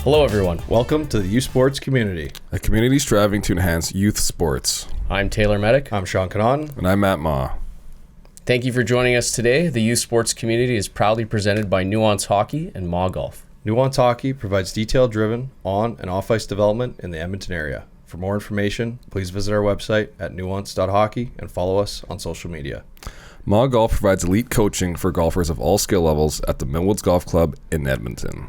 Hello everyone. Welcome to the U Sports community. A community striving to enhance youth sports. I'm Taylor Medic. I'm Sean Canon. And I'm Matt Ma. Thank you for joining us today. The U Sports community is proudly presented by Nuance Hockey and Ma Golf. Nuance Hockey provides detail-driven on- and off-ice development in the Edmonton area. For more information, please visit our website at nuance.hockey and follow us on social media. Ma Golf provides elite coaching for golfers of all skill levels at the Millwoods Golf Club in Edmonton.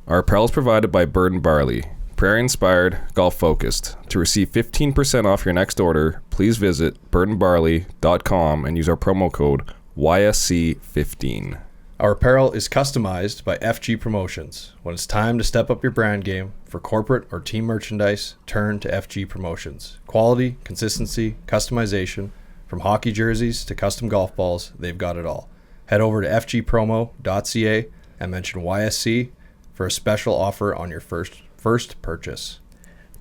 Our apparel is provided by Bird and Barley, prairie-inspired, golf-focused. To receive 15% off your next order, please visit birdandbarley.com and use our promo code YSC15. Our apparel is customized by FG Promotions. When it's time to step up your brand game for corporate or team merchandise, turn to FG Promotions. Quality, consistency, customization, from hockey jerseys to custom golf balls, they've got it all. Head over to fgpromo.ca and mention YSC for a special offer on your first purchase.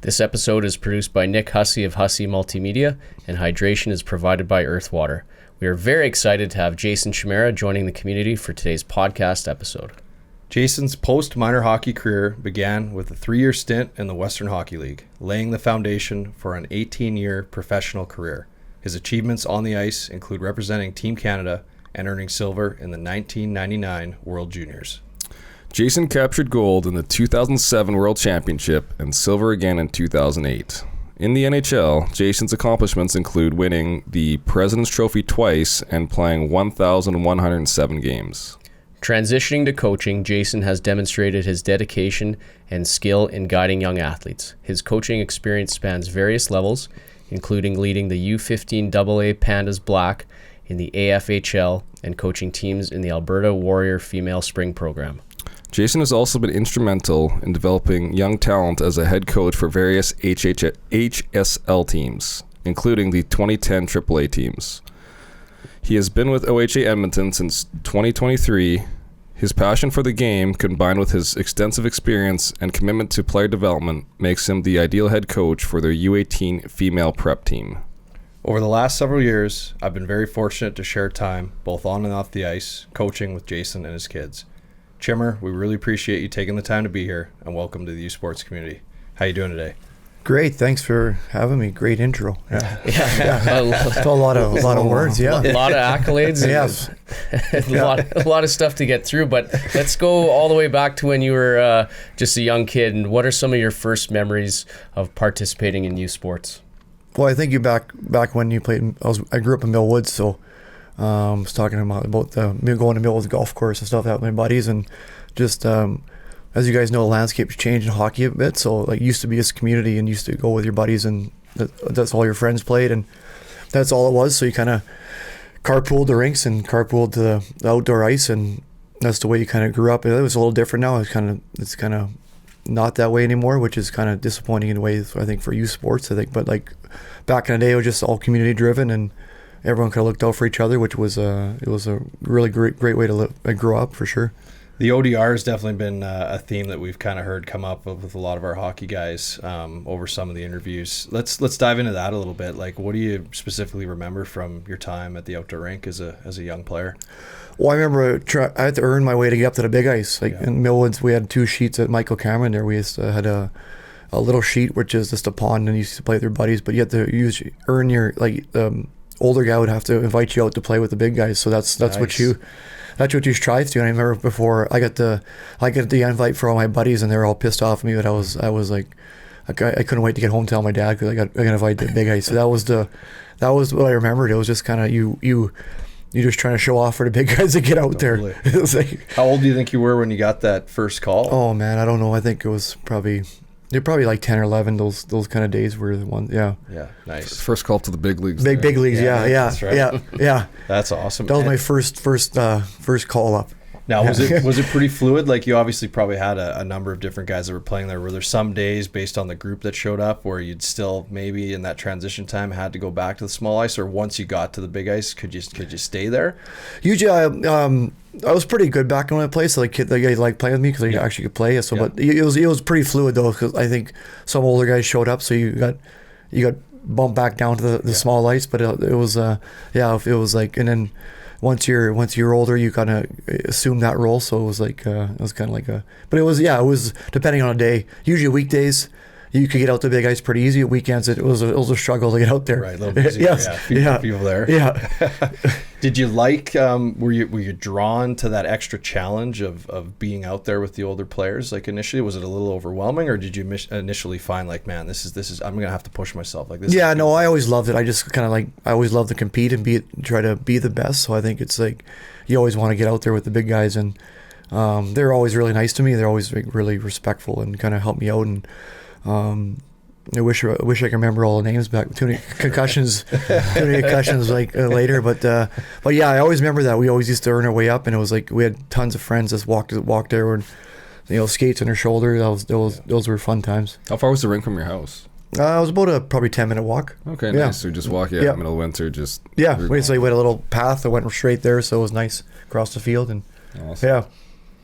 This episode is produced by Nick Hussey of Hussey Multimedia, and hydration is provided by Earthwater. We are very excited to have Jason Chimera joining the community for today's podcast episode. Jason's post-minor hockey career began with a 3-year stint in the Western Hockey League, laying the foundation for an 18-year professional career. His achievements on the ice include representing Team Canada and earning silver in the 1999 World Juniors. Jason captured gold in the 2007 World Championship and silver again in 2008. In the NHL, Jason's accomplishments include winning the President's Trophy twice and playing 1,107 games. Transitioning to coaching, Jason has demonstrated his dedication and skill in guiding young athletes. His coaching experience spans various levels, including leading the U15 AA Pandas Black in the AFHL and coaching teams in the Alberta Warrior Female Spring Program. Jason has also been instrumental in developing young talent as a head coach for various HSL teams, including the 2010 AAA teams. He has been with OHA Edmonton since 2023. His passion for the game, combined with his extensive experience and commitment to player development, makes him the ideal head coach for their U18 female prep team. Over the last several years, I've been very fortunate to share time, both on and off the ice, coaching with Jason and his kids. Chimmer, we really appreciate you taking the time to be here, and welcome to the U Sports community. How you doing today? Great, thanks for having me. Great intro. Yeah. A lot of words. Yeah, A lot of accolades. Yes, a lot of stuff to get through. But let's go all the way back to when you were just a young kid. And what are some of your first memories of participating in youth sports? Well, I think you back when you played. I grew up in Millwoods, so I was talking about me going to Millwoods golf course and stuff out with my buddies, and just as you guys know, the landscape's changed in hockey a bit. So like, used to be this community, and used to go with your buddies, and that's all your friends played, and that's all it was. So you kind of carpooled the rinks and carpooled to the outdoor ice, and that's the way you kind of grew up. It was a little different now. It's kind of not that way anymore, which is kind of disappointing in ways, I think, for youth sports. I think, but like back in the day, it was just all community driven, and everyone kind of looked out for each other, which was it was a really great way to live. I grew up for sure. The ODR has definitely been a theme that we've kind of heard come up with a lot of our hockey guys over some of the interviews. Let's dive into that a little bit. Like, what do you specifically remember from your time at the outdoor rink as a young player? Well, I remember I had to earn my way to get up to the big ice. Like in Millwoods, we had 2 sheets at Michael Cameron there. We had a little sheet, which is just a pond, and you used to play with your buddies, but you had to earn your, like, older guy would have to invite you out to play with the big guys. So that's nice. That's what you strive to. And I remember before I got the invite for all my buddies, and they were all pissed off at me. But I was like, I couldn't wait to get home to tell my dad because I got invited to the big ice. So that was what I remembered. It was just kind of you just trying to show off for the big guys to get out Totally. there. It was like, how old do you think you were when you got that first call? Oh man, I don't know. I think it was probably like 10 or 11. Those kind of days were the ones. Yeah. Yeah. Nice. First call to the big leagues. Big leagues. Yeah. That's right. Yeah. That's awesome. That was my first call up. Now, was it pretty fluid? Like, you obviously probably had a number of different guys that were playing there. Were there some days based on the group that showed up where you'd still maybe in that transition time had to go back to the small ice, or once you got to the big ice, could you stay there? Usually, I was pretty good back when I played, so the guys liked playing with me because I actually could play. So, but it was pretty fluid though, because I think some older guys showed up, so you got bumped back down to the small ice. But it was it was like, and then once you're older, you kind of assume that role. So it was like it was kind of like but it was depending on a day. Usually weekdays, you could get out to big ice pretty easy. Weekends, it was a struggle to get out there. Right, a little busier. Yes. Yeah, few people there. Yeah. Did you like? Were you drawn to that extra challenge of being out there with the older players? Like initially, was it a little overwhelming, or did you initially find like, man, this is I'm gonna have to push myself like this? Yeah, no, I always loved it. I just kind of like I always loved to compete and try to be the best. So I think it's like you always want to get out there with the big guys, and they're always really nice to me. They're always like, really respectful and kind of help me out. And I wish I could remember all the names back. Too many concussions like later. But yeah, I always remember that we always used to earn our way up, and it was like we had tons of friends that walked there and skates on their shoulder. Those were fun times. How far was the rink from your house? It was about a probably 10-minute walk. Okay, Yeah. nice. So just walk in Yeah. middle of winter, just Yeah, we had a little path that went straight there, so it was nice across the field. And awesome. yeah,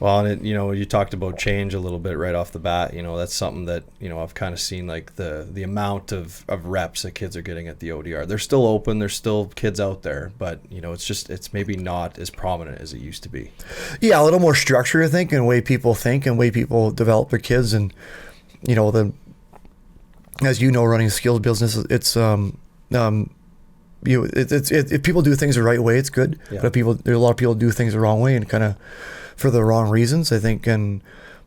Well, and you talked about change a little bit right off the bat. That's something that I've kind of seen, like the amount of reps that kids are getting at the ODR. They're still open. There's still kids out there, but it's maybe not as prominent as it used to be. yeah, a little more structure, I think, and way people think and way people develop their kids. And as you know, running a skills business, it's if people do things the right way, it's good. Yeah. But a lot of people do things the wrong way and kind of for the wrong reasons, I think. And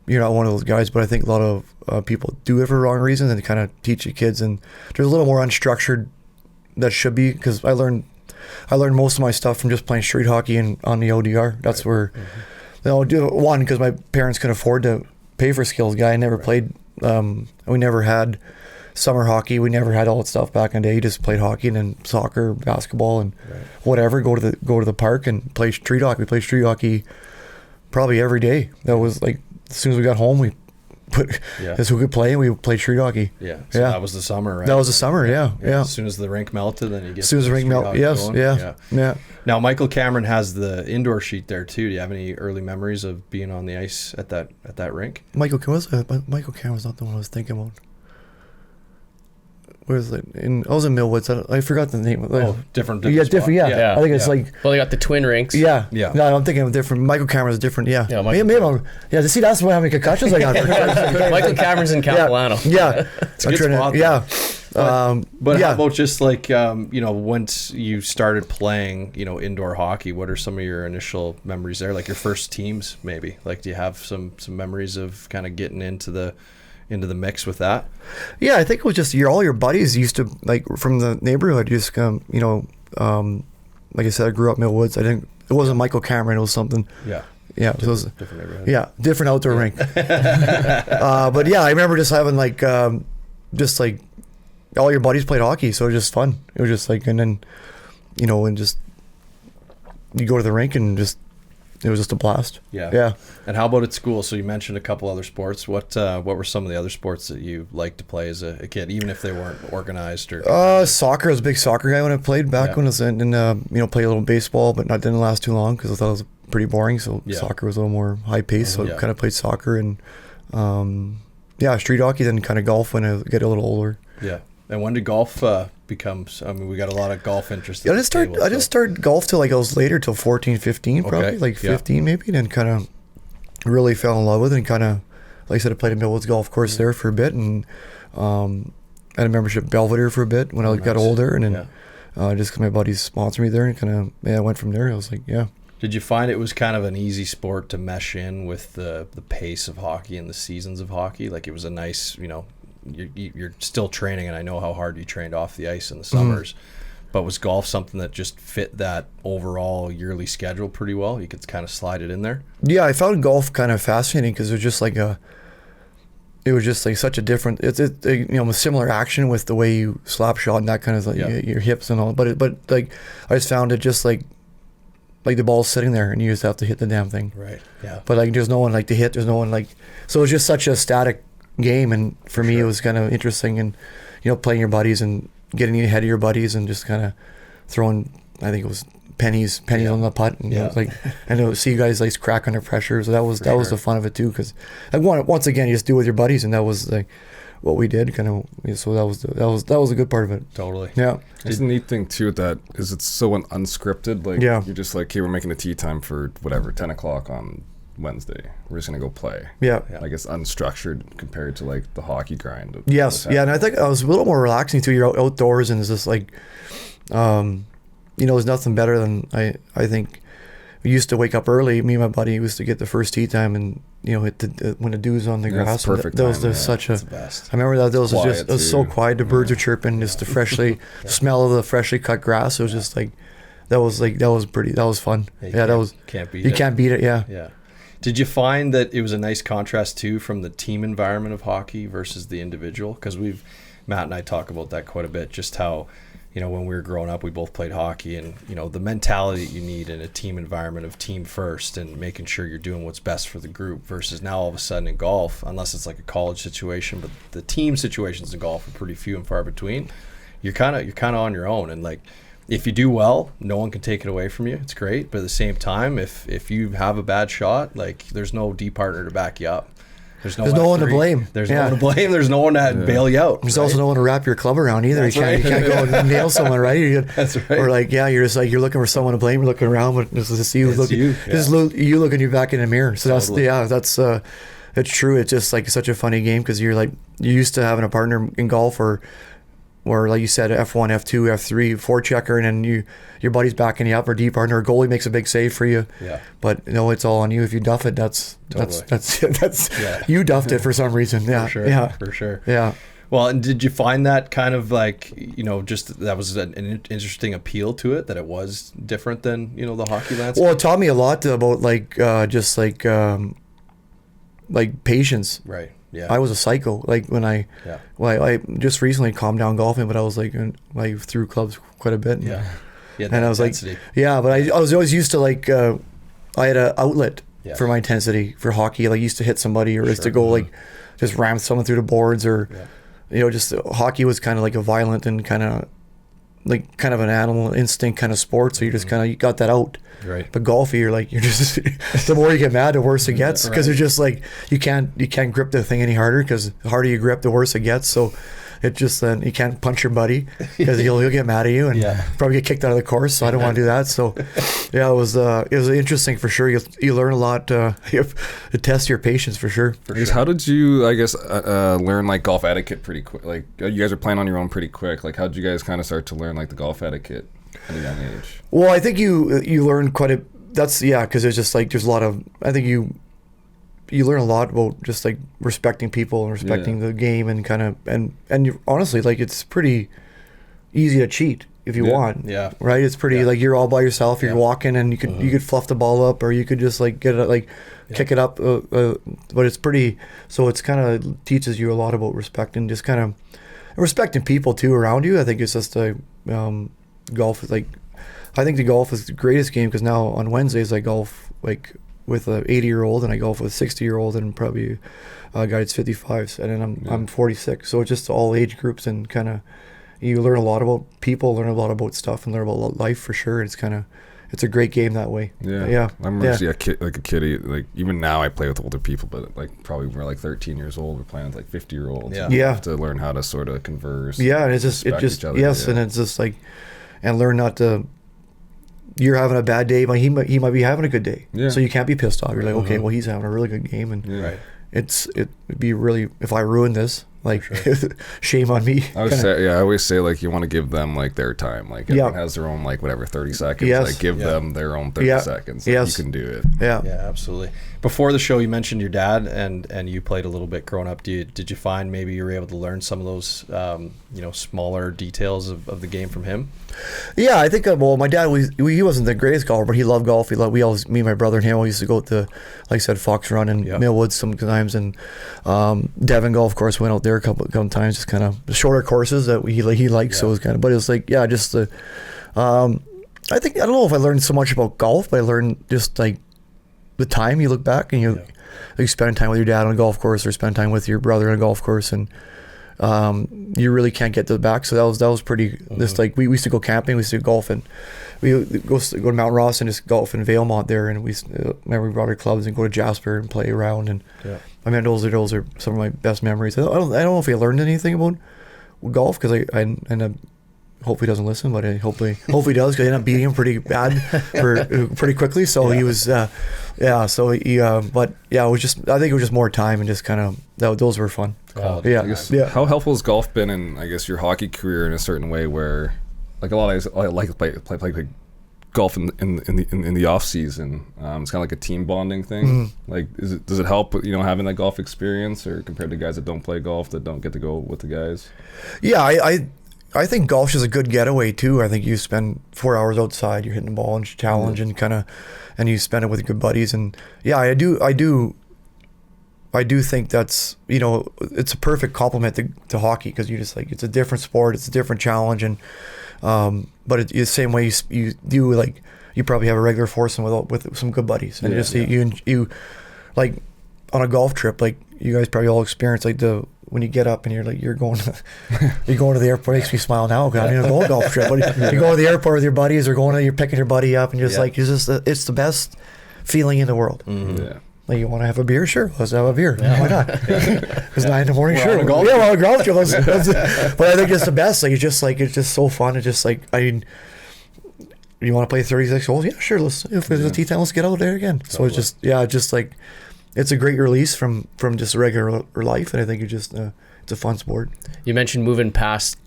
you're not one of those guys, but I think a lot of people do it for wrong reasons and kind of teach your kids. And there's a little more unstructured that should be, because I learned most of my stuff from just playing street hockey and on the ODR. That's where one, because my parents could afford to pay for skills guy. I never played. We never had summer hockey. We never had all that stuff back in the day. You just played hockey and then soccer, basketball, and whatever. Go to the park and play street hockey. We played street hockey probably every day. That was like as soon as we got home, we put as we could play, and we played street hockey. Yeah. So that was the summer, right? That was the summer. Yeah. As soon as the rink melted, then you get. As soon as the rink melted, yes. Yeah. Now Michael Cameron has the indoor sheet there too. Do you have any early memories of being on the ice at that rink? Michael Cameron's not the one I was thinking about. Where is it? I was in Millwoods. I forgot the name. Different. Yeah, different. spot. Yeah. I think it's like. Well, they got the twin rinks. Yeah. Yeah. No, I'm thinking of different. Michael Cameron's different. Yeah. Yeah, Maybe see, that's why how many concussions I got. Michael Cameron's in Capilano. Yeah. It's a good spot. Yeah. But how about just like once you started playing indoor hockey, what are some of your initial memories there? Like your first teams, maybe. Like, do you have some memories of kind of getting into the mix with that? Yeah, I think it was just all your buddies used to, like, from the neighborhood, just like I said, I grew up Millwoods. It wasn't Michael Cameron, it was something. Yeah. Yeah, different neighborhood. Yeah, different outdoor rink. But yeah, I remember just having like all your buddies played hockey, so it was just fun. It was just like, and then and just you go to the rink and just it was just a blast. Yeah. And how about at school? So you mentioned a couple other sports. What were some of the other sports that you liked to play as a kid, even if they weren't organized or? Soccer. I was a big soccer guy when I played back when I was in played a little baseball, but didn't last too long because I thought it was pretty boring. So soccer was a little more high paced. So I kind of played soccer and street hockey. Then kind of golf when I get a little older. Yeah. And when did golf become? I mean, we got a lot of golf interest. I didn't start golf till like I was later, till 14, 15, probably like 15 maybe. And then kind of really fell in love with it, and kind of, like I said, I played a Millwoods golf course there for a bit, and I had a membership at Belvedere for a bit when I got older, and then just because my buddies sponsored me there, and kind of I went from there. I was like, yeah. Did you find it was kind of an easy sport to mesh in with the pace of hockey and the seasons of hockey? Like it was a nice, you're still training, and I know how hard you trained off the ice in the summers, but was golf something that just fit that overall yearly schedule pretty well? You could kind of slide it in there? Yeah, I found golf kind of fascinating because it was just like such a different, it's a similar action with the way you slap shot and that kind of your hips and all, but like I just found it just like the ball's sitting there and you just have to hit the damn thing. Right. Yeah. But like there's no one like to hit, there's no one like, so it's just such a static game, and for me it was kind of interesting, and playing your buddies and getting ahead of your buddies and just kind of throwing, I think it was pennies on the putt, and and see you guys like crack under pressure. So that was the fun of it too, because once again you just do it with your buddies, and that was like what we did, kind of. So that was a good part of it. Totally. Yeah. It's a neat thing too that is it's so unscripted. Like Yeah. you're just like, okay, we're making a tea time for whatever 10 o'clock on Wednesday. We're just gonna go play. Yeah. Like it's unstructured compared to like the hockey grind. Of Yes. what's Yeah. And I think I was a little more relaxing too. You're outdoors, and it's just like, there's nothing better than I think. We used to wake up early. Me and my buddy used to get the first tea time, and hit when the dew's on the Yeah, grass. it's perfect That was time, such a. It's the best. I remember that. That was Quiet, just. It was so too. quiet. The birds were chirping. Just the freshly smell of the freshly cut grass. It was just like, that was pretty. That was fun. Yeah, That was. can't beat You it. can't beat it. Yeah. Yeah. Did you find that it was a nice contrast too from the team environment of hockey versus the individual? Because Matt and I talk about that quite a bit. Just how, when we were growing up, we both played hockey, and the mentality you need in a team environment of team first and making sure you're doing what's best for the group. Versus now all of a sudden in golf, unless it's like a college situation, but the team situations in golf are pretty few and far between. You're kind of on your own, and like, if you do well, no one can take it away from you. It's great, but at the same time, if you have a bad shot, like, there's no D partner to back you up. There's no one to F3. blame. There's no one to blame. There's no one to bail you out. There's right? also no one to wrap your club around either. That's You can't right. go and nail someone, right? That's right. Or like, you're just like, you're looking for someone to blame. You're looking around, but this is you It's looking. you, This is you looking you back in the mirror. So Totally. that's it's true. It's just like such a funny game because you're used to having a partner in golf or like you said, F1, F2, F3, four-checker, and then your buddy's backing you up, or D partner, or goalie makes a big save for you. Yeah. But it's all on you. If you duff it, that's Yeah. you duffed it for some reason. Yeah. For sure. Yeah. For sure. Yeah. Well, and did you find that kind of like, just that was an interesting appeal to it, that it was different than, the hockey landscape? Well, it taught me a lot about patience. Right. Yeah. I was a psycho. Like when I just recently calmed down golfing, but I was like threw clubs quite a bit. Yeah. Yeah. And I was intensity. but I was always used to I had an outlet Yeah. for my intensity for hockey. Like used to hit somebody or used to go just ram someone through the boards or, just hockey was kind of like a violent and kind of an animal instinct kind of sport. So you just you got that out. Right. But golf, you're just the more you get mad, the worse it gets because it's just like you can't grip the thing any harder because the harder you grip, the worse it gets. So it just then you can't punch your buddy because he'll get mad at you and probably get kicked out of the course. So I don't want to do that. So yeah, it was interesting for sure. You learn a lot. You have to test your patience for sure. How did you, learn like golf etiquette pretty quick? Like you guys are playing on your own pretty quick. Like how did you guys kind of start to learn like the golf etiquette at a young age? Well, I think you learn quite a. That's because there's just there's a lot of. I think you learn a lot about just respecting people and respecting the game and and you, honestly it's pretty easy to cheat if you want. Yeah. Right. It's pretty you're all by yourself. You're walking and you could fluff the ball up or you could just get it kick it up. But it's pretty. So it's kind of teaches you a lot about respect and just kind of respecting people too around you. I think it's just golf is I think the golf is the greatest game because now on Wednesdays I golf with a 80-year-old and I golf with a 60-year-old and probably a guy that's 55 and then I'm 46. So it's just all age groups and kind of you learn a lot about people, learn a lot about stuff, and learn about life for sure. It's it's a great game that way. Yeah. I remember a kid, even now I play with older people, but probably when we're 13 years old, we're playing with 50-year-olds. Yeah. You have to learn how to sort of converse. Yeah, and it just each other, and it's just and learn not to. You're having a bad day, but he might be having a good day. Yeah. So you can't be pissed off. You're like, okay, well he's having a really good game, and Right. it'd be really if I ruin this, shame on me. I always say you want to give them their time. Everyone has their own 30 seconds. Yes. Give them their own 30 seconds. Yes. You can do it. Yeah. Yeah, absolutely. Before the show, you mentioned your dad, and you played a little bit growing up. Did you find maybe you were able to learn some of those, smaller details of the game from him? Yeah, I think my dad he wasn't the greatest golfer, but he loved golf. Me and my brother and him always used to go to, like I said, Fox Run and Millwoods sometimes, and Devon Golf Course went out there a couple times, just kind of shorter courses that he liked. So it was but it was just the. I think I don't know if I learned so much about golf, but I learned just the time you look back and you spend time with your dad on a golf course or spend time with your brother on a golf course and. You really can't get to the back, so that was pretty. Just we used to go camping, we used to go golf, and we go to Mount Ross and just golf in Valemont there, and we remember we brought our clubs and go to Jasper and play around. And I mean, those are some of my best memories. I don't know if I learned anything about golf because I end up. Hopefully he doesn't listen, but hopefully he does, because I ended up beating him pretty bad pretty quickly. So he was, but yeah, it was just, I think it was just more time and just kind of, those were fun. I guess, how helpful has golf been in, I guess, your hockey career in a certain way where, like a lot of guys like to play golf in the off season. It's kind of like a team bonding thing. Mm-hmm. Like, does it help, having that golf experience, or compared to guys that don't play golf, that don't get to go with the guys? Yeah, I think golf's just a good getaway too. I think you spend 4 hours outside, you're hitting the ball and challenge and and you spend it with good buddies. And yeah, I do think that's, it's a perfect complement to hockey, because you just it's a different sport, it's a different challenge, and but it's the same way you do, like, you probably have a regular foursome with some good buddies, and you like on a golf trip, like you guys probably all experience, like when you get up and you're going to the airport. It makes me smile now. I mean, go on a golf trip. But you go to the airport with your buddies, or you're picking your buddy up, and you're just it's the best feeling in the world. Mm-hmm. Yeah. Like, you want to have a beer? Sure, let's have a beer. Yeah. Why not? It's 9 in the morning. Sure, on a golf we're on a golf trip. But I think it's the best. Like, it's just so fun. It's just you want to play 36 holes? Yeah, sure. If there's a tee time, let's get out there again. So it's just it's a great release from just regular life, and I think it's a fun sport. You mentioned moving past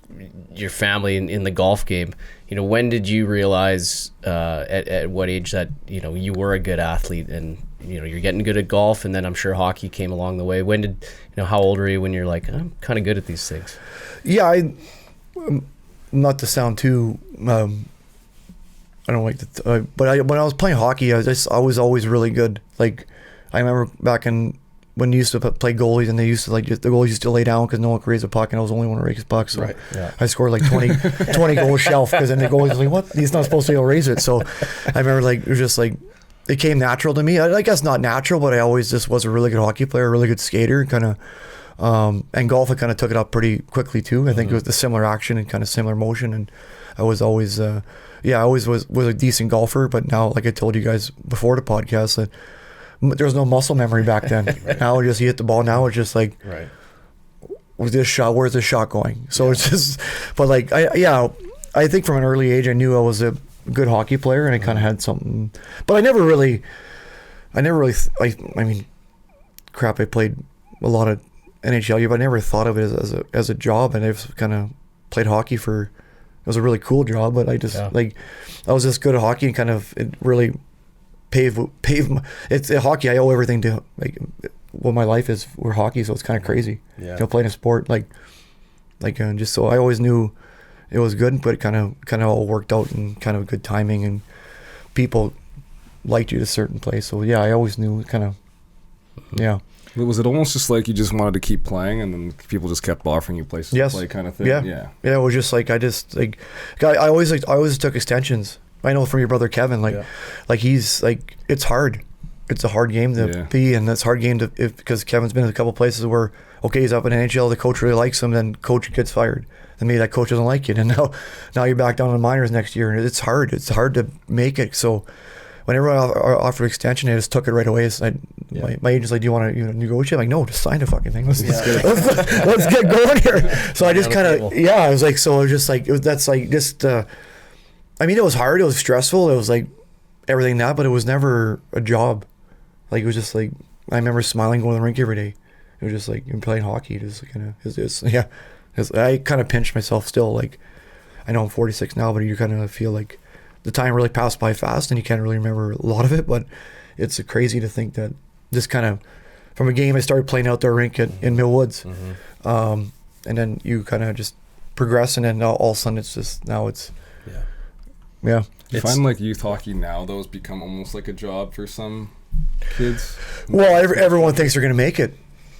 your family in the golf game. When did you realize at what age that you were a good athlete, and you're getting good at golf, and then I'm sure hockey came along the way? When did how old were you when you're like, I'm kind of good at these things? Yeah, not to sound too. I don't like to, but when I was playing hockey, I was always really good. Like, I remember back when you used to play goalies, and they used to the goalies used to lay down because no one could raise a puck, and I was the only one to raise a puck. So I scored like 20 goal shelf, because then the goalies was like, what? He's not supposed to be able to raise it. So I remember it was just it came natural to me. I guess not natural, but I always just was a really good hockey player, a really good skater, and golf, I kind of took it up pretty quickly too. I think it was the similar action and kind of similar motion, and I was always, I always was a decent golfer. But now, like I told you guys before the podcast, that there was no muscle memory back then. Now you hit the ball. Now it's just like, where's this shot going? So it's just, but I think from an early age I knew I was a good hockey player, and I kind of had something. But I mean, crap, I played a lot of NHL, but I never thought of it as a job, and I've kind of played hockey it was a really cool job, but I just I was just good at hockey, and kind of it really paved it's hockey. I owe everything to what my life is for hockey, so it's kind of crazy. Playing a sport just so I always knew it was good, but it kind of all worked out, and kind of good timing, and people liked you at a certain place. So I always knew Was it almost just like you just wanted to keep playing, and then people just kept offering you places to play, kind of thing? Yeah. It was just I always took extensions. I know from your brother Kevin, he's it's hard. It's a hard game to be, and it's a hard game because Kevin's been in a couple places where he's up in NHL, the coach really likes him, then coach gets fired, then maybe that coach doesn't like you, and now you're back down in the minors next year, and it's hard. It's hard to make it. So whenever I offered extension, I just took it right away. So my agent's like, do you want to negotiate? I'm like, no, just sign the fucking thing. Let's get going here. So I just kind of, I was like, so it was just I mean, it was hard. It was stressful. It was everything but it was never a job. It was just I remember smiling going to the rink every day. It was just you're playing hockey. Just kind of, I kind of pinch myself still. I know I'm 46 now, but you kind of feel like the time really passed by fast, and you can't really remember a lot of it. But it's crazy to think that just kind of from a game I started playing out there rink in Mill Woods, and then you kind of just progress, and then all of a sudden You find youth hockey now, though, has become almost like a job for some kids? Well, everyone thinks they're going to make it.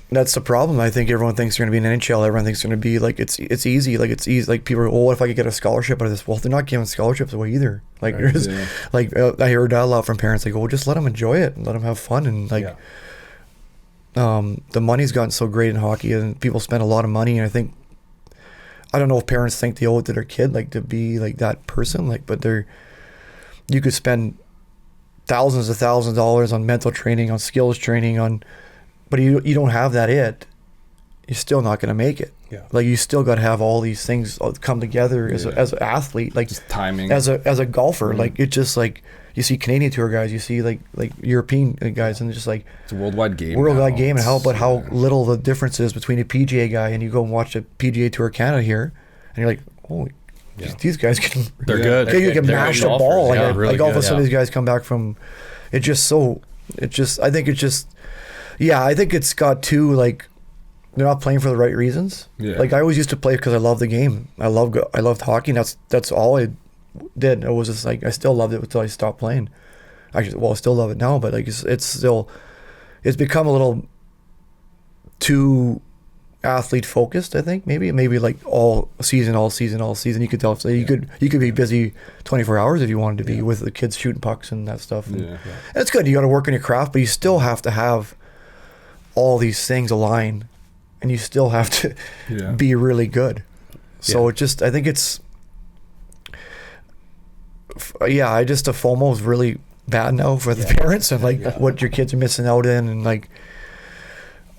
That's the problem. I think everyone thinks they're going to be in NHL. Everyone thinks they're going to be it's easy. It's easy. People are, what if I could get a scholarship out of this? Well, they're not giving scholarships away either. I hear that a lot from parents. Well, just let them enjoy it and let them have fun. And the money's gotten so great in hockey, and people spend a lot of money. And I don't know if parents think they owe it to their kid, to be that person. But you could spend thousands of dollars on mental training, on skills training, but you don't have that you're still not going to make it. Yeah. Like you still got to have all these things come together as an athlete, like Just timing. as a golfer. Like it's just like you see Canadian Tour guys, you see like European guys, and it's just like It's a worldwide game. worldwide now. game, and how It's- little the difference is between a PGA guy and you go and watch a PGA Tour Canada here, and you're like, holy, these guys can They're Yeah. good. you can They're mash good the ball. golfers, Like, yeah, really like all of a good, sudden yeah. these guys come back from. I think it's just. Yeah, I think it's got too like. They're not playing for the right reasons. Yeah. Like I always used to play because I love the game. I loved hockey. And that's all I did. It was just like I still loved it until I stopped playing. Actually, well, I still love it now, but like it's become a little too athlete focused. I think maybe like all season. You could tell. So you could be busy 24 hours if you wanted to be with the kids shooting pucks and that stuff. And Yeah. it's good. You got to work on your craft, but you still have to have all these things align, and you still have to Yeah. be really good. So Yeah. it just, I think it's, I just, the FOMO is really bad now for the parents, and like what your kids are missing out in, and like,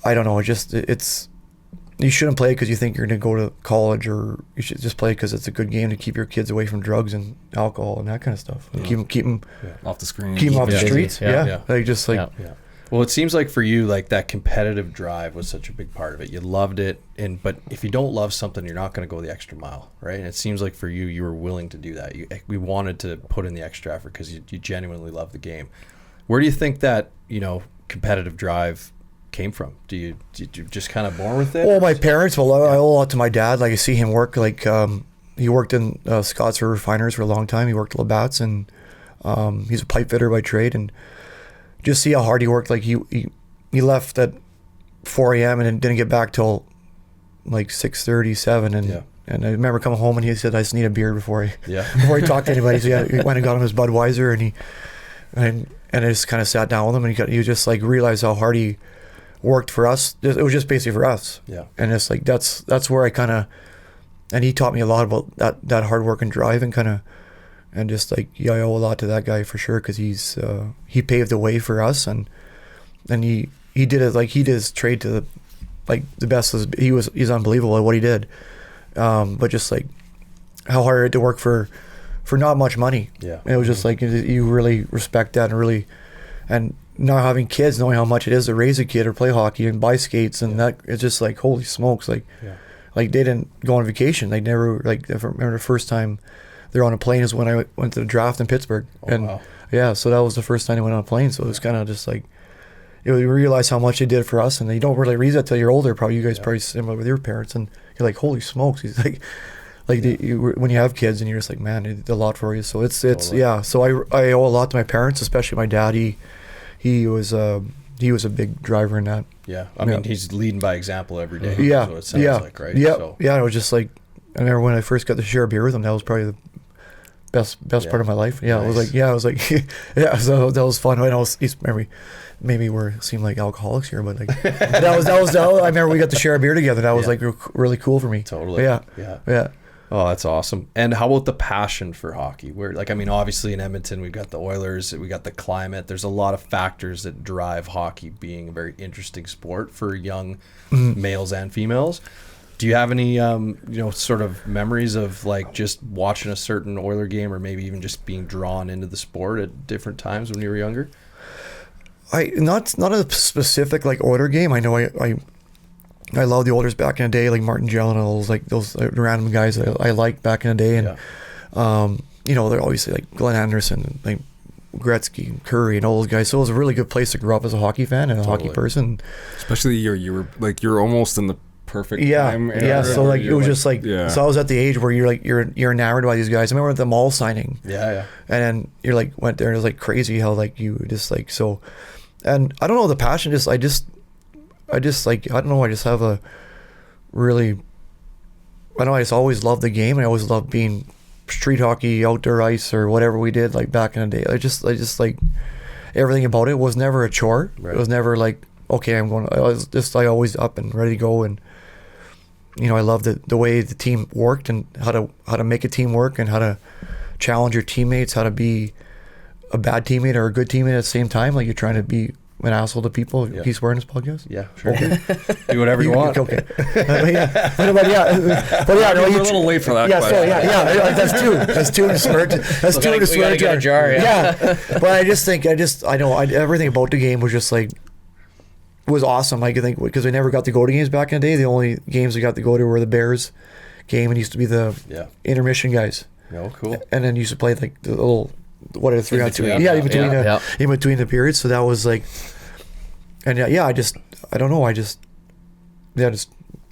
I don't know, it's, you shouldn't play because you think you're going to go to college, or you should just play because it's a good game to keep your kids away from drugs and alcohol and that kind of stuff. And keep them Off the screen. off the Yeah. streets. Yeah. Yeah. Like just like, Yeah. Yeah. Well, it seems like for you, like that competitive drive was such a big part of it. You loved it, but if you don't love something, you're not going to go the extra mile, right? And it seems like for you, you were willing to do that. We wanted to put in the extra effort because you genuinely love the game. Where do you think that competitive drive came from? Did you just kind of born with it? well, my parents, well, I owe a lot to my dad. Like I see him work, like he worked in Scotts River Refiners for a long time. He worked at Labatt's, and he's a pipe fitter by trade, and just see how hard he worked. Like he left at 4 a.m. and didn't get back till like 6:30, 7, and and I remember coming home and he said, I just need a beer before he talked to anybody. So he went and got him his Budweiser, and I just kind of sat down with him, and he just like realized how hard he worked for us. It was just basically for us. Yeah. And it's like that's where I kind of, and he taught me a lot about that hard work and drive, and kind of, and just like, I owe a lot to that guy for sure, because he paved the way for us, and he did it, like he did his trade to the best. He's unbelievable at what he did, but just like how hard I had to work for not much money. Yeah. And it was just like, you really respect that, and now having kids, knowing how much it is to raise a kid or play hockey and buy skates, and that, it's just like, holy smokes, like they didn't go on vacation. They never, like, if I remember the first time they're on a plane is when I went to the draft in Pittsburgh. Wow. Yeah, so that was the first time they went on a plane. So it was kind of just like, you realize how much they did for us, and you don't really realize that till you're older. Probably you guys probably similar with your parents, and you're like, holy smokes, he's like when you have kids, and you're just like, man, they did a lot for you. So it's Totally. yeah. So I owe a lot to my parents, especially my dad. He was a big driver in that. Yeah. I mean, he's leading by example every day. Yeah, That's what it sounds yeah, like, right? yeah, So, yeah. It was just like, I remember when I first got to share a beer with him. That was probably the best part of my life. Yeah, Nice. I was like, yeah. So that was fun. Maybe we seem like alcoholics here, but like that was. I remember we got to share a beer together. That was like really cool for me. Totally. Yeah. Yeah. Yeah. Oh, that's awesome. And how about the passion for hockey? Where, like, I mean, obviously in Edmonton, we've got the Oilers, we got the climate. There's a lot of factors that drive hockey being a very interesting sport for young males and females. Do you have any, sort of memories of like just watching a certain Oiler game, or maybe even just being drawn into the sport at different times when you were younger? Not a specific like Oiler game. I know I love the Oilers back in the day, like Martin Gell and all those random guys that I liked back in the day, and they're obviously like Glenn Anderson, and like Gretzky, and Curry, and all those guys. So it was a really good place to grow up as a hockey fan and a hockey person. Especially the year you were almost in the perfect time. Yeah. So like it was just like, yeah. so I was at the age where you're enamored by these guys. I remember at the mall signing. Yeah. And then you're like, went there, and it was like crazy how like you just like, so, and I don't know, the passion, I just like, I don't know, I just have a really, I know I just always loved the game, and I always loved being street hockey, outdoor ice, or whatever we did like back in the day. I just like everything about it was never a chore. Right. It was never like, okay, I was just like always up and ready to go, and I loved the way the team worked, and how to make a team work, and how to challenge your teammates, how to be a bad teammate or a good teammate at the same time? Like you're trying to be an asshole to people? Yeah. He's swearing this podcast? Yeah, sure. Do whatever you want. Okay. But yeah, no, We're you a little late for that yeah, question. so yeah, that's two. That's two to swear to. That's We two gotta- to we swear gotta to. get a jar, Yeah. But I just think, I know everything about the game was just like, was awesome. Like I think because we never got to go to games back in the day. The only games we got to go to were the Bears game, and used to be the Yeah. intermission guys. Oh, cool. And then used to play like the little, what are the 3 on 2? between. Yeah, in between, Yeah. in between the periods. So that was like, and yeah, I don't know. Just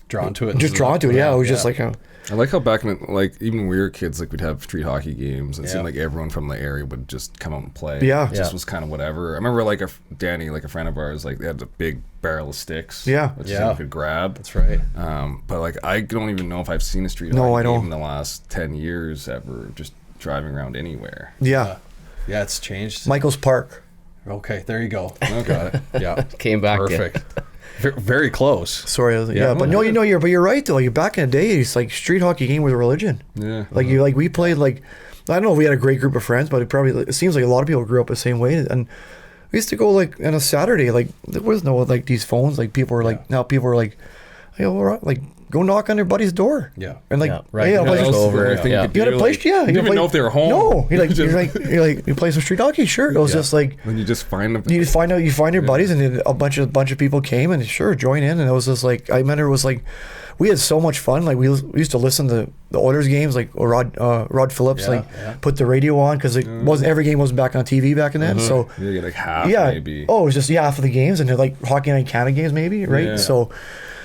Drawn to it. just drawn to it. Yeah, it was just like a, I like how back in like even when we were kids, like we'd have street hockey games, and it Yeah. seemed like everyone from the area would just come out and play. Yeah. It just Yeah. was kind of whatever. I remember like Danny, like a friend of ours, like they had a big barrel of sticks. Yeah. which Yeah. you could grab. That's right. But like I don't even know if I've seen a street No, hockey I don't. game in the last 10 years ever. Just driving around anywhere. yeah. Yeah, it's changed. Michael's Park. Okay, there you go. Okay. Got it. Yeah. Came back. Perfect. Very close. Sorry, yeah, but no, you're right though. You back in the day, it's like street hockey game was a religion. Yeah. Like we played like, I don't know if we had a great group of friends, but it seems like a lot of people grew up the same way. And we used to go like on a Saturday, like there was no like these phones. Like people were like, now people are like, hey, all right, like go knock on their buddy's door. Yeah. And like, Yeah, right. hey, You I'll know, play those some- over, I think yeah. you could you had do, a place, like, yeah. You didn't even know if they were home. No, you play some street hockey. Sure, it was just like Then you just find them. you find your buddies, and then a bunch of people came and sure join in, and it was just like I remember it was like we had so much fun. Like we used to listen to the Oilers games, like Rod Phillips, Yeah. put the radio on because it wasn't every game wasn't back on TV back in then. So You get like half yeah, maybe. oh, it was just half of the games, and they're like Hockey Night Canada games maybe, right? Yeah. So,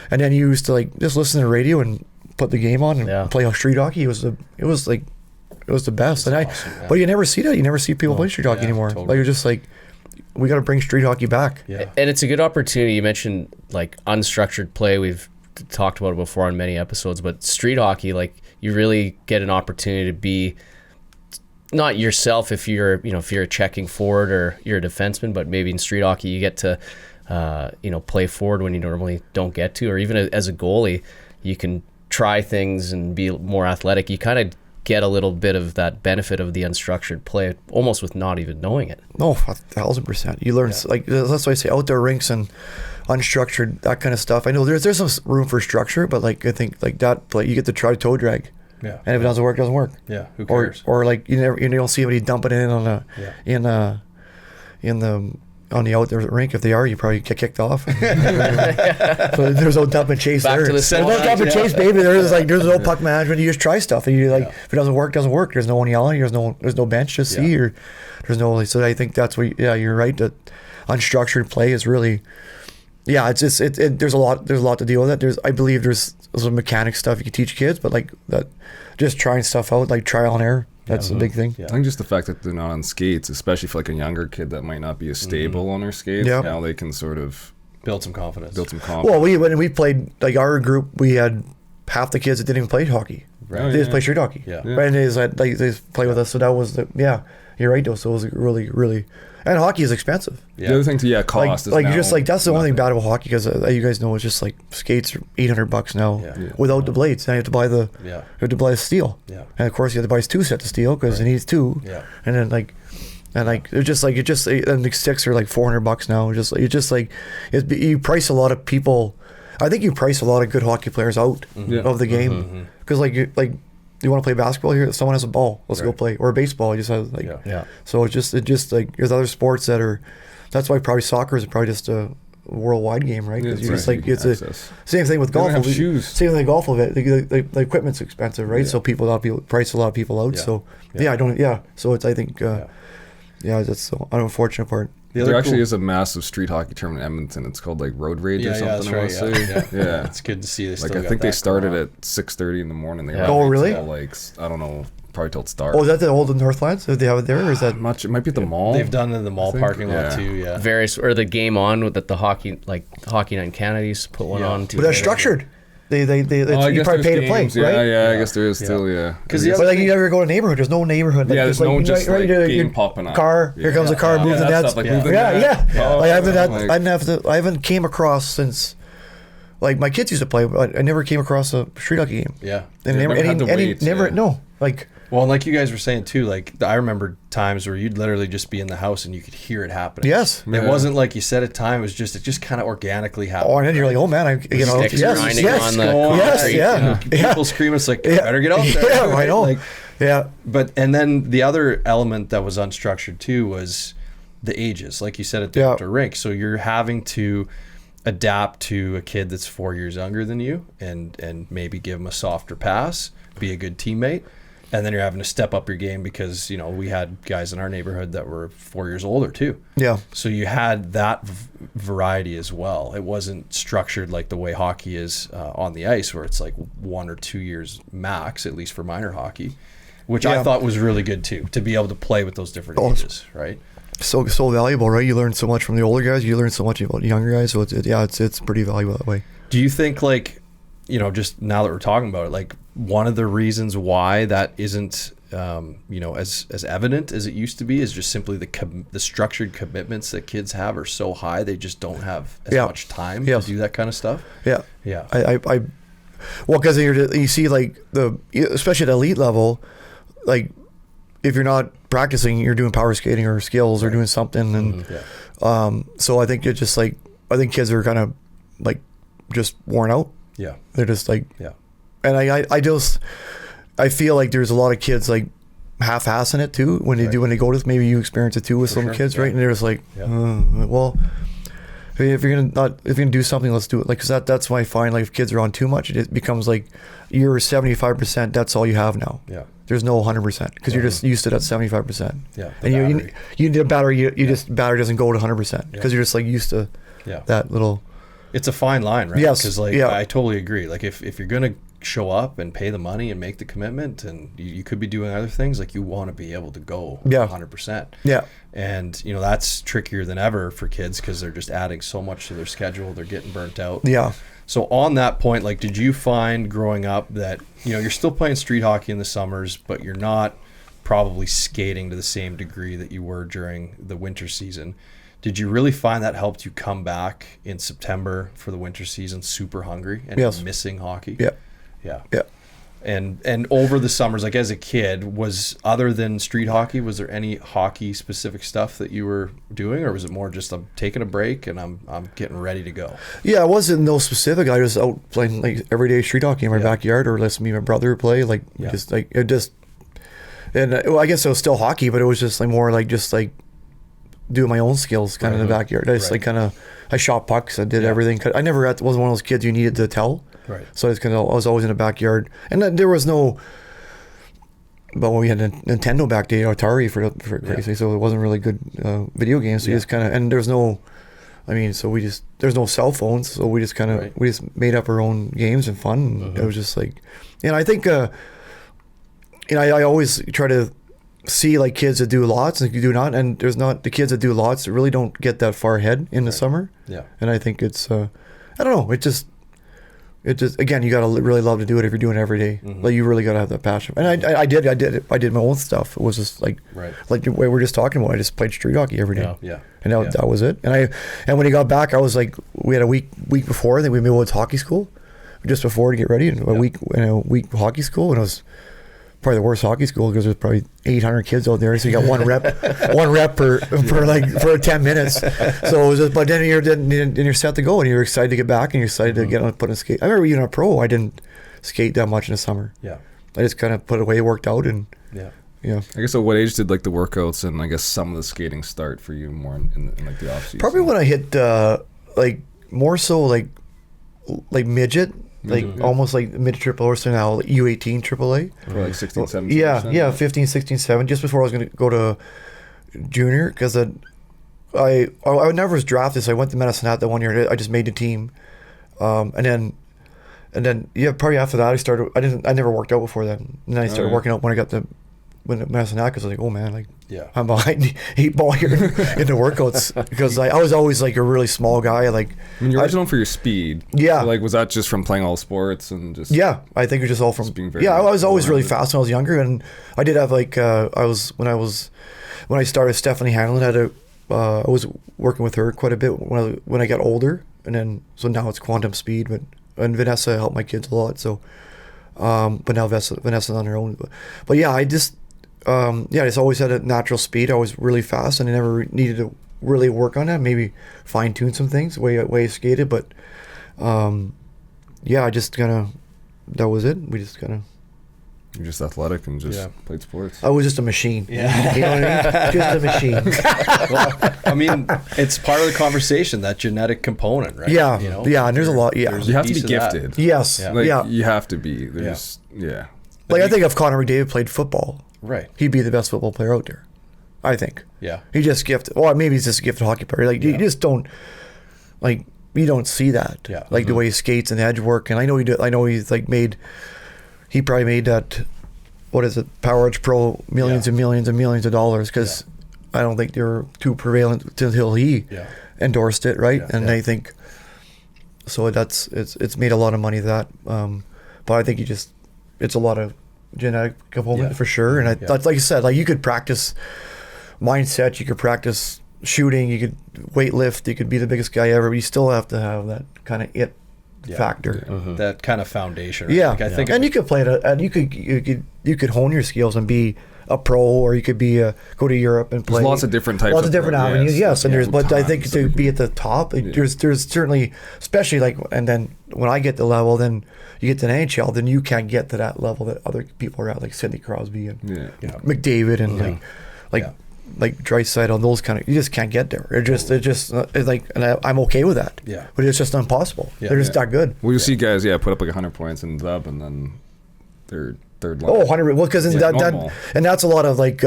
and then you used to like just listen to the radio and put the game on and Yeah. play street hockey. It was the best. And awesome, yeah. but you never see that. You never see people play street hockey yeah, anymore. totally. Like you're just like, we got to bring street hockey back. Yeah. And it's a good opportunity. You mentioned like unstructured play. We've talked about it before on many episodes, but street hockey, like you really get an opportunity to be not yourself if you're a checking forward or you're a defenseman, but maybe in street hockey you get to play forward when you normally don't get to, or even as a goalie, you can try things and be more athletic. You kind of get a little bit of that benefit of the unstructured play almost with not even knowing it. No, 1,000%. You learn like that's why I say outdoor rinks and unstructured, that kind of stuff. I know there's some room for structure, but like I think like that, like you get to try toe drag, Yeah. and if it doesn't work, it doesn't work. Yeah. Who Or cares? like you don't see anybody dumping it in on on the outdoor rink. If they are, you probably get kicked off. So there's no dump and chase Back there. to the There's no small dump and lines, chase, baby. There's no puck management. You just try stuff, and you like if it doesn't work, doesn't work. There's no one yelling. There's no bench to see, or there's no. So I think that's what. Yeah, you're right. That unstructured play is really. Yeah, it's just there's a lot to deal with it. I believe there's some mechanic stuff you can teach kids, but like that, just trying stuff out, like trial and error. That's the big thing. Yeah. I think just the fact that they're not on skates, especially for like a younger kid that might not be as stable on their skates, Yeah. now they can sort of Build some confidence. build some confidence. Well, when we played, like our group, we had half the kids that didn't even play hockey. Right. They just play street hockey. Yeah. Yeah. Right, and they just play with us. So that was you're right though. So it was really, really, and hockey is expensive. The other thing too, cost is Like now just like that's the only thing nothing. bad about hockey because you guys know it's just like skates are $800 now Yeah. Yeah. without the blades. Now you have to buy the steel. Yeah. And of course you have to buy 2 sets of steel because it needs 2. Yeah. And then and the sticks are like $400 now. You price a lot of people. I think you price a lot of good hockey players out Yeah. of the game because you want to play basketball here? Someone has a ball. Let's go Right. play. Or baseball. You just have like. Yeah. Yeah. So it just like there's other sports that are. That's why probably soccer is probably just a worldwide game, right? Yeah, Because that's you just right. like it's a Access. same thing with They don't golf. have shoes. Same thing with golf. Of it, the equipment's expensive, right? Yeah. So a lot of people price a lot of people out. Yeah. So Yeah. I don't. Yeah. So it's I think. That's the unfortunate part. The There other actually cool- is a massive street hockey tournament in Edmonton. It's called like Road Rage or Yeah, something. that's I right. wanna say. Yeah. It's good to see they Like still I got think they that started going on. at 6:30 in the morning. They Yeah. run Oh, really? till, like I don't know, probably till it's dark. Oh, is that the old Northlands? Do they have it there, or is that? I'm not sure. It might be at the mall. They've done it in the mall think. parking lot Yeah. too. Yeah. Various or the game on with the hockey Hockey Night in Canada used to put one Yeah. on too. But they're structured. They Oh, I you guess probably there's pay to play, games. right? Yeah, I guess there is still. Yeah. 'Cause I the guess- But like you never go to a neighborhood. There's no neighborhood. Like, Yeah, there's like, no you just, right, like, your game popping up. Car. Yeah. Here comes the car. Yeah, Move the that nets. stuff, like, Yeah. move the Yeah, net. yeah. Oh, Like like- I haven't came across since, like my kids used to play, but I never came across a street hockey game. Yeah. And Yeah, never, never had any, to any wait, never, yeah. no, like Well, and like you guys were saying too, like I remember times where you'd literally just be in the house and you could hear it happening. Yes. It wasn't like you said at time. It just kind of organically happened. Oh, and then you're like, oh man, Sticks grinding on the yes, concrete, yeah. People screaming, it's like, better get out there. Yeah, I know. Like, Yeah. but, and then the other element that was unstructured too was the ages, like you said at the Yeah. outdoor rink. So you're having to adapt to a kid that's 4 years younger than you and maybe give him a softer pass, be a good teammate. And then you're having to step up your game because, you know, we had guys in our neighborhood that were 4 years older too. Yeah. So you had that variety as well. It wasn't structured like the way hockey is on the ice, where it's like 1 or 2 years max, at least for minor hockey, which I Yeah. thought was really good too, to be able to play with those different ages, right? So valuable, right? You learn so much from the older guys. You learn so much about the younger guys. So it's pretty valuable that way. Do you think, like, you know, just now that we're talking about it, like one of the reasons why that isn't, you know, as evident as it used to be is just simply the structured commitments that kids have are so high, they just don't have as Yeah. much time Yes. to do that kind of stuff? Yeah. Yeah. Well, because you see, like especially at elite level, like if you're not practicing, you're doing power skating or skills or doing something, and Yeah. so I think it's just like I think kids are kind of like just worn out. Yeah. They're just like, Yeah. and I feel like there's a lot of kids like half-assing it too when they when they go to, maybe you experience it too with some sure, kids, yeah. right? And they're just like, Yeah. well, I mean, if you're gonna do something, let's do it. Like, cause that's why I find, like, if kids are on too much, it becomes like you're 75%. That's all you have now. Yeah. There's no 100% because you're just used to that 75%. Yeah, the And battery. you need a battery. You just battery doesn't go to 100% because you're just like used to Yeah. that little. It's a fine line, right? Yes, Because, like, yeah. I totally agree. Like, if you're going to show up and pay the money and make the commitment, and you could be doing other things, like, you want to be able to go Yeah. 100%. Yeah. And, you know, that's trickier than ever for kids because they're just adding so much to their schedule. They're getting burnt out. Yeah. So on that point, like, did you find growing up that, you know, you're still playing street hockey in the summers, but you're not probably skating to the same degree that you were during the winter season? Did you really find that helped you come back in September for the winter season super hungry and Yes. missing hockey? Yeah. Yeah. Yeah. And over the summers, like as a kid, was other than street hockey, was there any hockey specific stuff that you were doing, or was it more just I'm taking a break and I'm getting ready to go? Yeah, it wasn't no specific. I was out playing like everyday street hockey in my backyard, or let's me and my brother play. Like Yeah. just like it just, and well, I guess it was still hockey, but it was just like more like just like doing my own skills kind of in the backyard. I just Right. like kind of I shot pucks. I did Yeah. everything. I never wasn't one of those kids you needed to tell. Right. So I was always in the backyard, and then there was no. But we had a Nintendo back day, Atari for crazy, so it wasn't really good video games. So you just kind of, and there's no, I mean, so there's no cell phones, so we just kind of Right. we just made up our own games and fun. And it was just like, and I think, I always try to see like kids that do lots and do not, and there's not the kids that do lots that really don't get that far ahead in the summer. Yeah. And I think it's, I don't know, it just again, you gotta really love to do it if you're doing it every day. Like you really gotta have that passion. And I did my own stuff. It was just like Right. like the way we're just talking about. I just played street hockey every day. Yeah. Yeah. And that, Yeah. that was it. And when he got back, I was like, we had a week before. I think we moved to hockey school just before to get ready. And a week hockey school, and it was probably the worst hockey school because there's probably 800 kids out there, so you got one rep per 10 minutes. So it was just, but then you're set to go, and you're excited to get back, and you're excited to get on put on skate. I remember even a pro, I didn't skate that much in the summer. Yeah. I just kind of put it away, worked out, and Yeah. yeah. I guess at what age did like the workouts and I guess some of the skating start for you more in like the off season? Probably when I hit like more so like midget. Like almost like mid triple or so now, like U18 AAA. For like 16, 17. Yeah, 15, 16, 7, just before I was going to go to junior, because I never was drafted, so I went to Medicine Hat that one year. I just made the team, and then yeah, probably after that I never worked out before then, and then I started working out when I got to Medicine Hat, because I was like, oh man, like Yeah. I'm behind 8 ball here in the workouts, because I was always like a really small guy, like I mean, you're always known for your speed. Yeah. So, like, was that just from playing all sports and just? yeah, I think it was just all from Just being very I was always really well-rounded. fast when I was younger, and I did have like when I started, Stephanie Hanlon I was working with her quite a bit when I got older, and then so now it's Quantum Speed, and Vanessa helped my kids a lot, so But now Vanessa's on her own. But yeah, I just always had a natural speed. I was really fast, and I never needed to really work on that. Maybe fine tune some things the way I skated, but I just that was it. We just You're just athletic and just Yeah. played sports. I was just a machine. Yeah. You know what I mean? Just a machine. Well, I mean, it's part of the conversation, that genetic component, right? Yeah. You know? Yeah, and there's a lot. Yeah. There's You a have to be piece of that. gifted. Yes. Yeah. Like, Yeah. you have to be. There's, yeah. Like I think if Connor McDavid played football, Right. he'd be the best football player out there. I think. Yeah. He just gifted. Well, maybe he's just a gifted hockey player. Like you just don't, like you don't see that. Yeah. Like the way he skates and the edge work. And I know he did. I know he's like he probably made that. What is it? Power Edge Pro millions Yeah. and millions and millions of dollars because I don't think they were too prevalent until he endorsed it, right? Yeah. And I think so. It's made a lot of money that. But I think it's a lot of genetic component for sure. And that's like you said, like you could practice mindset, you could practice shooting, you could weight lift, you could be the biggest guy ever, but you still have to have that kind of it factor. That kind of foundation. Right? Yeah, Like, I think and you could play it, and you could hone your skills and be a pro, or you could be go to Europe and play. There's lots of different types lots of of different pro, avenues. Yes, and Yeah. there's, but I think Tons to of be at the top, there's certainly, especially like, and then when I get the level, then you get to the NHL, then you can't get to that level that other people are at, like Sidney Crosby and McDavid and like Draisaitl and those kind of. You just can't get there. It's like, and I'm okay with that. Yeah. But it's just impossible. Yeah. They're just that good. Well, you see guys, put up like 100 points in dub, and then they're third line. Oh, 100. Well, because normal. and that's a lot of like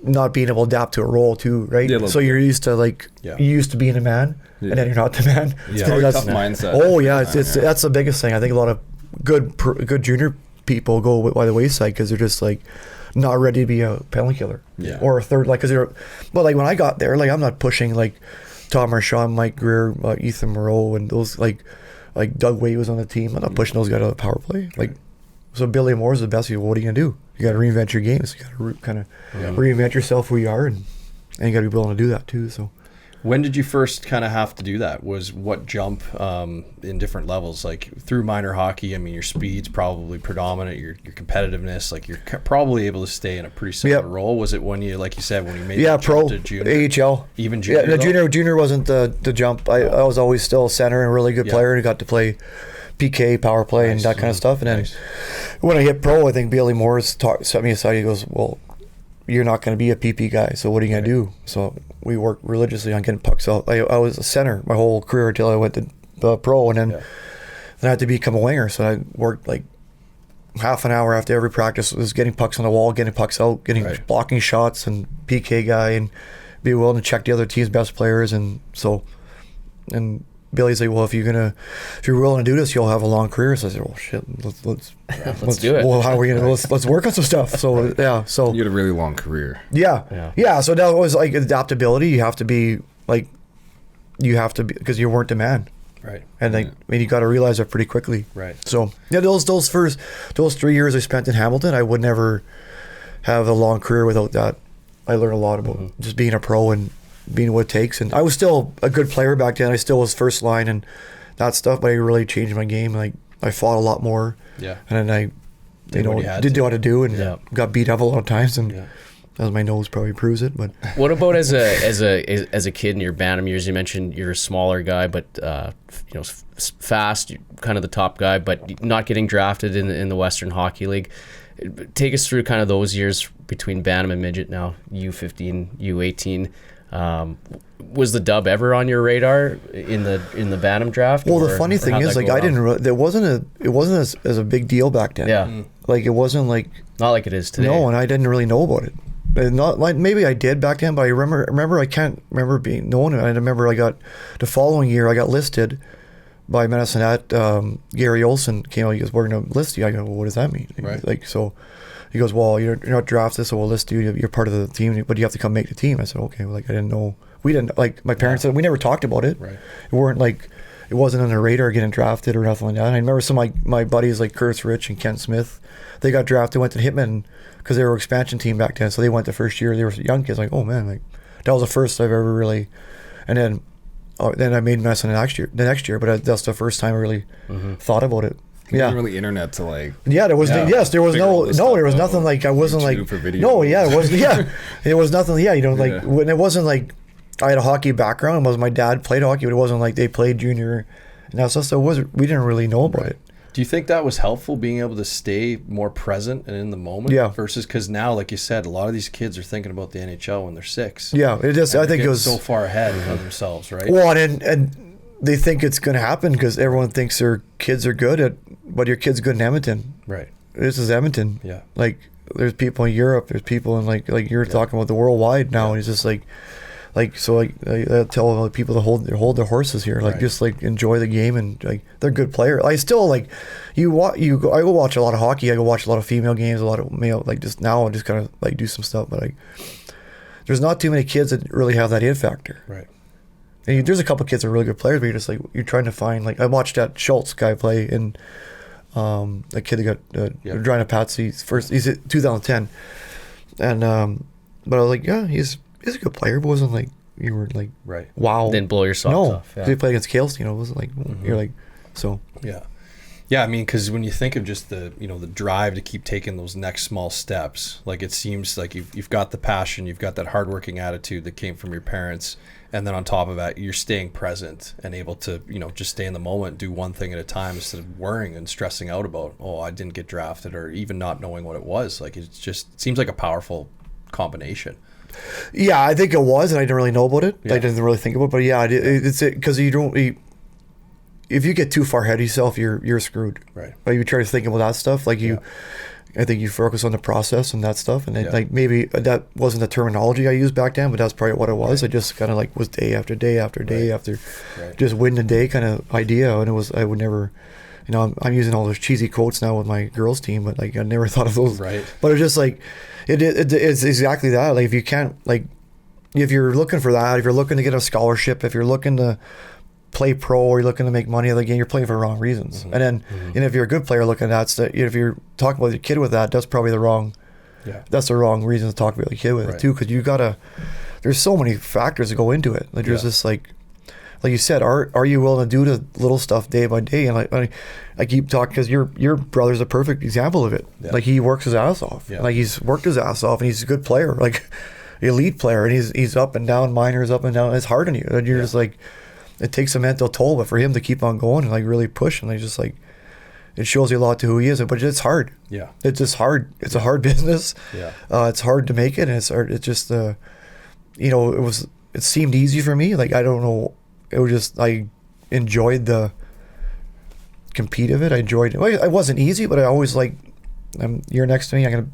not being able to adapt to a role too, right? Yeah, a little So you're used to Yeah. you're used to being a man, and then you're not the man. Yeah. So Very that's- tough mindset. Oh yeah, it's that's the biggest thing. I think a lot of good junior people go by the wayside because they're just like not ready to be a penalty killer, or a third, like because they're. But like when I got there, like I'm not pushing like Tom Marchand, Mike Greer, Ethan Moreau, and those like Doug Wade was on the team. I'm not pushing those guys on the power play. Like, so Billy Moore's the best. What are you gonna do? You got to reinvent your games. You got to kind of reinvent yourself who you are, and you got to be willing to do that too. So. When did you first kind of have to do that? Was what jump in different levels? Like through minor hockey, I mean, your speed's probably predominant, your competitiveness, like you're probably able to stay in a pretty similar role. Was it when you, like you said, when you made the jump pro, to junior? AHL. Even junior? Yeah, the junior wasn't the jump. I was always still a center and a really good player, and I got to play PK, power play, and that kind of stuff. And then when I hit pro, I think Billy Morris set me aside. He goes, well, you're not going to be a PP guy, so what are you going to do? So we worked religiously on getting pucks out. I was a center my whole career until I went to pro, and then I had to become a winger. So I worked like half an hour after every practice, was getting pucks on the wall, getting pucks out, blocking shots, and PK guy, and be willing to check the other team's best players. And so, and Billy's like, well, if you're willing to do this, you'll have a long career. So I said, well, shit, let's do it. Well, how are we gonna let's work on some stuff. So so You had a really long career. yeah. So that was like adaptability. You have to be because you weren't the man, Right. and you got to realize that pretty quickly. Right. So those 3 years I spent in Hamilton, I would never have a long career without that. I learned a lot about just being a pro and being what it takes. And I was still a good player back then. I still was first line and that stuff, but I really changed my game. Like I fought a lot more. Yeah. And then I, Did what you had did to. what to do and got beat up a lot of times. And as my nose probably proves it. But What about as a kid in your Bantam years? You mentioned you're a smaller guy, but fast, you're kind of the top guy, but not getting drafted in the Western Hockey League. Take us through kind of those years between Bantam and midget. Now U15, U18. Was the dub ever on your radar in the Bantam draft? well, the funny thing is, like I didn't. It wasn't as a big deal back then. Yeah. Like it wasn't like. Not like it is today. No, and I didn't really know about it. And not like maybe I did back then, but I remember I can't remember being known. I remember I got the following year I got listed by Medicine at Gary Olson came out. He goes, "We're going to list you." I go, "Well, what does that mean?" Right. Like so, he goes, "Well, you're not drafted, so we'll list you. You're part of the team, but you have to come make the team." I said, "Okay." Well, like I didn't know. We didn't like my parents said we never talked about it. Right. It weren't like it wasn't on the radar getting drafted or nothing like that. And I remember some of my buddies like Curtis Rich and Kent Smith, they got drafted, went to Hitman because they were expansion team back then. So they went the first year. They were young kids. Like, oh man, like that was the first I've ever really. And then I made Medicine the next year. But that's the first time I really thought about it. Yeah. Wasn't really internet to like. Yeah, there was yes, there was figure all no this there stuff was out. nothing like I wasn't YouTube like for videos. no, yeah, it wasn't it was nothing. Yeah, you know, like Yeah. when it wasn't like I had a hockey background. It was my dad played hockey, but it wasn't like they played junior and that stuff. So it wasn't. We didn't really know about it. Do you think that was helpful, being able to stay more present and in the moment? Yeah. Versus because now, like you said, a lot of these kids are thinking about the NHL when they're 6. Yeah, it just And I they're think it getting was so far ahead of themselves, right? well, and they think it's going to happen because everyone thinks their kids are good at, but your kid's good in Edmonton. Right. This is Edmonton. Yeah. Like there's people in Europe. There's people in like you're talking about the worldwide now. And it's just like so I tell all the people to hold their horses here. Like Right. just like enjoy the game and like they're good players. I still like I go watch a lot of hockey. I go watch a lot of female games. A lot of male. Like just now I just kind of like do some stuff. But like there's not too many kids that really have that it factor. Right. And there's a couple kids that are really good players, but you're just like you're trying to find like I watched that Schultz guy play and that kid that got Regina Patsy's first. He's at 2010, and but I was like, yeah, he's a good player, but wasn't like you were like Right. wow. Didn't blow your socks no, off. Yeah. he played against Kales, you know, it wasn't like you're like so. Yeah. Yeah, I mean, because when you think of just the the drive to keep taking those next small steps, like it seems like you've got the passion, you've got that hardworking attitude that came from your parents, and then on top of that, you're staying present and able to just stay in the moment, do one thing at a time instead of worrying and stressing out about I didn't get drafted or even not knowing what it was. Like it seems like a powerful combination. Yeah, I think it was, and I didn't really know about it. Yeah. I didn't really think about it, but yeah, it's because you don't. If you get too far ahead of yourself, you're screwed. Right. Like you try to think about that stuff, like I think you focus on the process and that stuff, and then, like maybe that wasn't the terminology I used back then, but that's probably what it was. I just kind of like was day after day after day after, just win the day kind of idea, and it was I would never, I'm using all those cheesy quotes now with my girls team, but like I never thought of those. Right. But it's just like it's exactly that. Like if you can't if you're looking for that, if you're looking to get a scholarship, if you're looking to play pro or you're looking to make money out of the game, you're playing for the wrong reasons. And then and if you're a good player looking at that, if you're talking about your kid with that, that's probably the wrong reason to talk about your kid with it too, because there's so many factors that go into it. Like there's just like you said, are you willing to do the little stuff day by day? And I keep talking because your brother's a perfect example of it. Like he works his ass off. Like he's worked his ass off and he's a good player, like elite player, and he's up and down, minors up and down. It's hard on you, and you're just like, it takes a mental toll, but for him to keep on going and like really push, and like just like it shows you a lot to who he is. But it's hard. Yeah, it's just hard. It's a hard business. Yeah, it's hard to make it, and it's hard. It's just it seemed easy for me. Like I don't know, it was just I enjoyed the compete of it. I enjoyed it. Well, it wasn't easy, but I always like you're next to me, I'm gonna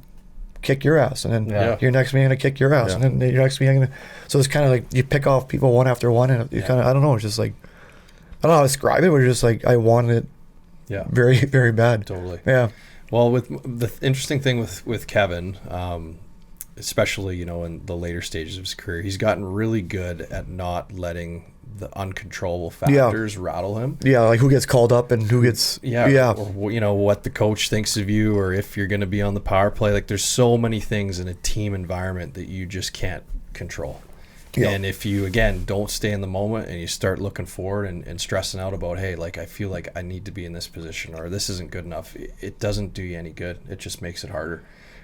kick your ass, and then you're next to me, I'm gonna kick your ass, and then you're next to me, I'm gonna. So it's kind of like you pick off people one after one, and you kind of I don't know. It's just like I don't know how to describe it, but it's just like I wanted it. Yeah. Very very bad. Totally. Yeah. Well, with the interesting thing with Kevin, especially in the later stages of his career, he's gotten really good at not letting the uncontrollable factors rattle him. Yeah, like who gets called up and who gets or what the coach thinks of you, or if you're going to be on the power play. Like there's so many things in a team environment that you just can't control. Yeah. And if you again don't stay in the moment and you start looking forward and stressing out about, hey, like I feel like I need to be in this position or this isn't good enough, it doesn't do you any good. It just makes it harder.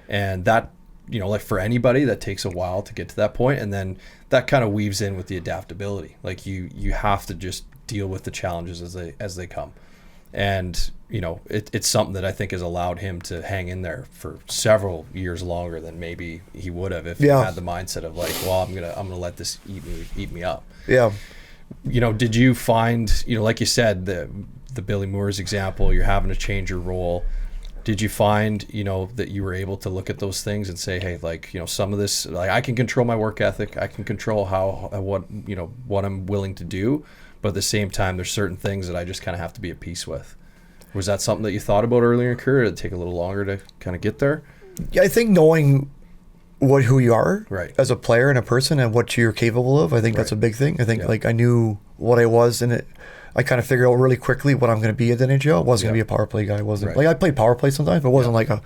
And that like for anybody, that takes a while to get to that point, and then that kind of weaves in with the adaptability. Like you have to just deal with the challenges as they come, and it's something that I think has allowed him to hang in there for several years longer than maybe he would have if he had the mindset of like, well, I'm gonna let this eat me up. Yeah. Did you find like you said the Billy Moores example, you're having to change your role. Did you find, that you were able to look at those things and say, hey, like, some of this, like I can control my work ethic. I can control what I'm willing to do. But at the same time, there's certain things that I just kind of have to be at peace with. Was that something that you thought about earlier in your career? Did it take a little longer to kind of get there? Yeah, I think knowing who you are as a player and a person and what you're capable of, I think that's a big thing. I think like I knew what I was, and I kind of figured out really quickly what I'm going to be at the NHL. I wasn't going to be a power play guy. I wasn't like I played power play sometimes, but it wasn't like I'm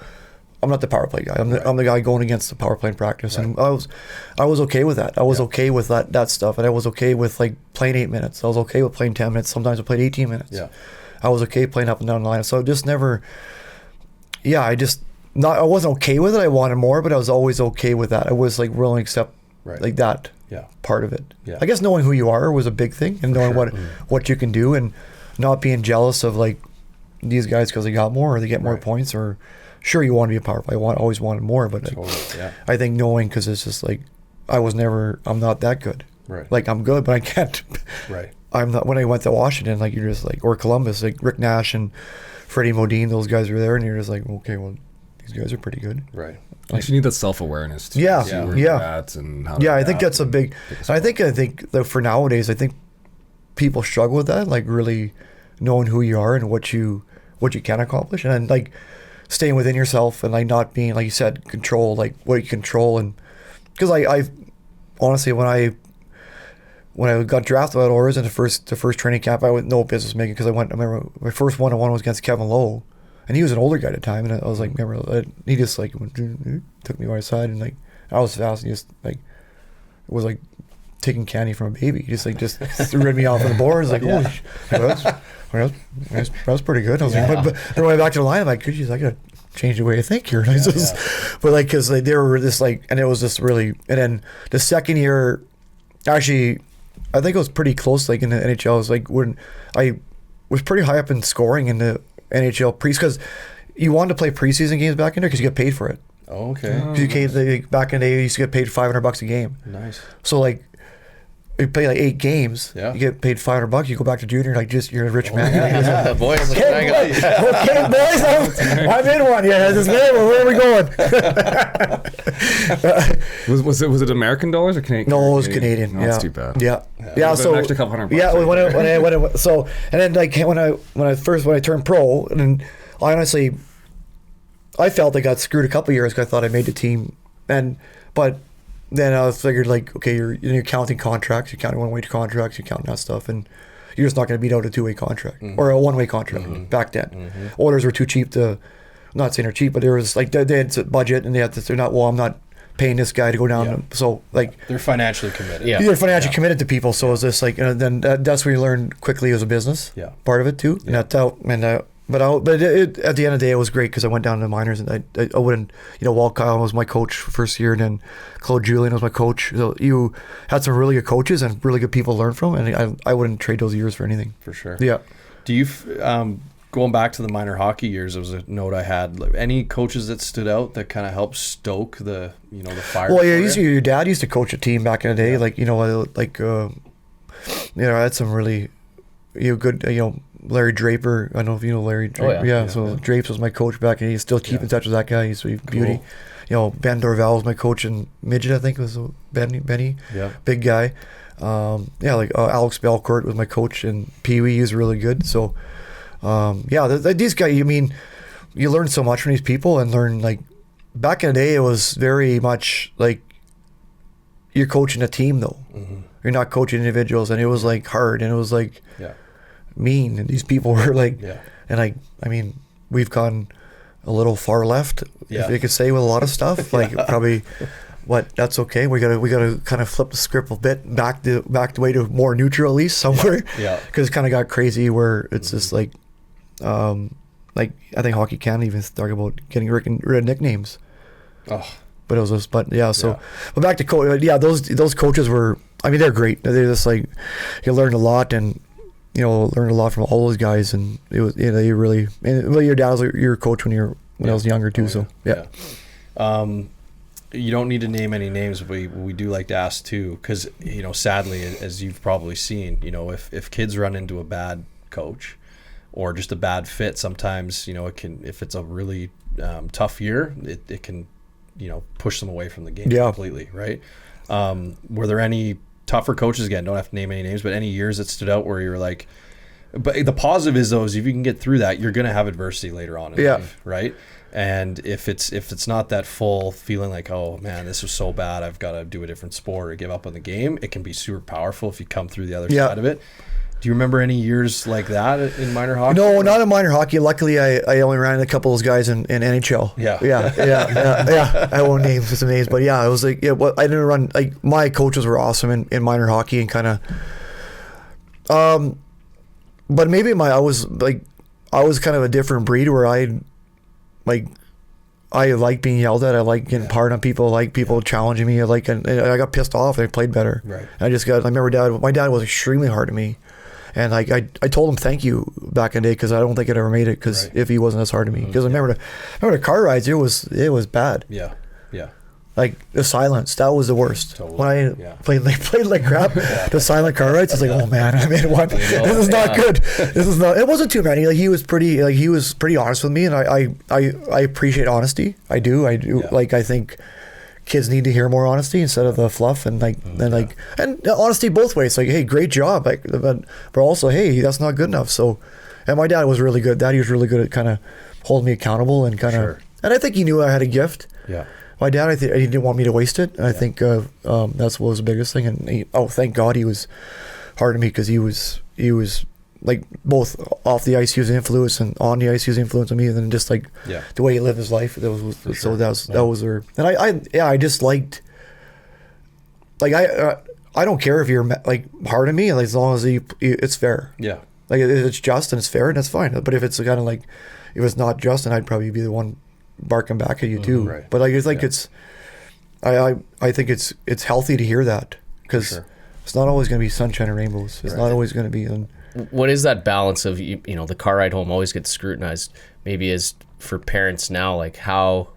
not the power play guy. I'm the guy going against the power play in practice, and I was okay with that. I was okay with that stuff, and I was okay with like playing 8 minutes. I was okay with playing 10 minutes. Sometimes I played 18 minutes. Yeah. I was okay playing up and down the line. So just never, I wasn't okay with it. I wanted more, but I was always okay with that. I was like willing to accept Right. like that Yeah. part of it. Yeah. I guess knowing who you are was a big thing, and knowing what you can do, and not being jealous of like these guys because they got more or they get more Right. points, or sure you want to be a power play. Always wanted more, but Totally. Yeah. I think knowing, because it's just like I'm not that good. Right. Like I'm good, but I can't. Right. I'm not. When I went to Washington, like you're just like, or Columbus, like Rick Nash and Freddie Modine, those guys were there, and you're just like, okay, well, these guys are pretty good. Right. Like you need that self-awareness too. Yeah, See where yeah. you're at and how to Yeah, I think adapt that's a and big. take a I think that for nowadays, I think people struggle with that, like really knowing who you are and what you can accomplish, and then like staying within yourself and like not being, like you said, control, like what you control. And because I honestly, when I got drafted at Oilers in the first training camp, I had no business making, because I remember my first one-on-one was against Kevin Lowe, and he was an older guy at the time, and I was like, he just like took me by the side, and like I was fast, and he just like it was like taking candy from a baby. He just threw me off on the boards, like, holy shit, that was pretty good. I was like, but then when I went back to the line, I'm like, geez, I gotta change the way I think here. And I just, but like, because like, they were just like, and it was just really, and then the second year, actually, I think it was pretty close. Like in the NHL, it was like when I was pretty high up in scoring in the NHL because you wanted to play preseason games back in there because you get paid for it. Oh, okay. 'Cause you back in the day, you used to get paid $500 a game. Nice. So like, you play like 8 games, Yeah. you get paid $500. You go back to junior, like you're a rich man. Yeah, boys. Okay, boys, I'm in one. Yeah, this man. Where are we going? Was it American dollars or Canadian? No, it was Canadian. No, yeah, that's too bad. Yeah, So an extra couple $100. Yeah, when I so, and then like when I turned pro, and then I honestly, I felt I got screwed a couple of years because I thought I made the team, but then I figured like, okay, you're counting contracts, you're counting one-way contracts, you're counting that stuff, and you're just not going to beat out a 2-way contract or a one-way contract back then. Oilers were too cheap to, I'm not saying they're cheap, but there was like they had a budget, and they're not. Well, I'm not paying this guy to go down. Yeah. So like They're financially committed. Yeah. you're financially committed to people. So it's just like, then that's where you learn quickly as a business. Yeah. Part of it too. And that's how, but at the end of the day, it was great because I went down to the minors, and I wouldn't, Walt Kyle was my coach for first year, and then Claude Julien was my coach. So you had some really good coaches and really good people to learn from, and I wouldn't trade those years for anything. For sure. Yeah. Do you, going back to the minor hockey years, there was a note I had. Like, any coaches that stood out that kind of helped stoke the, the fire? Well, for yeah, you? your dad used to coach a team back in the day, I had some really, good, Larry Draper. I don't know if you know Larry Draper. yeah. So Drapes was my coach back, and he's still keep in touch with that guy. He's a beauty. Ben Dorval was my coach in midget, I think it was Benny. Yeah. Big guy. Alex Belcourt was my coach in Pee Wee. He was really good. So, these guys, you learn so much from these people, and learn, like, back in the day, it was very much like you're coaching a team, though. Mm-hmm. You're not coaching individuals, and it was like hard, and it was like Yeah. mean, and these people were like, Yeah. and we've gone a little far left, Yeah. if you could say, with a lot of stuff, like probably. But that's okay. We gotta kind of flip the script a bit back the way to more neutral, at least somewhere. Yeah. Because it kind of got crazy where it's just like I think Hockey Canada even started about getting rid of nicknames. Oh. But it was just, but Yeah. back to those coaches were, they're great. They're just like, you learned a lot, and learned a lot from all those guys, and it was, you really, and well, your dad was your coach when I was younger too. So yeah. You don't need to name any names, but we do like to ask too, because sadly, as you've probably seen, if kids run into a bad coach or just a bad fit, sometimes it can, if it's a really tough year, it can push them away from the game completely, right? Were there any tougher coaches, again, don't have to name any names, but any years that stood out where you were like, but the positive is though, is if you can get through that, you're going to have adversity later on in life, right? And if it's not that full feeling like, oh man, this was so bad, I've got to do a different sport or give up on the game, it can be super powerful if you come through the other side of it. Do you remember any years like that in minor hockey? No, not in minor hockey. Luckily, I only ran into a couple of those guys in NHL. Yeah. I won't name some names, but yeah, it was like, I didn't run, like, my coaches were awesome in minor hockey, and kind of, but maybe I was kind of a different breed where I like being yelled at. I like getting hard on people. I like people challenging me. And I got pissed off. I played better. Right. I remember my dad was extremely hard to me. And I told him thank you back in the day because I don't think I'd ever made it because if he wasn't as hard to me. Because I remember the car rides, it was bad. Yeah. Yeah. Like the silence, that was the worst. Totally. When I played like crap, the silent car rides, it's like, oh man, I mean, what? This is not good. This is not. It wasn't too many. He was pretty honest with me, and I appreciate honesty. I do. Yeah. I think kids need to hear more honesty instead of the fluff and honesty both ways. Like, hey, great job, but also, hey, that's not good enough. So, and my dad was really good. Daddy was really good at kind of holding me accountable and kind of, and I think he knew I had a gift. Yeah. My dad, he didn't want me to waste it. And I think that's what was the biggest thing. And thank God he was hard on me because he was like both off the ice he was an influence and on the ice he was an influence on me. And then just like the way he lived his life. That was her. And I just liked, like, I don't care if you're like hard on me, like, as long as it's fair. Yeah. Like it's just and it's fair and that's fine. But if it's kind of like, if it's not just, then I'd probably be the one barking back at you too. Right. But it's I think it's healthy to hear that because it's not always going to be sunshine and rainbows. It's not always going to be. What is that balance of, the car ride home always gets scrutinized, maybe as for parents now, like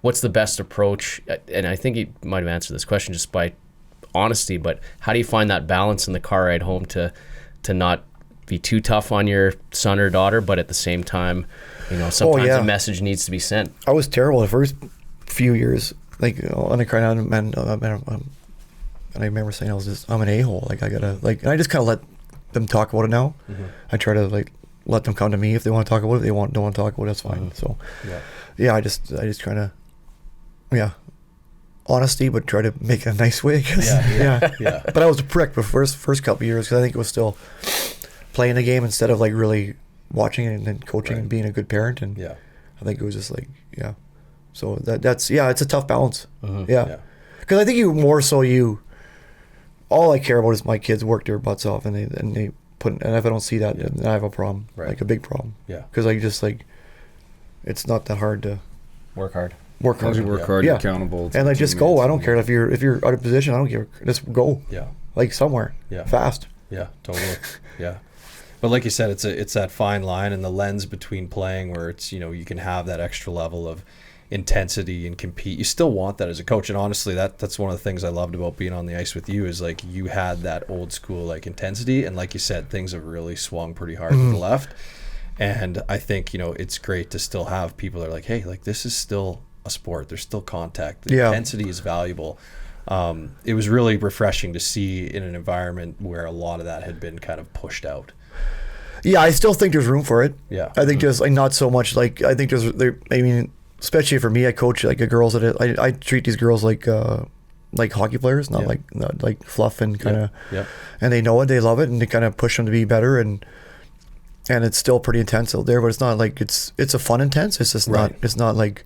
what's the best approach? And I think you might have answered this question just by honesty, but how do you find that balance in the car ride home to not be too tough on your son or daughter, but at the same time, sometimes a message needs to be sent? I was terrible the first few years, and I cried out, and I remember saying I'm an a-hole. Like, I gotta, like, and I just kind of let them talk about it now. Mm-hmm. I try to let them come to me if they want to talk about it. If they don't want to talk about it, that's fine. So, I just kind of, honesty, but try to make it a nice way. Yeah. But I was a prick the first couple of years because I think it was still playing the game instead of like really watching it and then coaching and being a good parent. And I think it was just like, so that's it's a tough balance. Mm-hmm. Because I think all I care about is my kids work their butts off and they and if I don't see that, then I have a problem, like a big problem. Because I just it's not that hard to work hard. As long as you work hard, you're accountable. And just go. I don't care if you're out of position. I don't care. Just go. Yeah. Like somewhere. Yeah. Fast. Yeah. Totally. Yeah. But like you said, it's that fine line and the lens between playing where it's, you can have that extra level of intensity and compete. You still want that as a coach. And honestly, that's one of the things I loved about being on the ice with you is like you had that old school like intensity. And like you said, things have really swung pretty hard to the left. And I think, it's great to still have people that are like, hey, like this is still a sport. There's still contact. The intensity is valuable. It was really refreshing to see in an environment where a lot of that had been kind of pushed out. Yeah, I still think there's room for it. Yeah. I think just not so much I think especially for me, I coach like girls that I treat these girls like hockey players, not like fluff and kind of, and they know it, they love it, and they kind of push them to be better, and it's still pretty intense out there, but it's not like it's a fun intense. It's just it's not like,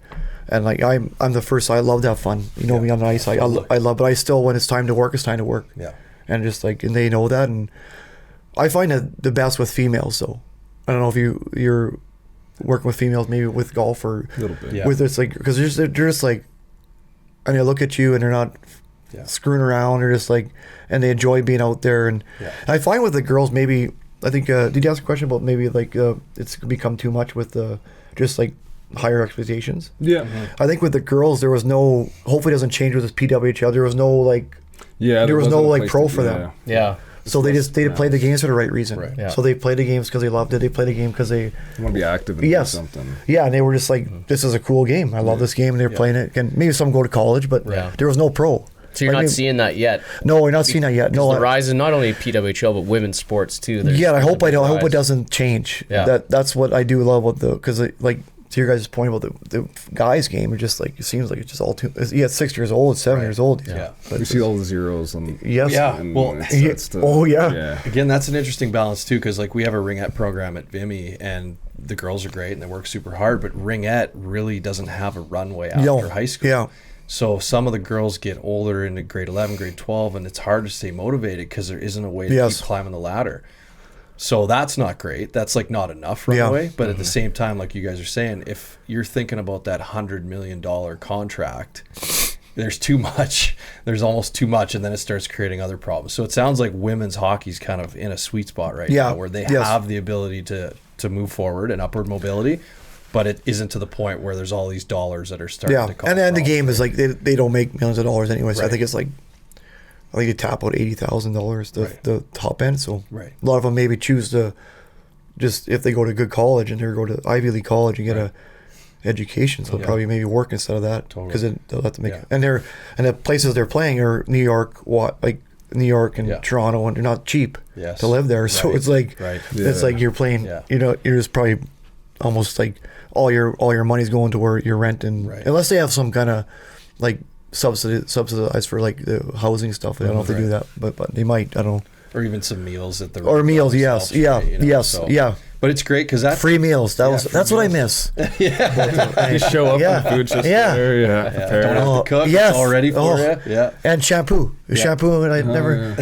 and like I'm the first. I love to have fun. Me on the ice. I love, but I still, when it's time to work, it's time to work. Yeah. And just and they know that, and I find it the best with females though. I don't know if you're working with females, maybe with golf or a little bit. Yeah. With it's because they're just like, and they look at you and they're not screwing around. They're just and they enjoy being out there. And I find with the girls, maybe I think did you ask a question about maybe it's become too much with just higher expectations? Yeah. Mm-hmm. I think with the girls there was no. Hopefully it doesn't change with this PWHL. There was no there was no pro for them. Yeah. So they played the games for the right reason. Right. Yeah. So they played the games because they loved it. They played the game because they want to be active and do something. Yeah, and they were just this is a cool game. I love this game, and they're playing it. And maybe some go to college, but there was no pro. So you're not seeing that yet? No, we're not seeing that yet. No, the rise in not only PWHL but women's sports too. I hope it doesn't change. Yeah. That's what I do love about because to your guys' point about the guys' game, it just it seems like it's just all too. It's 6 years old, 7 years old. Yeah, but you see all the zeros and Well, yeah. Again, that's an interesting balance too, because we have a ringette program at Vimy, and the girls are great and they work super hard, but ringette really doesn't have a runway after high school. Yeah. So some of the girls get older into grade 11, grade 12, and it's hard to stay motivated because there isn't a way to keep climbing the ladder. So that's not great. That's like not enough right Yeah. away. But at the same time, like you guys are saying, if you're thinking about that $100 million contract, there's too much. There's almost too much, and then it starts creating other problems. So it sounds like women's hockey's kind of in a sweet spot right Yeah. now, where they Yes. have the ability to move forward and upward mobility, but it isn't to the point where there's all these dollars that are starting Yeah, to cause and then the problems. game is like they don't make millions of dollars anyway. So I Right. think it's like they tap out $80,000 the top end. So Right. a lot of them maybe choose to just if they go to a good college and they go to Ivy League college and get a education, so they'll Yeah. probably maybe work instead of that because Totally. they'll have to make Yeah. and the places they're playing are New York, New York and Yeah. Toronto, and they're not cheap Yes. to live there. So Right. it's like Right. it's like you're playing. Yeah. You're just probably almost like all your money's going to where your rent and Right. unless they have some kind of like subsidized for like the housing stuff. I don't know if they do that, but they might. I don't know. or even some meals at the Or meals, yes, themselves, yeah, right, you know, yes, so- yeah. But it's great because that's Free meals. Yeah, That's free what I meals. miss. You show up Yeah. and the food's just Yeah. there. Yeah, Yeah, prepared. don't have Oh, to cook. yes. It's all ready for Oh. you. Yeah. And shampoo. Shampoo, and I never.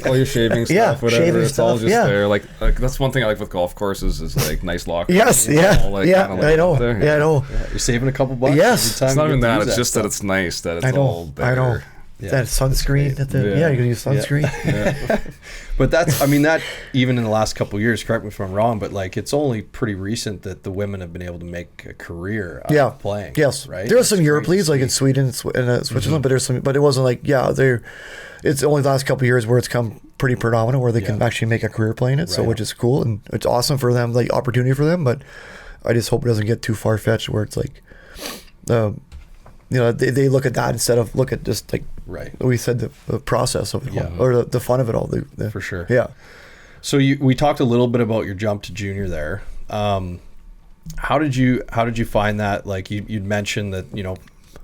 All your shaving stuff, Yeah, whatever. shaving it's all stuff, just yeah. there. Like that's one thing I like with golf courses is like nice locker. Yes, rooms, yeah, all, like, yeah. kinda laid I know. out there. Yeah, I know. You're saving a couple bucks. Yes. every time It's not you even get to that. use It's just that stuff. it's nice that it's I all know. there. I know. Yeah. That sunscreen. Yeah. You can use sunscreen. But that's, I mean, that even in the last couple of years, correct me if I'm wrong, but like it's only pretty recent that the women have been able to make a career out Yeah. of playing. Yes. Right. There are some It's Europe great to leagues like see. in Sweden and Switzerland, but there's some. But it wasn't like it's only the last couple of years where it's come pretty predominant where they can Yeah. actually make a career playing it. So Right. which is cool and it's awesome for them, like opportunity for them. But I just hope it doesn't get too far fetched where it's like, they look at that instead of look at just like Right. we said the process of it Yeah. all, or the fun of it all. For sure. Yeah. So we talked a little bit about your jump to junior there. How did you find that? Like you'd mentioned that,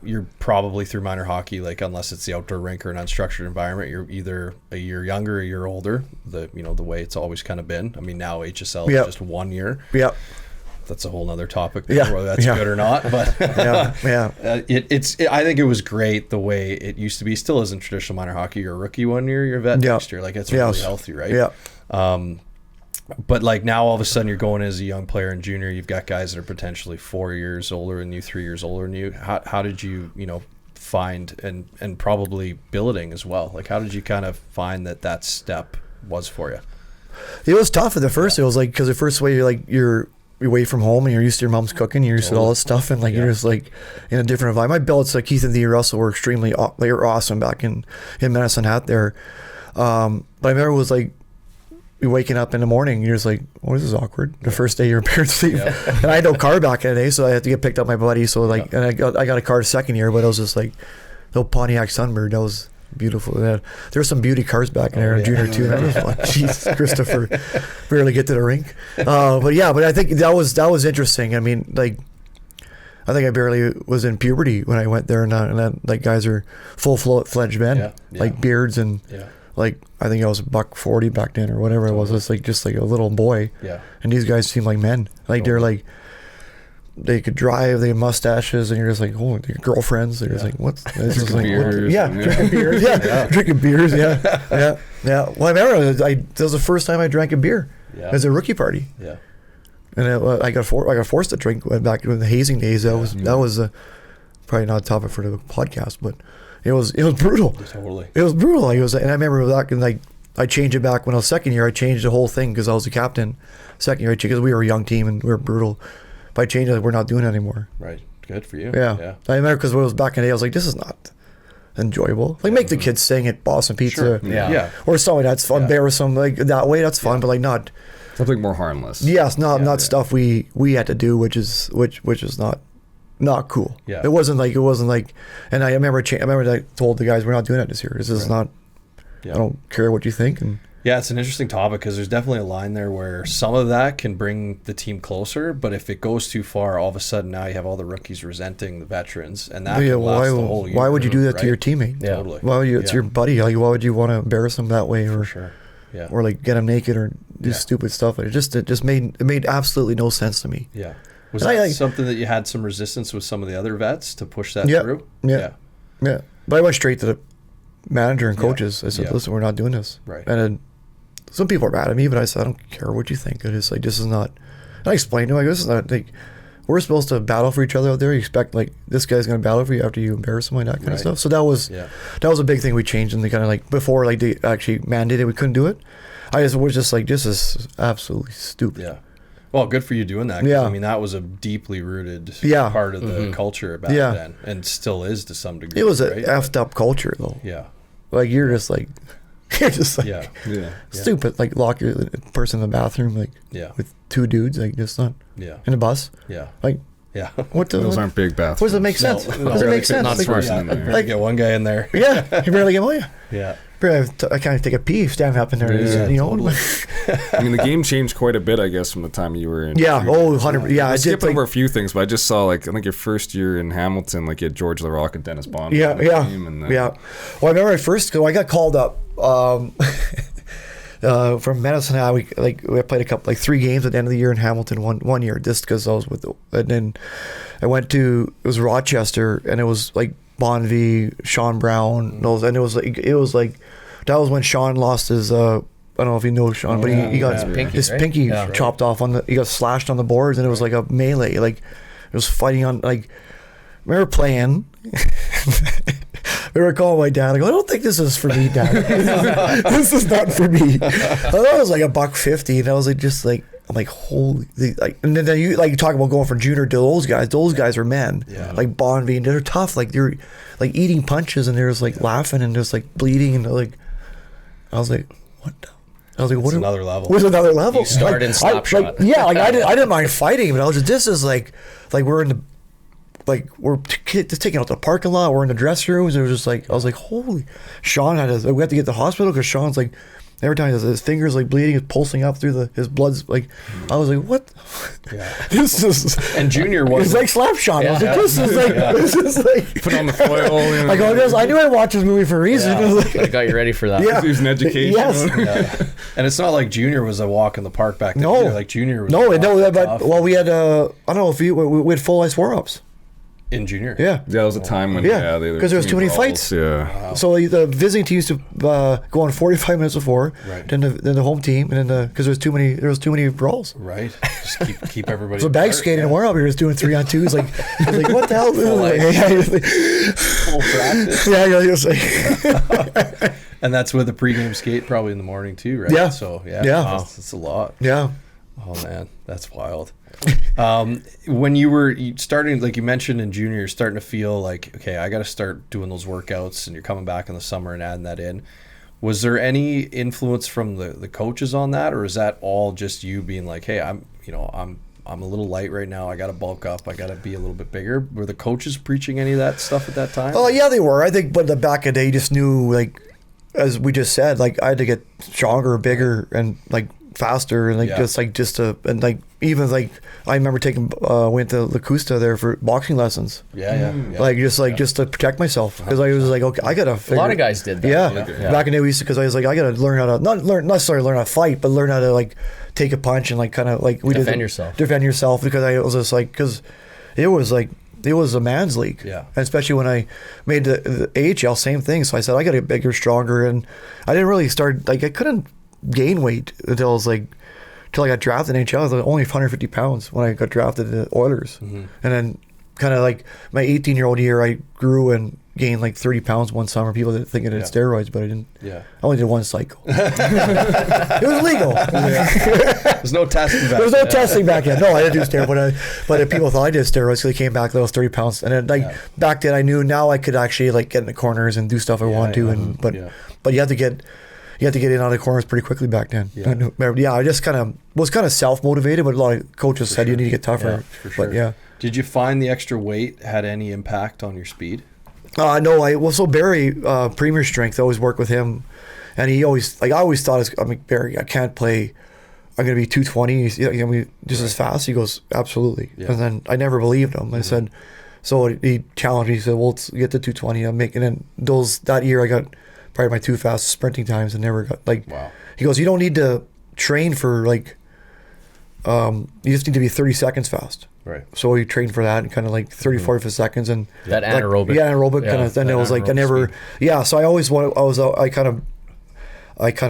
you're probably through minor hockey, like unless it's the outdoor rink or an unstructured environment, you're either a year younger or a year older. The way it's always kind of been. I mean, now HSL Yeah. is just 1 year. Yeah. That's a whole nother topic, Yeah. whether that's Yeah. good or not. But Yeah. Yeah. I think it was great the way it used to be. Still isn't traditional minor hockey. You're a rookie 1 year, you're a vet Yeah. next year. Like it's really Yes. healthy, right? Yeah. But like now all of a sudden you're going as a young player in junior. You've got guys that are potentially 4 years older than you, 3 years older than you. How did you find and probably billeting as well? Like how did you kind of find that step was for you? It was tough at the first. It was like because the first way you're away from home and you're used to your mom's cooking, you're used to all this stuff, and like you're just like in a different environment. My billets, like Keith and Dee Russell, were extremely they were awesome back in Medicine Hat there. But I remember it was like you waking up in the morning, you're just like, "Oh, this is awkward." The first day your parents leave, and I had no car back in the day, so I had to get picked up by my buddy. So like, and I got a car second year, but it was just like the Pontiac Sunbird. That was beautiful. There were some beauty cars back in there in junior too. And I was like, Jesus, Christopher, barely get to the rink. But I think that was interesting. I mean, like, I think I barely was in puberty when I went there, and then like guys are full-fledged men, Yeah, yeah. like beards and like I think I was $140 back then or whatever it was. It's like just like a little boy, Yeah. and these guys seem like men. Like they're like. They could drive. They have mustaches, and you're just like, oh, they're girlfriends. They're just like, what's this? Is like, beers, yeah, yeah. drinking beers. Yeah, drinking beers. Yeah, yeah. Well, I remember that was the first time I drank a beer as a rookie party, Yeah. and I got forced to drink back in the hazing days. That was probably not a topic for the podcast, but it was brutal. Totally. It was brutal. And I remember back in like I changed it back when I was second year. I changed the whole thing because I was the captain. Second year, because we were a young team and we were brutal. By changing it, we're not doing it anymore. Right. Good for you. Yeah. I remember because when it was back in the day, I was like, this is not enjoyable. Like, make the kids sing at Boston Pizza. Sure. Yeah. Or something that's fun. Bear or something like that way, that's fun, but like not, Something more harmless. yes, not stuff we had to do, which is not cool. Yeah. It wasn't like, and I remember I told the guys, we're not doing that this year. This is not, Yeah. I don't care what you think. And Yeah, it's an interesting topic because there's definitely a line there where some of that can bring the team closer, but if it goes too far, all of a sudden now you have all the rookies resenting the veterans, and that can last the whole year. why would you do that to right? your teammate? Yeah. Totally. Why would you? It's Yeah. your buddy. Like, why would you want to embarrass him that way, or For sure. Yeah. or like get him naked or do Yeah. stupid stuff? It just made absolutely no sense to me. Yeah. Was And I, that like- something that you had some resistance with some of the other vets to push that Yeah. through? Yeah. Yeah, but I went straight to the manager and Yeah. coaches. I said, Yeah. "Listen, we're not doing this." Right. And then some people are mad at me, but I said, I don't care what you think. It is like, this is not, and I explained to him, like, this is not, like, we're supposed to battle for each other out there. You expect, like, this guy's going to battle for you after you embarrass him, like that kind of stuff. So that was a big thing we changed, and they kind of, like, before, like, they actually mandated we couldn't do it. I just was just like, this is absolutely stupid. Yeah. Well, good for you doing that. 'Cause, I mean, that was a deeply rooted part of the culture back then, and still is to some degree. It was a effed up culture, though. Yeah. Like, you're just like stupid. Like, lock your person in the bathroom, like, with two dudes, like, just not in a bus. Yeah. Like, what the, Those aren't big bathrooms. what does it make sense? Does it make sense? Not Like, person in there. Like, get one guy in there. you barely get one. Yeah. I can't take a pee standing up in there. Yeah, you know? totally. I mean, the game changed quite a bit, I guess, from the time you were in. Yeah. Oh, 100. Yeah. I I did skipped like, over a few things, but I just saw, like, I think your first year in Hamilton, like, you had George LaRock and Dennis Bond. Yeah. on the team, and then, Well, I remember I got called up from Medicine Hat. We played a couple, like 3 games at the end of the year in Hamilton one year, just because I was with. And then I went to, it was Rochester, and it was like Bonvie, Sean Brown, those, and it was like that was when Sean lost his. I don't know if you know Sean, but he got his pinky chopped off he got slashed on the boards, and it was like a melee, like it was fighting on, like, we were playing. We were calling my dad. I go, I don't think this is for me, Dad. This is not for me. I thought it was like $1.50, and I was like, just like, I'm like, holy, like, and then you like, you talk about going from junior to those guys. Those guys are men, like Bonvie, and they're tough. Like, they're like eating punches, and they're just like laughing and just like bleeding, and like, I was like, what? I was like, what? Another level. What's another level? You start in Slapshot. I didn't mind fighting, but I was just, this is like we're in the. Like, we're just taking out the parking lot. We're in the dressing rooms. It was just like, I was like, holy. Sean we had to get to the hospital because Sean's like, every time his fingers like bleeding, it's pulsing up through his blood's like, I was like, what? This is. And Junior was. It's like Slapshot. I was like, this is like. Put on the foil. You know, like, I knew I'd watch this movie for a reason. It was like, I got you ready for that. Yeah. He was an education. Yes. And it's not like Junior was a walk in the park back then. No. Either. Like, Junior was. But we had, I don't know if we had full ice warm-ups. In Junior. Yeah. There was a time when, Yeah, because there was too many fights. Yeah. So the visiting team used to go on 45 minutes before, Right. then the home team, and then because there was too many brawls. Right. Just keep everybody. So bag apart. skating and warm up, we were just doing 3-on-2s. Like, I was like, what the hell? Full practice. He was like, And that's with the pregame skate probably in the morning too, right? Yeah. So Yeah. that's a lot. yeah. Oh man, that's wild. When you were starting, like you mentioned in junior, you're starting to feel like, okay, I got to start doing those workouts, and you're coming back in the summer and adding that in. Was there any influence from the coaches on that, or is that all just you being like, hey, I'm a little light right now. I got to bulk up. I got to be a little bit bigger. Were the coaches preaching any of that stuff at that time? Oh yeah, they were. I think, but the back of the day, you just knew, like, as we just said, like, I had to get stronger, bigger, and like faster, and like and like even like I remember went to La Custa there for boxing lessons. Yeah. Like just to protect myself, because I was like, okay, I gotta figure. A lot of guys did that. Yeah. Back in the day, we used to, because I was like, I gotta learn how to not necessarily learn how to fight, but learn how to like take a punch and like kind of like Defend yourself. Defend yourself, because I was just like, because it was a man's league. Yeah. And especially when I made the AHL, same thing. So I said, I got to get bigger, stronger. And I didn't really start, like, I couldn't gain weight until I got drafted in AHL. I was like only 150 pounds when I got drafted to the Oilers. Mm-hmm. And then kind of like my 18-year-old year, I grew and gained like 30 pounds one summer. People didn't think it had steroids, but I didn't. Yeah. I only did one cycle. It was legal. There's no testing back then. There was no testing back then. No, I didn't do steroids. But people thought I did steroids, so they came back, those 30 pounds. And then back then I knew now I could actually like get in the corners and do stuff I wanted to. But you had to get in out of the corners pretty quickly back then. Yeah, I just was kind of self-motivated, but a lot of coaches said you need to get tougher. Yeah, for sure. But yeah. Did you find the extra weight had any impact on your speed? No, so Barry, Premier Strength, I always worked with him, and he always, like, I always thought, I'm like, Barry, I can't play, I'm going to be 220, just as fast. He goes, absolutely. Yeah. And then I never believed him. I said, so he challenged me, he said, well, let's get to 220. I'm making, and that year I got probably my 2 fastest sprinting times and never got, like, wow. He goes, you don't need to train for, like, you just need to be 30 seconds fast. Right. So we trained for that and kind of like 30, 45 seconds, and that anaerobic. Anaerobic kind of. Then it was like I never. Speed. Yeah. So I always wanted. I kind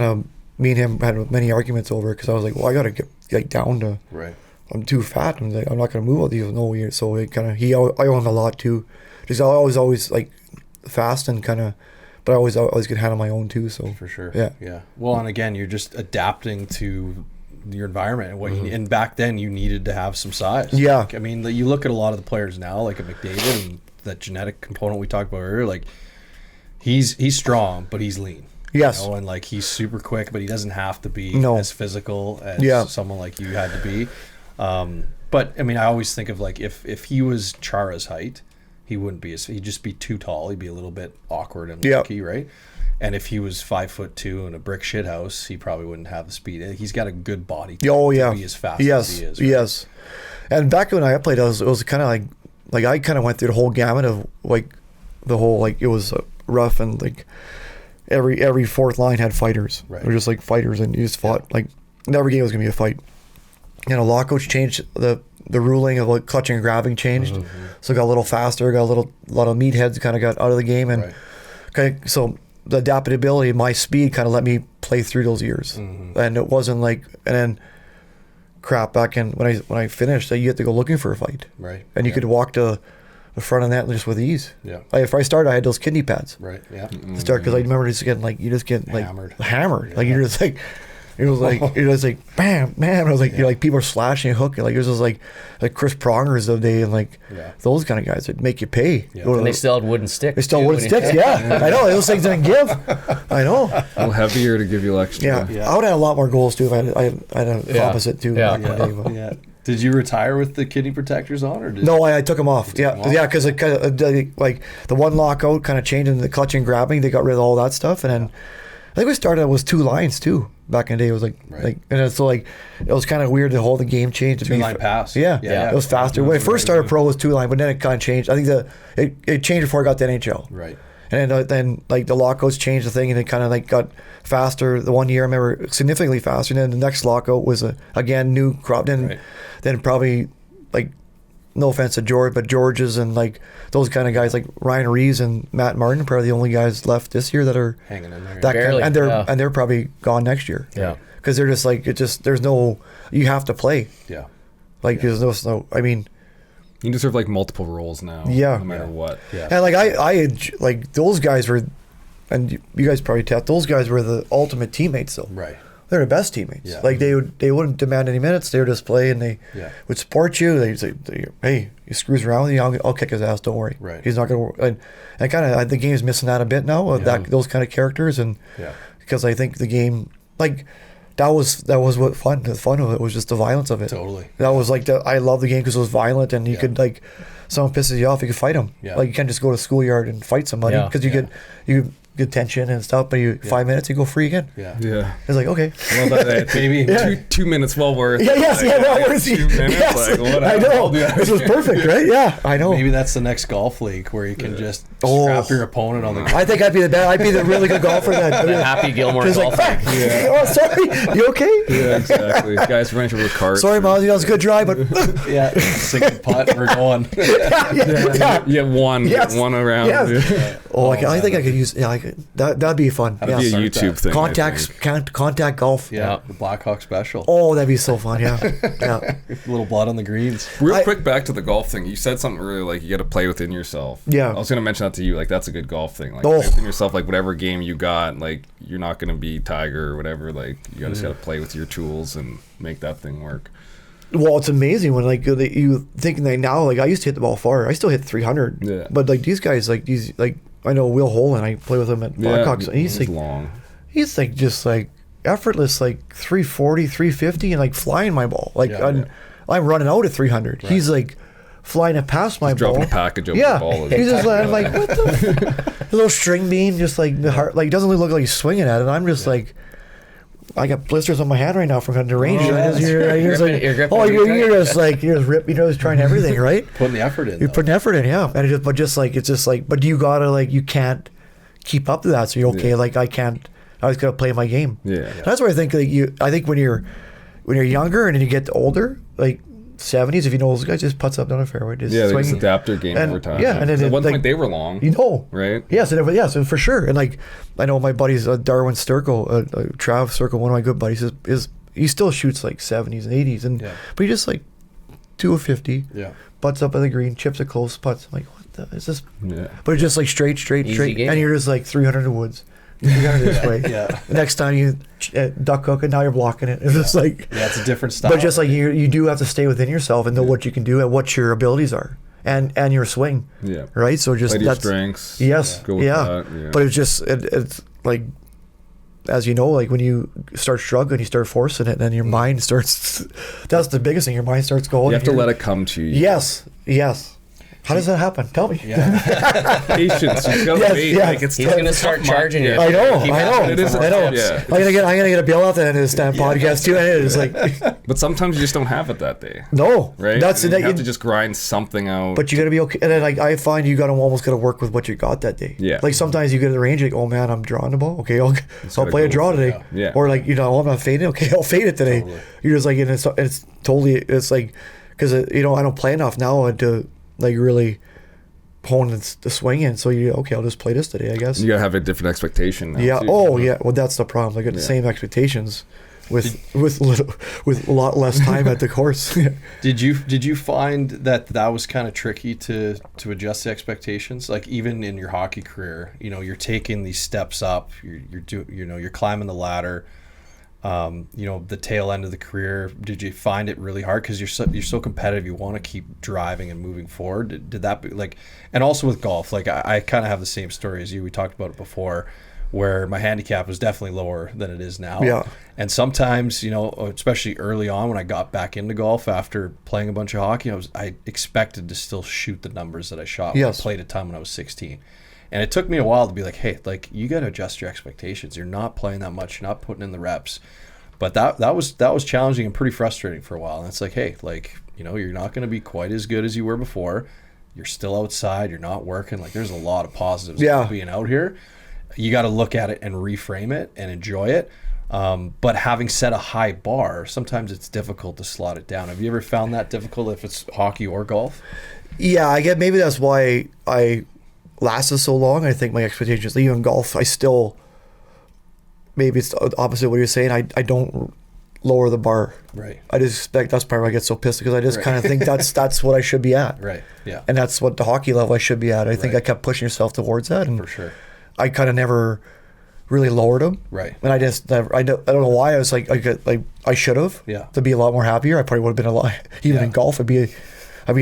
of me and him had many arguments over it because I was like, well, I got to get like down to. Right. I'm too fat. I'm like, I'm not gonna move all these. No, so it kind of I owned a lot too. Just I always like fast and kind of, but I always could handle my own too. So For sure. Yeah. Yeah. Well, and again, you're just adapting to your environment and what you, and back then you needed to have some size. Yeah. Like, I mean, you look at a lot of the players now, like a McDavid and that genetic component we talked about earlier. Like he's strong, but he's lean. Yes. You know, and like he's super quick, but he doesn't have to be No. as physical as someone like you had to be. But I mean, I always think of like if he was Chara's height, he wouldn't be he'd just be too tall. He'd be a little bit awkward and lucky, right? And if he was 5'2" in a brick shit house, he probably wouldn't have the speed. He's got a good body to be as fast as he is. Right? Yes. And back when I played, it was kind of like I kind of went through the whole gamut of like the whole like it was rough and like every fourth line had fighters. Right. They were just like fighters, and you just fought like every game was gonna be a fight. And a law coach changed the ruling of like clutching and grabbing changed, so it got a little faster. Got a lot of meatheads kind of got out of the game, and so the adaptability, my speed kind of let me play through those years, and it wasn't like and then crap back in when I finished, you had to go looking for a fight, Right. and you could walk to the front of that just with ease. Yeah. Like if I started, I had those kidney pads. Right. Yeah. To start because I remember just getting like you just get like Hammered. like you're just like it was like bam bam. I was like you're like people are slashing a hook, like it was just like Chris Prongers the other day, and like those kind of guys that make you pay. Yeah. And they still had wooden sticks. They still too, wooden when you- sticks, yeah. I know those things didn't give. I know. A little heavier to give you extra. Yeah. I would have had a lot more goals too if I had an opposite too. Yeah. back in the day, but- Yeah. Did you retire with the kidney protectors on, or did No, I took them off. them off? Yeah, because it kind of like the one lockout kind of changed into the clutching grabbing. They got rid of all that stuff, and then I think we started was 2 lines too. Back in the day, it was like and it's so like it was kind of weird to hold the game change to 2-line pass? Yeah, Yeah. it was faster. When I first started pro, it was 2 line, but then it kind of changed. I think it changed before I got to NHL. Right. And then like the lockouts changed the thing, and it kind of like got faster. The one year I remember significantly faster. And then the next lockout was again new crop. Then probably like no offense to George, but George's and like those kind of guys like Ryan Reeves and Matt Martin are probably the only guys left this year that are Hanging in there. that Barely, kind and they're probably gone next year. Yeah. because they're just like there's no you have to play Yeah. like there's no I mean. You deserve like multiple roles now. Yeah. No matter what. Yeah. And like I had, like those guys were, and you guys probably tell those guys were the ultimate teammates though. Right. They're the best teammates. Yeah. Like they wouldn't demand any minutes. They would just play and they would support you. They'd say, "Hey, he screws around with you. I'll kick his ass. Don't worry. Right. He's not gonna." And kind of the game's missing that a bit now of those kind of characters and because I think the game like. That was what fun. The fun of it was just the violence of it. Totally. That was like I love the game because it was violent and you could like, someone pisses you off, you could fight them. Yeah. Like you can't just go to the schoolyard and fight somebody because you get tension and stuff. But 5 minutes, you go free again. Yeah. Yeah. It's like okay. Well, that, Maybe. two minutes well worth. That was 2 minutes. yes, Like, whatever. I know. I'll do that. This was perfect, right? Yeah, I know. Maybe that's the next golf league where you can just Oh. strap your opponent on the ground. I think I'd be the really good golfer then. The Happy Gilmore Just like, golf. oh, sorry, you okay? Yeah, exactly. Guys running over carts. Sorry, Miles, that was a good try, but Yeah. Sinking putt. We're going. yeah. You get one. Yes. Get one around. Yes. Oh, I think I could use. Yeah, that'd be fun. That'd be a start YouTube that. thing. I think. Contact golf. Yeah. The Blackhawk special. Oh, that'd be so fun. Yeah, yeah. A little blood on the greens. Real quick back to the golf thing. You said something really like you got to play within yourself. Yeah. I was gonna mention that to you. Like that's a good golf thing. Like Oh. play within yourself. Like whatever game you got. Like you're not gonna be Tiger or whatever. Like you just got to play with your tools and make that thing work. Well, it's amazing when like you thinking that now. Like I used to hit the ball far. I still hit 300. Yeah. But like these guys, like these, like I know Will Holland. I play with him at Blackhawks. And he's like long. he's like just like effortless, like 340, 350, and like flying my ball. Like I'm running out at 300. He's like flying it past my ball. Dropping a package over Yeah, the ball. he's just like, I'm like, what the a little string bean, just like the heart, like doesn't look like he's swinging at it. I'm just like, I got blisters on my hand right now from the range. You're just like, You're gripping oh, it you're just like you're just ripping, just trying everything, right? Putting the effort in. You're though. putting effort in, yeah. And it's just like, but you gotta like, you can't keep up to that. So you're okay. Like I can't. I just gotta play my game. Yeah. That's where I think like I think when you're younger and then you get older, like 70s. If you know those guys, just putts up down the fairway. Just Yeah, they swing. just adapt their game And- over time. yeah, and then at one like- point they were long. You know, Right? Yes, so for sure. And like, I know my buddies, Darwin Sturkle, Trav Circle, one of my good buddies, is he still shoots like 70s and 80s, and Yeah. but he just like 2 of 50, Yeah. butts up at the green, chips it close, putts. I'm like, what the is this? Yeah. But it's just like straight, Easy game. and you're just like 300 in woods. You got it this way. Yeah. The next time you duck hook, and now you're blocking it. It's just like, Yeah, it's a different style. but just like you do have to stay within yourself and know what you can do and what your abilities are, and your swing. Yeah. Right. So just Play to your that's strengths. yes, Go with yeah. that, yeah. But it's just it's like, as you know, like when you start struggling, you start forcing it, and then your mind starts. That's the biggest thing. Your mind starts going. You have to let it come to you. Yes. How does that happen? Tell me. Patience. You gotta Yes, wait. yeah. Like it's He's tough- gonna start tough charging you. yeah. I know. It is I know. yeah. I'm gonna get a bill out there in this damn podcast too, and it's like But sometimes you just don't have it that day. no. Right? That's And that you have to just grind something out. But you gotta be okay. And then like I find you gotta almost gotta work with what you got that day. Yeah. Like sometimes you get to the range, like, oh man, I'm drawing the ball. Okay, I'll gotta play a go draw with it, today. yeah. Or like I'm not fading. Okay, I'll fade it today. Totally. You're just like, and it's totally it's like because I don't play enough now to like really hone the swing in. So I'll just play this today, I guess. you gotta have a different expectation now. Yeah. too. Oh, yeah. Well, that's the problem. I got the Yeah. same expectations with a lot less time at the course. Did you find that was kind of tricky to adjust the expectations? Like even in your hockey career, you're taking these steps up. You're climbing the ladder. The tail end of the career. Did you find it really hard because you're so competitive? You want to keep driving and moving forward. Did that be like? And also with golf, like I kind of have the same story as you. We talked about it before, where my handicap was definitely lower than it is now. Yeah. And sometimes, especially early on when I got back into golf after playing a bunch of hockey, I expected to still shoot the numbers that I shot when Yes. I played a ton when I was 16. And it took me a while to be like, hey, like you got to adjust your expectations. You're not playing that much. You're not putting in the reps. But that was challenging and pretty frustrating for a while. And it's like, hey, like, you're not going to be quite as good as you were before. You're still outside. You're not working. Like there's a lot of positives Yeah. of being out here. You got to look at it and reframe it and enjoy it. But having set a high bar, sometimes it's difficult to slot it down. Have you ever found that difficult if it's hockey or golf? Yeah, I get maybe that's why I lasted so long. I think my expectations, even golf, I still maybe it's the opposite of what you're saying. I don't lower the bar. Right. I just expect that's probably why I get so pissed because I just Right. kind of think that's what I should be at. Right. Yeah. And that's what the hockey level I should be at. I think Right. I kept pushing yourself towards that, and For sure. I kind of never really lowered them. Right. And I just never. I don't know why. I was like, I should have. Yeah. To be a lot more happier. I probably would have been a lot. Even Yeah. in golf, I'd be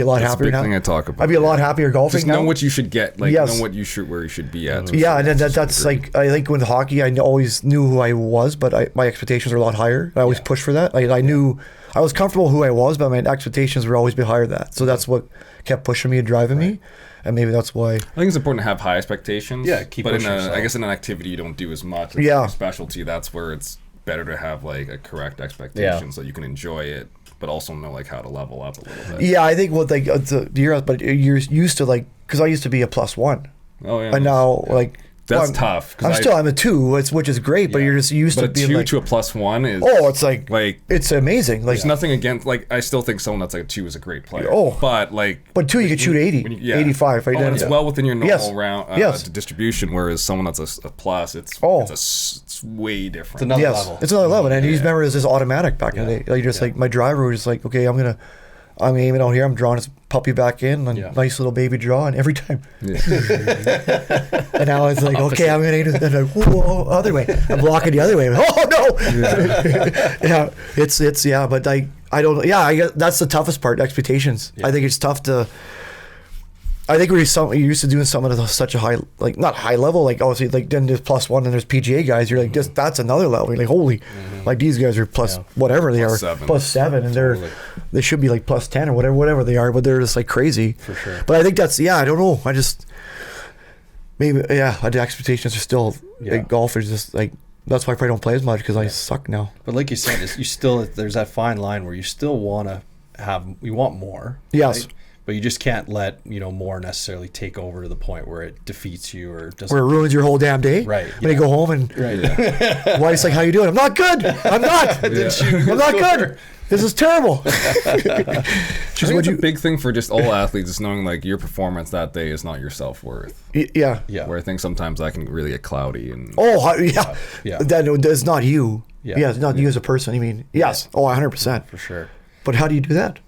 a lot That's a happier big now. thing I talk about. I'd be a lot happier golfing Just know now. what you should get. Like Yes. know what you should where you should be at. Yeah, and then that's like I think with hockey, I always knew who I was, but my expectations were a lot higher. I always Yeah. pushed for that. I knew I was comfortable who I was, but my expectations were always be higher than that. So that's what kept pushing me and driving me, and maybe that's why. I think it's important to have high expectations. Yeah, keep But pushing I yourself. guess in an activity you don't do as much. It's Yeah. your specialty. That's where it's better to have like a correct expectation so you can enjoy it, but also know like how to level up a little bit. Yeah, I think what like the year, but you're used to like because I used to be a +1, Oh yeah. and now like That's I'm- tough, 'cause I'm a 2, which is great, but Yeah. you're just used but to a being 2 like, to a +1 is oh, it's like like it's amazing. Like there's nothing against like I still think someone that's like a 2 is a great player. Oh. But like but 2, you could shoot 80, when you- 85, right? Oh, and it's Yeah. well within your normal Yes. round Yes. distribution, whereas someone that's a plus, it's Oh. it's way different. It's another Yes, level. it's another level. And you remember it was just automatic back in the Yeah. day. Like just Yeah. like my driver was just like, okay, I'm aiming out here. I'm drawing this puppy back in, and Yeah. nice little baby draw, and every time. Yeah. And now it's like, okay, I'm gonna aim it, and like, whoa, other way. I'm blocking the other way. Oh no! Yeah, it's yeah, but like I don't. Yeah, I guess that's the toughest part. Expectations. Yeah. I think it's tough to. I think you're used to doing something at such a high, like not high level, like obviously like then there's +1 and there's PGA guys. You're like, just that's another level. You're like, holy, like these guys are plus Yeah. whatever they Plus are, 7. +7, and Totally. they should be like +10 or whatever they are, but they're just like crazy. For sure. But I think that's I don't know. I just maybe the expectations are still Yeah. like golfers just like that's why I probably don't play as much because I suck now. But like you said, you still there's that fine line where you still want you want more. Yes. right? But you just can't let more necessarily take over to the point where it defeats you or doesn't. Where it ruins your whole damn day. Right, When you yeah. go home and Right. wife's like, "How you doing?" I'm not good. I'm not. Yeah. I'm not good. This is terrible. I think it's a big thing for just all athletes is knowing like your performance that day is not your self-worth. Yeah. Yeah. Where I think sometimes that can really get cloudy and Yeah. Yeah. That's not you. Yeah. Yeah, it's not you as a person. I mean, yes. Oh, 100%. For sure. But how do you do that?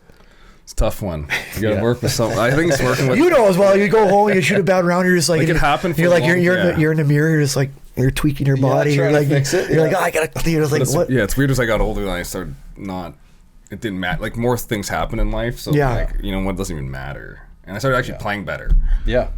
it's a tough one. You got to Yeah. work with some. I think it's working with. You know as well. You go home, you shoot a bad round, you're just like, Like, it happened for You're a like, long- you're in the mirror, you're just like, you're tweaking your body. You're trying to like, fix it, you're yeah. like, oh, I gotta clear. It's like, It's- what? Yeah, it's weird as I got older and I started not. It didn't matter. Like more things happen in life, so Yeah. like what doesn't even matter. And I started actually playing better Yeah.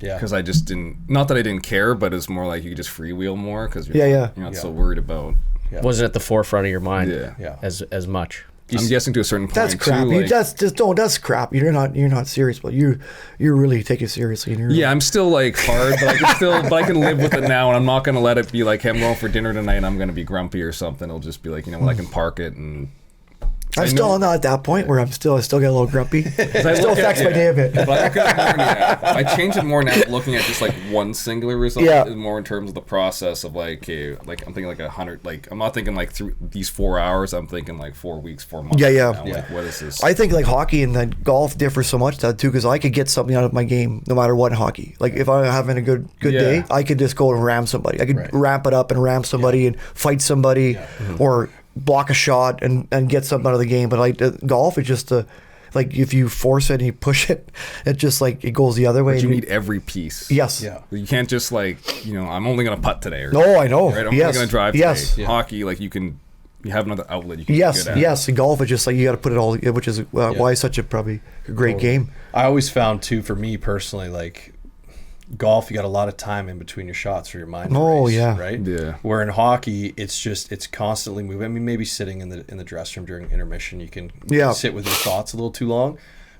Yeah. because I just didn't. Not that I didn't care, but it's more like you could just freewheel more because Yeah, yeah. you're not Yeah. so worried about. Yeah. Wasn't at the forefront of your mind Yeah. Yeah. as much. I'm guessing to a certain point. That's crap. Too, You like- that's crap. You're not serious, but you really take it seriously. And you're Yeah, I'm still like hard, but I can live with it now, and I'm not gonna let it be like, hey, I'm going for dinner tonight, and I'm gonna be grumpy or something. It'll just be like, I can park it, and I'm I still know- not at that point where I still get a little grumpy. I Still look affects at- my day a bit. But I look at it more now. I change it more now, looking at just like one singular result, Yeah. and more in terms of the process of like, okay, like I'm thinking like 100. Like I'm not thinking like through these 4 hours. I'm thinking like 4 weeks, 4 months. Yeah, from yeah. now. Yeah. Like, what is this? I think like hockey and then golf differ so much that too, because I could get something out of my game no matter what in hockey. Like if I'm having a good Yeah. day, I could just go and ram somebody. I could Right. ramp it up and ram somebody and fight somebody, or block a shot and get something out of the game. But like golf is just like if you force it and you push it, it just like it goes the other way. But you and need every piece. yes. Yeah. You can't just like, I'm only gonna putt today. Or, No, I know. Right? I'm Yes. only gonna drive Yes. today. Yeah. Hockey, like you have another outlet. You can Yes, get at. yes. In golf, it's just like you got to put it all, which is why it's such a probably a great game. I always found too, for me personally, like golf, you got a lot of time in between your shots for your mind. to Oh, race, yeah. right. Yeah. Where in hockey, it's constantly moving. I mean, maybe sitting in the dressing room during intermission, you can Yeah. sit with your thoughts a little too long.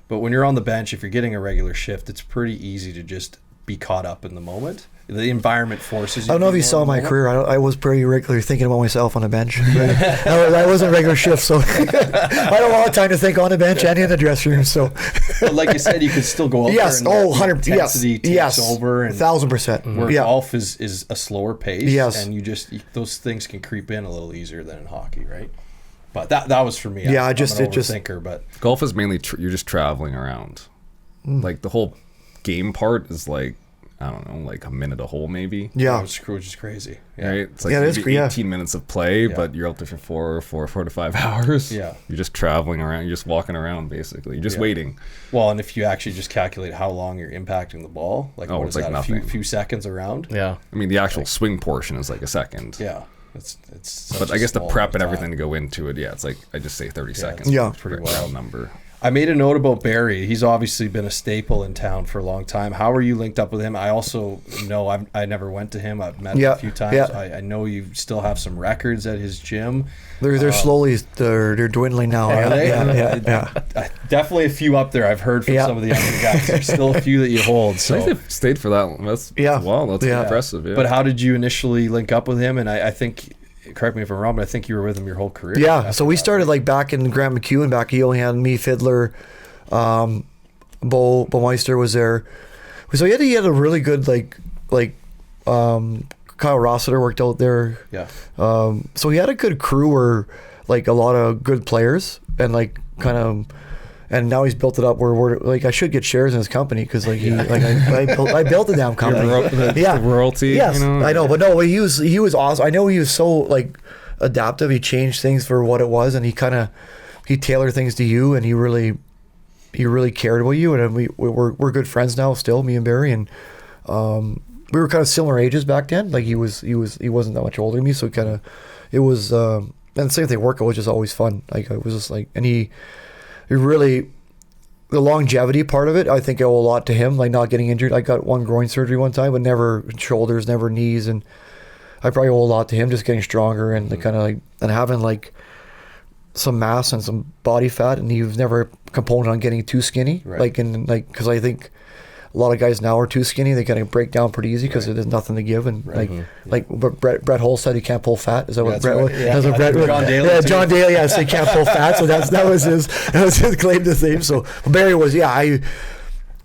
But when you're on the bench, if you're getting a regular shift, it's pretty easy to just be caught up in the moment. The environment forces you. I don't know to if be you more saw in the my moment. career. I was pretty regularly thinking about myself on the bench. I wasn't regular shift, so I don't have time to think on the bench and in the dressing room. So But like you said, you could still go out yes, there and 100, yes, intensity takes yes, over. And 1,000%. where Yeah, golf is a slower pace, Yes. and those things can creep in a little easier than in hockey, right? But that was for me. Yeah, I'm an it just- overthinker, but Golf is mainly you're just traveling around. Mm. Like the whole game part is like, I don't know, like a minute a hole maybe. yeah, which is crazy. Yeah. Right? It's like Yeah, it is maybe cra- yeah. 18 minutes of play, Yeah. but you're out there for 4 to 5 hours. Yeah. You're just traveling around. You're just walking around basically. You're just Yeah. waiting. Well, and if you actually just calculate how long you're impacting the ball, like Oh, what it's is like that? nothing. A few seconds around. Yeah. I mean, the actual swing portion is like a second. Yeah, it's. Such But a I guess the small prep amount and of everything time. to go into it, yeah, it's like I just say 30 seconds. Yeah. It's pretty Pretty wild wild. number. I made a note about Barry. He's obviously been a staple in town for a long time. How are you linked up with him? I also know I never went to him. I've met him Yeah, a few times. yeah. I know you still have some records at his gym. they're slowly they're dwindling now. Are they? Yeah. Definitely a few up there. I've heard from Yeah. some of the younger guys. There's still a few that you hold. I So, think they've stayed for that long. That's Yeah. wow, that's Yeah. impressive. Yeah. but how did you initially link up with him? And I think, correct me if I'm wrong, but I think you were with him your whole career. Yeah, after so we that, started right? like back in Grant McEwen. Back he only had me, Fiddler, Bo Meister was there. So he had a really good Kyle Rossiter worked out there. Yeah. So he had a good crew where like a lot of good players and like kind of. And now he's built it up where we're like I should get shares in his company because like he like I built the damn company. the royalty. Yes, you know? I know, but no, he was awesome. I know he was so like adaptive. He changed things for what it was, and he tailored things to you, and he really cared about you. And we're good friends now, still, me and Barry, and we were kind of similar ages back then. Like he wasn't that much older than me, so it was and the same thing. Workout was just always fun. Like it was just like, and he really. The longevity part of it, I think I owe a lot to him, like not getting injured. I got one groin surgery one time, but never shoulders, never knees, and I probably owe a lot to him just getting stronger and kind of like and having like some mass and some body fat. And he was never a component on getting too skinny, Right. because I think a lot of guys now are too skinny. They kind of break down pretty easy because there's nothing to give. And but Brett Hull said he can't pull fat. Is that what That's Brett? right. Yeah. That's what Brett. John Daly Yeah, too. John Daly. Yeah, so he can't pull fat. So that was his claim to fame. So Barry was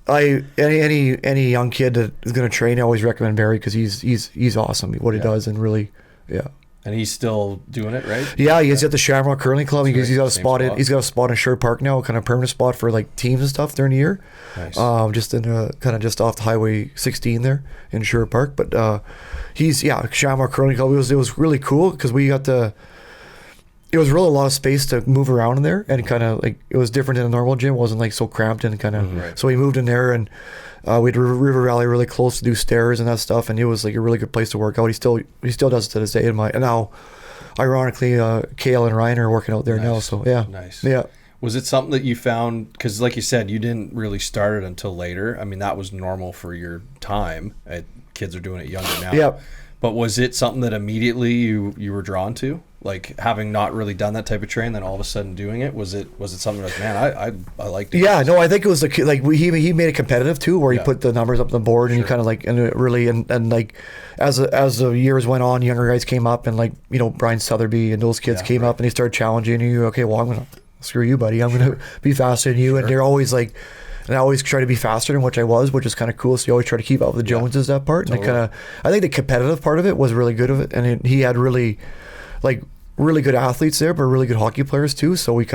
any young kid that is going to train, I always recommend Barry because he's awesome. What he does and really, yeah. And he's still doing it, right? Yeah, he's at the Shamrock Curling Club. That's He's got a right, same spot. spot. He's got a spot in Sherwood Park now, kind of permanent spot for like teams and stuff during the year. Nice. Just in kind of just off the Highway 16 there in Sherwood Park. But he's Shamrock Curling Club. It was really cool because we got to. It was really a lot of space to move around in there, and kind of like it was different than a normal gym. It wasn't like so cramped and kind of. Right. So we moved in there, and we had River Valley really close to do stairs and that stuff, and it was like a really good place to work out. He still does it to this day. And now, ironically, Kale and Ryan are working out there now. Nice. So yeah, Nice. yeah. Was it something that you found, because like you said, you didn't really start it until later. I mean, that was normal for your time. Kids are doing it younger now. Yep. But was it something that immediately you were drawn to? Like having not really done that type of training, then all of a sudden doing it? Was it something like, man, I liked it? Yeah, no, I think it was he made it competitive too, where he Yeah. put the numbers up on the board, and he kind of like, and it really, and like as the years went on, younger guys came up, and like, you know, Brian Southerby and those kids Yeah, came right. up and they started challenging you. Okay, well, I'm gonna screw you, buddy. I'm gonna be faster than you, and they're always like. And I always try to be faster than which I was, which is kind of cool. So you always try to keep up with the Joneses, that part. And Totally. I think the competitive part of it was really good of it. And he had really good athletes there, but really good hockey players too. So it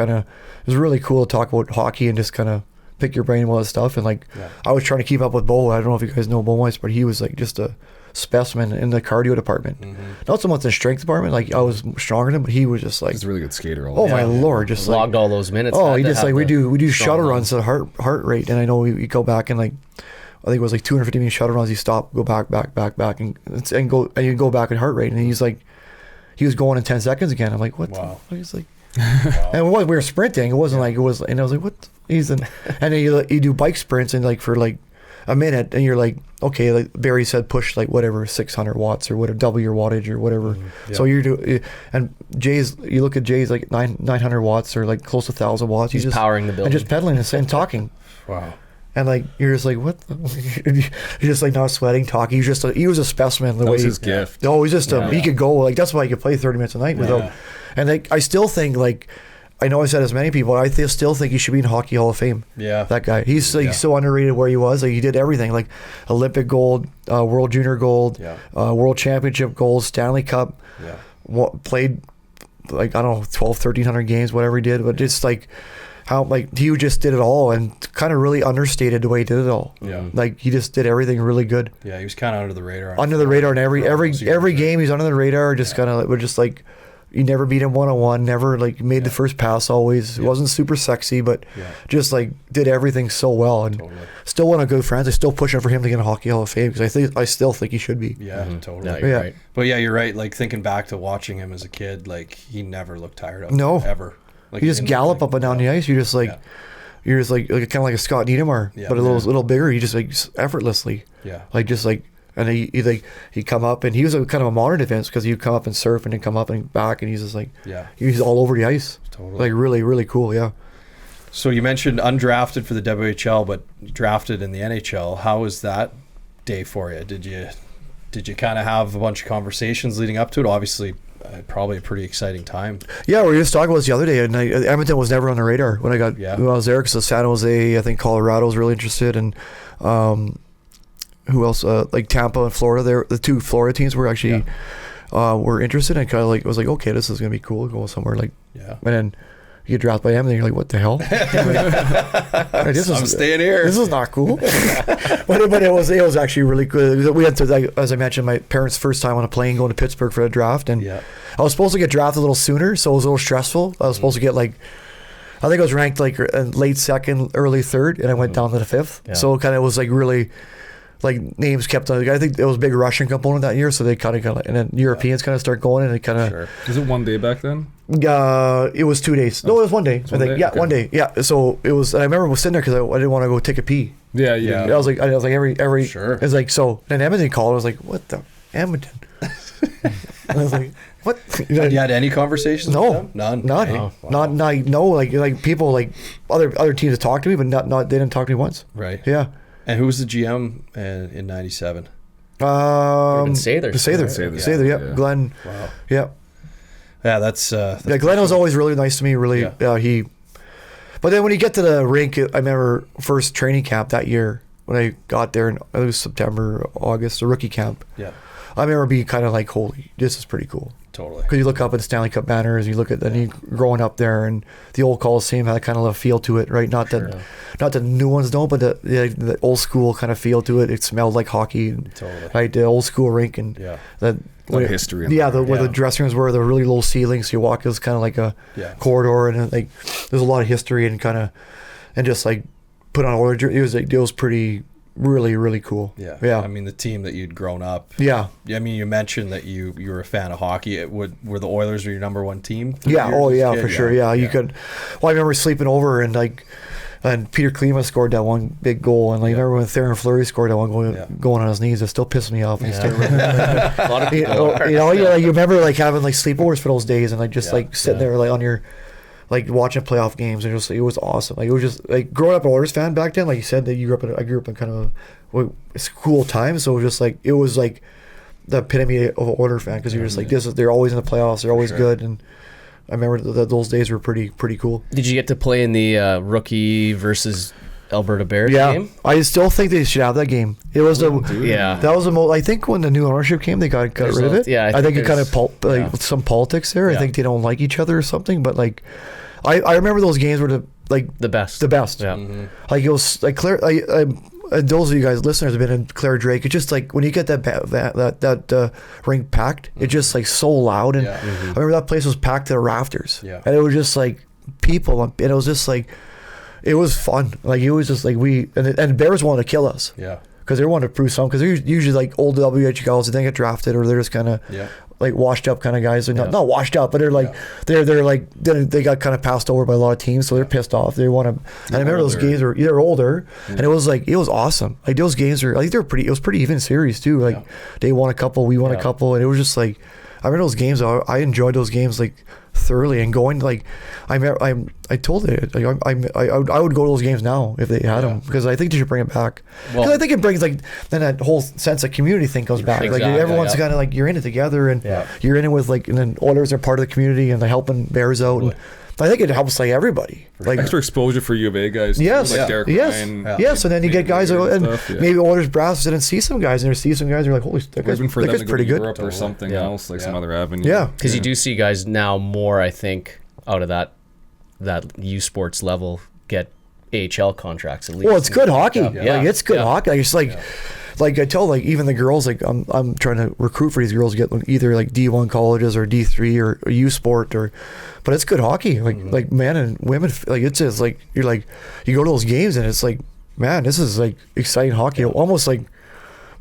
was really cool to talk about hockey and just kind of pick your brain about stuff. And I was trying to keep up with Bo. I don't know if you guys know Bo Weiss, but he was like just a specimen in the cardio department. Not so much in the strength department. Like I was stronger than him, but he was just like, He's a really good skater. oh my lord, just like Logged all those minutes. oh, had he to just have like we the do strong shuttle lungs. runs at heart rate, and I know we go back and like I think it was like 250 meter shuttle runs. He stopped, go back, and you go back in heart rate, and he's like he was going in 10 seconds again. I'm like, what? Wow. The? He's like, and we were sprinting. It wasn't like it was, and I was like, what? And then you do bike sprints and like for like a minute, and you're like, okay, like Barry said, push like whatever 600 watts or whatever, double your wattage or whatever. So you do, and you look at Jay's like 900 watts or like close to 1,000 watts. He's powering the building. and just pedaling and talking. Wow. And like you're just like, what? You're just like not sweating, talking. He was a specimen. The That way was his he, gift. Oh, he's just he could go like that's why he could play 30 minutes a night without. Yeah. And like I still think like I know I said as many people, I still think he should be in Hockey Hall of Fame. Yeah. That guy. He's like Yeah. so underrated where he was. Like he did everything, like Olympic gold, World Junior gold, Yeah. World Championship gold, Stanley Cup. Yeah. Played like I don't know 1,300 games, whatever he did, but just like how like he just did it all and kind of really understated the way he did it all. Yeah. Like he just did everything really good. Yeah, he was kind of under the radar. Under the radar, and every years, game he's under the radar. Just kind of like we're just like you never beat him 1-on-1. Never like made the first pass. Always wasn't super sexy, but just like did everything so well. And Totally. still one of good friends. I still pushing for him to get a Hockey Hall of Fame because I still think he should be. Yeah, totally. No, you're Yeah. right. But yeah, you're right. Like thinking back to watching him as a kid, like he never looked tired of it. No. Ever. Like You just didn't gallop look up and down the ice. You just like. Yeah. You're just like kind of like a Scott Niedermayer, Yeah. but a little bigger. You just like effortlessly, Yeah. like just like, and he come up and he was a kind of a modern defense because he'd come up and surf and then come up and back and he's just like Yeah. he's all over the ice, Totally. like really really cool. Yeah. So you mentioned undrafted for the WHL, but drafted in the NHL. How was that day for you? Did you kind of have a bunch of conversations leading up to it? Obviously, probably a pretty exciting time. Yeah, we were just talking about this the other day, and Edmonton was never on the radar when I was there because San Jose, I think Colorado was really interested, and who else? Like Tampa and Florida. The two Florida teams were actually were interested, and kind of like was like, okay, this is gonna be cool, go somewhere like, Yeah. and then you get drafted by them, and you're like, what the hell? Like, I'm staying here. This is not cool. but it was actually really good. We had to, like, as I mentioned, my parents' first time on a plane going to Pittsburgh for a draft, and Yeah. I was supposed to get drafted a little sooner, so it was a little stressful. I was supposed to get like, I think I was ranked like late second, early third, and I went down to the fifth. Yeah. So it kind of was like really, like names kept. I think there was a big Russian component that year, so they kind of and then Europeans kind of start going, and it kind of. Sure. Was it one day back then? It was 2 days. No, it was 1 day. I one think. day? Yeah, Okay. 1 day. Yeah. So it was. I remember I was sitting there because I didn't want to go take a pee. Yeah, Yeah. I was like every. Sure. It was like so. Then Edmonton called. I was like, what the Edmonton? I was like, what? Had you had any conversations No, with them? None. None. Hey? Not no. Like people like other teams have talked to me, but not they didn't talk to me once. Right. Yeah. And who was the GM in '97? Ruben Sather. Sather, yeah. Yeah. Glenn, Wow. yeah. Yeah, that's Yeah, Glenn was always really nice to me. Really, Yeah. But then when you get to the rink, I remember first training camp that year when I got there, and it was September, August, the rookie camp. Yeah. I remember being kind of like, holy, this is pretty cool. Totally. Because you look up at the Stanley Cup banners, you look at you growing up there, and the old Coliseum had kind of a feel to it, right? Not the new ones don't, but the old school kind of feel to it. It smelled like hockey, Totally. right? The old school rink, and Yeah. Lot of history in Yeah, there. where the dressing rooms were, the really low ceilings. So you walk, it was kind of like a corridor, and like there's a lot of history and just like put on order. It was pretty. Really, really cool. Yeah. I mean, the team that you'd grown up. Yeah. I mean, you mentioned that you were a fan of hockey. Were the Oilers your number one team? Yeah. Oh, yeah, for sure. Yeah. You could. Well, I remember sleeping over and Peter Klima scored that one big goal, and I remember when Theoren Fleury scored that one going on his knees. It still pissed me off. And A lot of people you remember like having like sleepovers for those days, and like just like sitting there like on your. Like watching playoff games, and it was awesome. Like it was just like growing up an Oilers fan back then. Like you said, that I grew up in kind of a cool time. So it was like the epitome of an Oilers fan, because you're just like they're always in the playoffs. They're always good, and I remember that those days were pretty cool. Did you get to play in the rookie versus Alberta Bears game? I still think they should have that game. It was that was the most. I think when the new ownership came, they got rid of it. Yeah, I think it kind of some politics there. I think they don't like each other or something. But like, I remember those games were the best. The best. Yeah. Mm-hmm. Like it was like Claire. Those of you guys listeners have been in Claire Drake. It's just like when you get that rink packed, it's just like so loud. And I remember that place was packed to the rafters. Yeah. And it was just like people, and it was just like. It was fun. Like it was just like and Bears wanted to kill us. Yeah. Because they wanted to prove something. Because they're usually like old WHLs that didn't get drafted, or they're just kind of like washed up kind of guys. They're not washed up, but they're like they're like they got kind of passed over by a lot of teams, so they're pissed off. They want to. And I remember those games were they're older, and it was awesome. Like those games were like it was pretty even series too. Like they won a couple, we won a couple, and it was just like I remember those games. I enjoyed those games like thoroughly, and going like I told it like, I would go to those games now if they had them, because I think they should bring it back, because I think it brings like then that whole sense of community thing comes back. Exactly, like everyone's kind of like you're in it together, and you're in it with like, and then Oilers are part of the community and they're helping Bears out, and I think it helps like everybody, like extra exposure for U of A guys. Yes, like Derek Ryan, yes, and then you get guys and maybe Oilers brass didn't see some guys, and they see some guys who are like, holy, that guy's even for them to go pretty to good. Europe or something else, like some other avenue. Yeah, Because you do see guys now more, I think, out of that U Sports level get AHL contracts at least. Well, it's good hockey. Yeah. Like it's good hockey. Like, it's like I tell like even the girls, like I'm trying to recruit for these girls to get either like D1 colleges or D3 or U Sport, but it's good hockey. Like like men and women, like it's just like you're like you go to those games and it's like, man, this is like exciting hockey. Almost like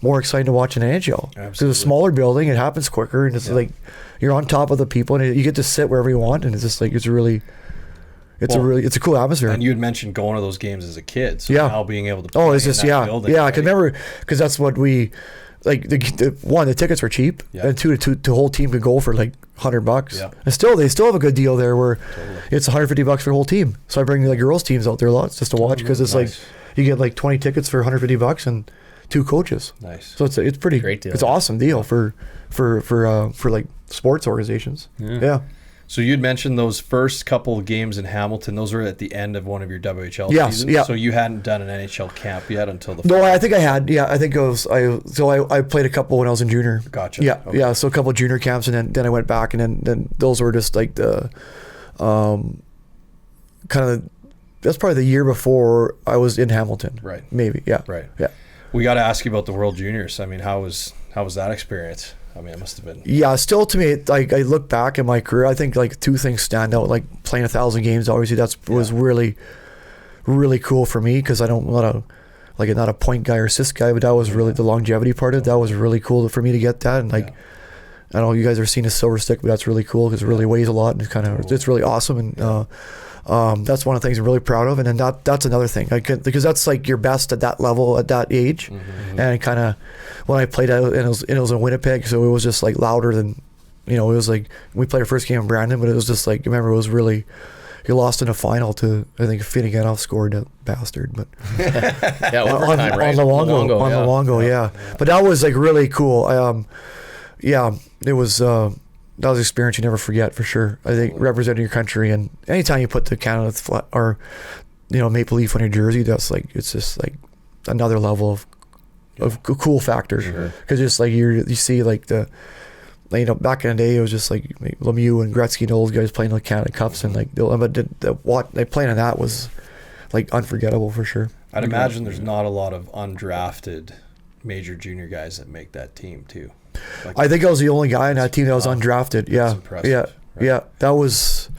more exciting to watch in NHL. Because it's a smaller building, it happens quicker, and it's like you're on top of the people, and you get to sit wherever you want, and it's just like it's a cool atmosphere. And you had mentioned going to those games as a kid, so now being able to play it's just in that building, I can remember, because that's what we like. The tickets were cheap, and two, the whole team could go for like $100. And they still have a good deal there where it's $150 for the whole team. So I bring the girls teams out there lots just to watch, because it's like you get like 20 tickets for $150 and 2 coaches. Nice. So it's pretty great deal. It's an awesome deal for like sports organizations. Yeah. So you'd mentioned those first couple of games in Hamilton. Those were at the end of one of your WHL Yes, seasons. yeah. So you hadn't done an NHL camp yet until the. No, I think I had. Yeah, I think it was. I played a couple when I was in junior. Gotcha. Yeah, Okay. yeah. So a couple of junior camps, and then I went back, and then those were just like the, kind of. That's probably the year before I was in Hamilton. Right. Maybe. Yeah. Right. Yeah. We got to ask you about the World Juniors. I mean, how was that experience? I mean, it must have been. Yeah, still to me, like I look back in my career, I think like 2 things stand out. Like playing 1,000 games, obviously was really, really cool for me, because I'm not a point guy or assist guy, but that was really the longevity part of it. That was really cool for me to get that, and like. I don't know, you guys are seeing a silver stick, but that's really cool because it really weighs a lot, and it's really awesome, and that's one of the things I'm really proud of. And then that's another thing, because that's like your best at that level at that age, and kind of when I played out, and it was in Winnipeg, so it was just like louder than, it was like we played our first game in Brandon, but it was just like, remember, it was really. You lost in a final to, I think, Finneganov scored, that bastard, but overtime, right? on Luongo, yeah. But that was like really cool. It was that was an experience you never forget, for sure. I think representing your country, and anytime you put the Canada flag or Maple Leaf on your jersey, that's like, it's just like another level of cool factor, because just like you see like the you know, back in the day, it was just like Lemieux and Gretzky and those guys playing the Canada Cups, and like, what they playing on that was like unforgettable for sure. I'd imagine there's not a lot of undrafted major junior guys that make that team too. Like, I think I was the only guy in that team that was undrafted. Yeah, impressive, yeah, right? yeah. That was,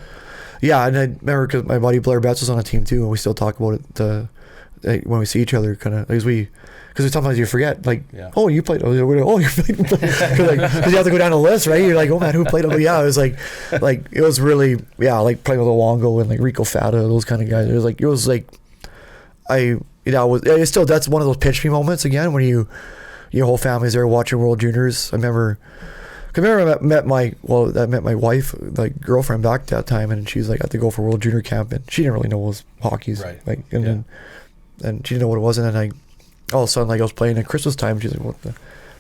yeah. And I remember because my buddy Blair Betts was on the team too, and we still talk about it when we see each other, kind of because sometimes you forget, like, oh, you played, oh, you played, because like, you have to go down the list, right? You're like, oh man, who played? But yeah, it was like it was really, yeah, like playing with Luongo and like Rico Fata, those kind of guys. It was like, it's still, that's one of those pitch me moments again when your whole family's there watching World Juniors. I remember I met my wife, like girlfriend back that time, and she's like, I had to go for World Junior camp, and she didn't really know what was hockey's, right. Like, and she didn't know what it was, and then all of a sudden, like I was playing at Christmas time, she's like, what the,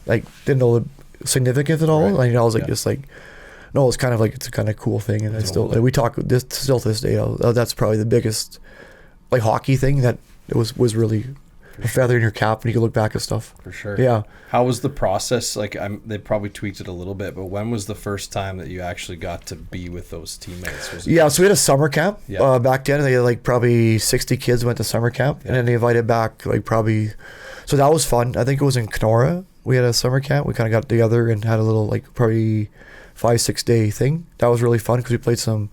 like, didn't know the significance at all. Right. And I was like, just like, no, it's kind of like, it's a kind of cool thing, and I still, like, we talk this still to this day. That's probably the biggest like hockey thing that it was really a feather in your cap when you can look back at stuff. For sure. Yeah. How was the process? Like, they probably tweaked it a little bit, but when was the first time that you actually got to be with those teammates? So we had a summer camp back then. They had like probably 60 kids went to summer camp, and then they invited back like probably, so that was fun. I think it was in Kenora. We had a summer camp. We kind of got together and had a little like probably 5-6 day thing. That was really fun because we played some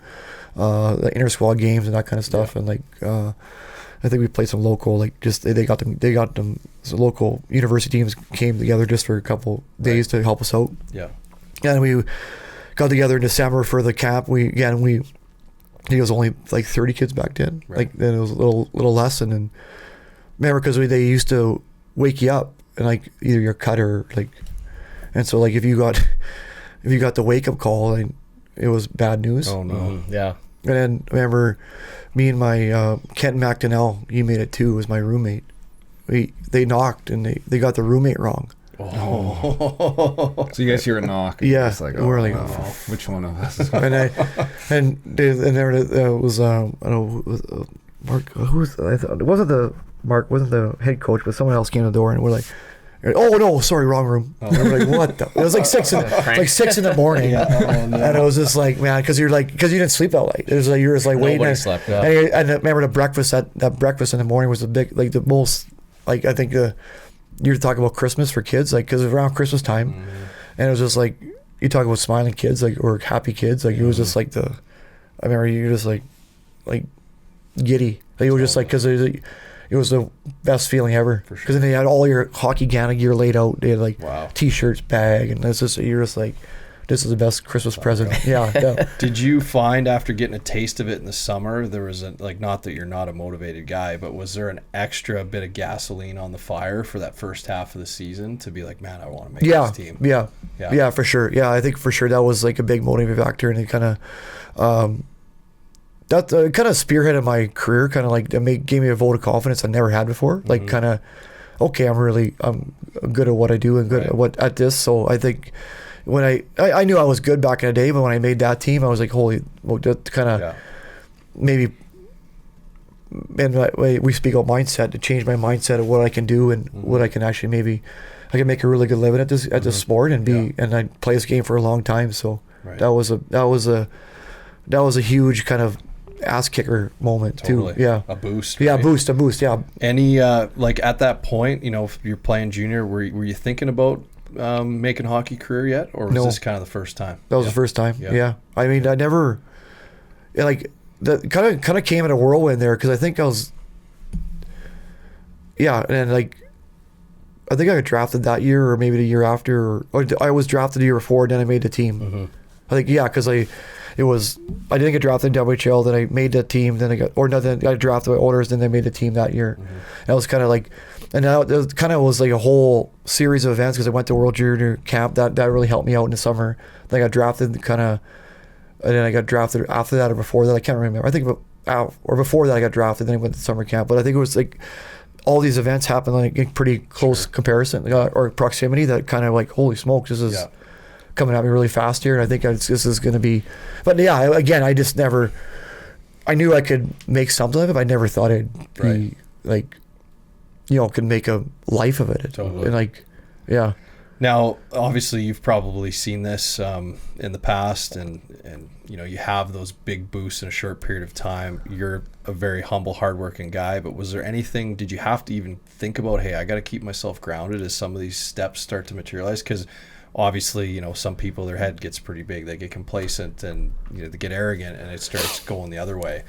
inter squad games and that kind of stuff, and like I think we played some local, like just they got them so local university teams came together just for a couple days to help us out. Yeah. And we got together in December for the camp. I think it was only like 30 kids back then. Right. Like then it was a little less, and then remember because they used to wake you up and like either you're cut or like, and so like if you got the wake up call, and it was bad news. Oh no. Mm-hmm. Yeah. And then I remember me and my Kent McDonnell, he made it too, was my roommate. They knocked and they got the roommate wrong. Oh. So you guys hear a knock. Yeah. It's like, we're like, which one of us is and there was I don't know, Mark, it wasn't the head coach, but someone else came to the door, and we're like, oh no, sorry, wrong room. And we're like, what the? It was like 6 in the morning, and it was just like, man, because you didn't sleep that late. It was like you're just like waiting. Nobody slept. Yeah. And remember the breakfast, that breakfast in the morning was the big, like the most, like I think you're talking about Christmas for kids, like because it was around Christmas time, and it was just like you talk about smiling kids, like, or happy kids, like it was just like I remember you just like giddy. Like, you were just like, because it was the best feeling ever. For sure. Because then they had all your hockey Canada gear laid out. They had like T-shirts, bag, and you're just like, this is the best Christmas present. Yeah. Did you find after getting a taste of it in the summer, there was not that you're not a motivated guy, but was there an extra bit of gasoline on the fire for that first half of the season to be like, man, I want to make this team? Yeah, for sure. Yeah, I think for sure that was like a big motivating factor, and it kind of that kind of spearheaded my career. Kind of like gave me a vote of confidence I never had before. Like kind of, okay, I'm good at what I do and good at this. So I think when I knew I was good back in the day, but when I made that team, I was like, holy, well, that kind of maybe. And we speak about mindset, to change my mindset of what I can do and what I can actually maybe. I can make a really good living at this sport and and I play this game for a long time. So that was a huge kind of ass kicker moment too. Yeah, a boost. Yeah, right? a boost. Yeah. Any like at that point, if you're playing junior, were you thinking about making a hockey career yet, or was this kind of the first time? That was the first time. Yeah. I mean, I never like that. Kind of came in a whirlwind there because I think I was. Yeah, and like. I think I got drafted that year, or maybe the year after, or I was drafted the year before. Then I made the team. I think because I didn't get drafted in WHL. Then I made the team. Then I got drafted by Oilers. Then I made the team that year. And it was kind of like, and now it kind of was like a whole series of events because I went to World Junior camp. That really helped me out in the summer. Then I got drafted, and then I got drafted after that or before that. I can't remember. I think or before that I got drafted. Then I went to summer camp. But I think it was like. All these events happened like in pretty close comparison or proximity that kind of like, holy smokes, this is coming at me really fast here. And I think this is going to be, but again, I just never, I knew I could make something of it, but I never thought I'd be like, could make a life of it. Totally. And like, yeah. Now, obviously, you've probably seen this in the past, and you know, you have those big boosts in a short period of time. You're a very humble, hardworking guy, but was there anything, did you have to even think about, hey, I got to keep myself grounded as some of these steps start to materialize? Because obviously, you know, some people, their head gets pretty big. They get complacent and, you know, they get arrogant, and it starts going the other way.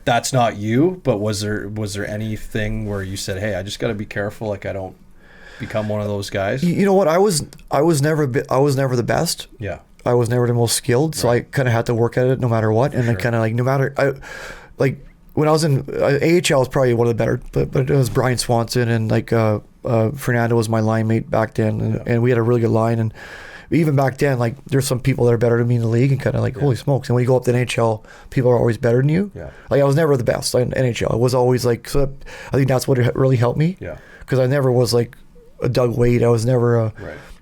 That's not you, but was there anything where you said, hey, I just got to be careful, like I don't become one of those guys? You know what? I was never the best. Yeah. I was never the most skilled, so I kind of had to work at it no matter what. And I kind of like no matter like when I was in AHL was probably one of the better, but it was Brian Swanson and like Fernando was my line mate back then, and we had a really good line. And even back then, like there's some people that are better than me in the league, and kind of like holy smokes. And when you go up to NHL, people are always better than you. Yeah. Like I was never the best in NHL. It was always like, so I think that's what really helped me. Yeah. Because I never was like a Doug Wade. I was never a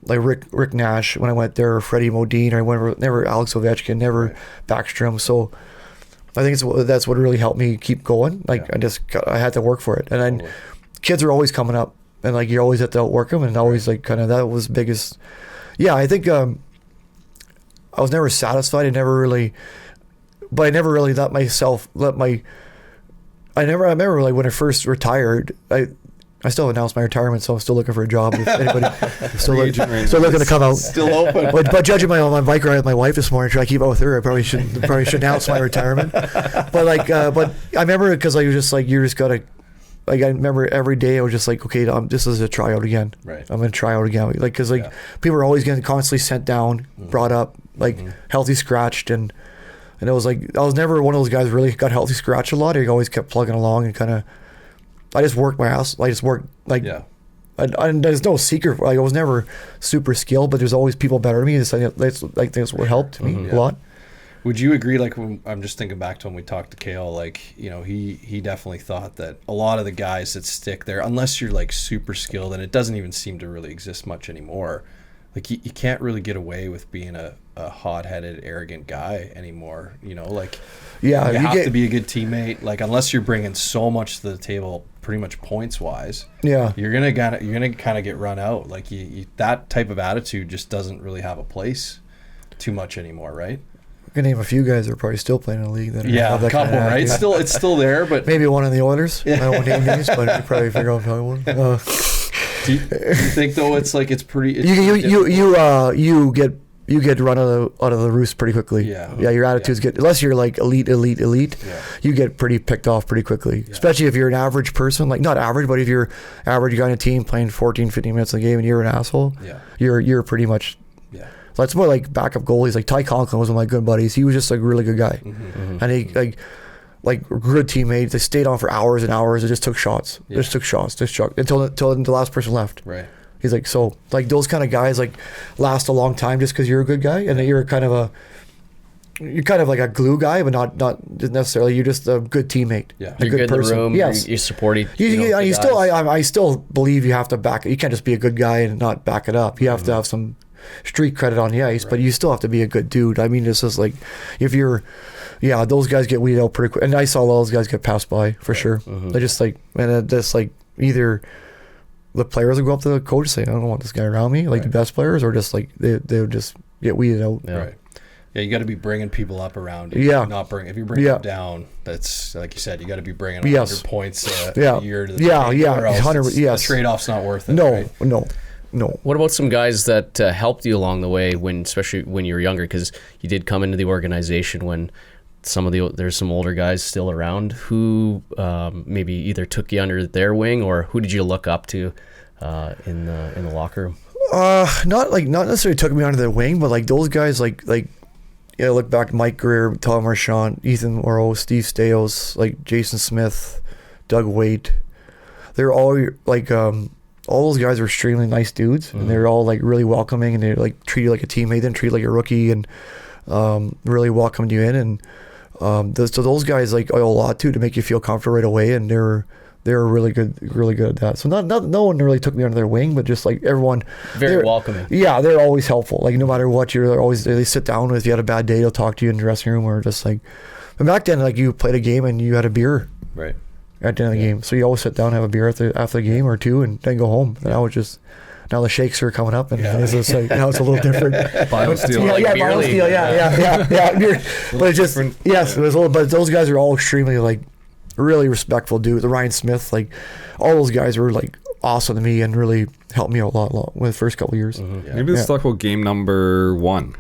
like Rick Nash when I went there, or Freddie Modine, or never Alex Ovechkin, never Backstrom. So I think that's what really helped me keep going. Like I had to work for it, and then kids are always coming up, and like you always have to outwork them, and always like kind of that was biggest. Yeah, I think I was never satisfied. I never really let myself I remember like when I first retired, I still announced my retirement, so I'm still looking for a job. If anybody still looking to come out, still open. But judging my bike ride with my wife this morning, try to keep up with her, I probably should announce my retirement. But I remember because I was just like, you just gotta. Like I remember every day I was just like, okay, this is a tryout again. Right. I'm gonna try out again. Like because people are always getting constantly sent down, brought up, like healthy scratched, and it was like I was never one of those guys who really got healthy scratched a lot. I always kept plugging along and kind of. I just worked my ass. I just worked like. Yeah. And there's no secret. Like I was never super skilled, but there's always people better than me. That's what helped me a lot. Would you agree, like when I'm just thinking back to when we talked to Kale, like, you know, he definitely thought that a lot of the guys that stick there, unless you're like super skilled, and it doesn't even seem to really exist much anymore, like you can't really get away with being a hot-headed, arrogant guy anymore, you know, like you have to be a good teammate, like unless you're bringing so much to the table pretty much points-wise, you're gonna kind of get run out. Like you that type of attitude just doesn't really have a place too much anymore, right? I can name a few guys that are probably still playing in the league that have that a couple, kind of right? It's still there, but maybe one of the Oilers. I won't name names, but you probably figure out probably one. Do you think though it's like it's pretty? You get run out of the roost pretty quickly. Yeah, your attitudes get, unless you're like elite. You get pretty picked off pretty quickly, especially if you're an average person. Like not average, but if you're average guy on a team playing 14, 15 minutes a game and you're an asshole, you're pretty much. So it's more like backup goalies. Like Ty Conklin was one of my good buddies. He was just a really good guy, and he like good teammates. They stayed on for hours and hours. They just took shots. Just took shots until the last person left. Right. He's like, so like those kind of guys like last a long time just because you're a good guy, and you're kind of like a glue guy, but not necessarily. You're just a good teammate. Yeah, you're good person. In the room. Yes, you support each. I still believe you have to back it. You can't just be a good guy and not back it up. You have to have some street credit on the ice, but you still have to be a good dude. I mean, it's just like if you're, those guys get weeded out pretty quick, and I saw all those guys get passed by for sure. They just like, and just like either the players would go up to the coach and say, I don't want this guy around me, like the best players, or just like they would just get weeded out. Right. Yeah, you got to be bringing people up around you. Yeah. If you bring them down, that's like you said, you got to be bringing 100 points a year to the team, or else 100. The trade-off's not worth it. No. What about some guys that helped you along the way, especially when you were younger? Because you did come into the organization when there's some older guys still around who maybe either took you under their wing, or who did you look up to in the locker room? Not necessarily took me under their wing, but like those guys look back, Mike Greer, Tom Marchand, Ethan Moreau, Steve Staios, like Jason Smith, Doug Waite. They're all like all those guys are extremely nice dudes, and they're all like really welcoming, and they like treat you like a teammate, then treat you like a rookie, and really welcomed you in. And so those guys like owe a lot to make you feel comfortable right away, and they're really good at that. So no one really took me under their wing, but just like everyone, very welcoming. Yeah, they're always helpful. Like no matter what, they sit down with you. Had a bad day, they'll talk to you in the dressing room, or just like. But back then, like you played a game and you had a beer. Right. At the end of the game, so you always sit down and have a beer after the game or two, and then go home. And now the Shakes are coming up, and it's just like now it's a little different. BioSteel. like beer BioSteel, league. yeah. But it just yes, it was a little. But those guys are all extremely like really respectful dudes. The Ryan Smith, like all those guys were like awesome to me and really helped me out a lot with the first couple of years. Maybe let's talk about game number 1.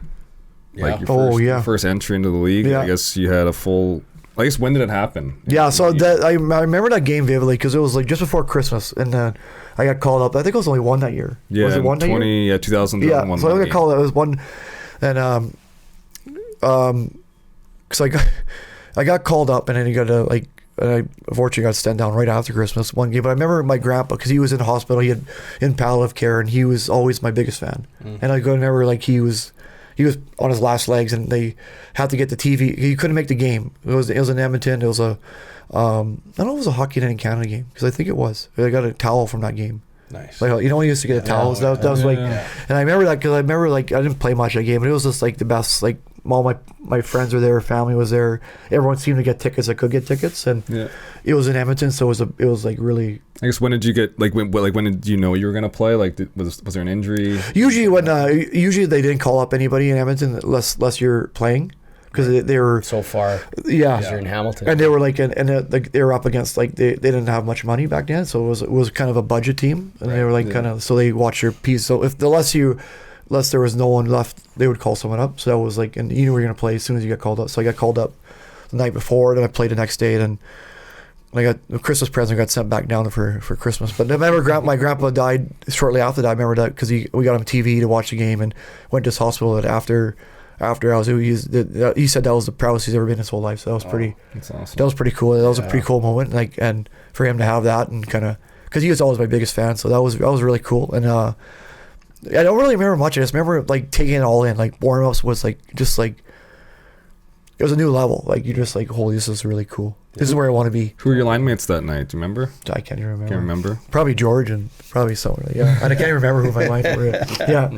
Like your first entry into the league. Yeah. I guess you had a full. I guess when did it happen? Yeah, so that I remember that game vividly because it was like just before Christmas, and I got called up. I think it was only one that year. Yeah, was it one that year? 2001. Yeah, so I got called. It was one, and because I got called up, and then you got to like. I unfortunately got sent down right after Christmas one game. But I remember my grandpa, because he was in hospital, he had in palliative care, and he was always my biggest fan. And I remember like he was on his last legs, and they had to get the TV. He couldn't make the game. It was in Edmonton. It was a I don't know if it was a Hockey Night in Canada game, because I think it was. I got a towel from that game. Nice. Like, you know, we used to get a towel. That was like, and I remember that because I remember like I didn't play much that game, but it was just like the best. Like all my friends were there, family was there. Everyone seemed to get tickets. I could get tickets, and it was in Edmonton, so it was like really. I guess when did you get when did you know you were gonna play? Like was there an injury? Usually usually they didn't call up anybody in Edmonton unless you're playing, because they were So far, yeah. you're in Hamilton. And they were like, they were up against like they didn't have much money back then, so it was kind of a budget team, and they were like kind of, so they watched your piece. So unless there was no one left, they would call someone up. So that was like, and you knew you were gonna play as soon as you got called up. So I got called up the night before, then I played the next day, and I got a Christmas present. Got sent back down for Christmas. But I remember my grandpa died shortly after that. I remember that because we got him TV to watch the game, and went to his hospital. And after I was, he said that was the proudest he's ever been in his whole life. So that was pretty. That's awesome. That was pretty cool. That was a pretty cool moment. Like, and for him to have that, and kind of, because he was always my biggest fan. So that was really cool. And I don't really remember much. I just remember like taking it all in. Like warm ups was like just like it was a new level. Like you're just like, holy, this is really cool. This is where I want to be. Who were your line mates that night? Do you remember? I can't even remember. Can't remember. Probably George and probably someone. Yeah, and I can't even remember who my lines were. Yeah.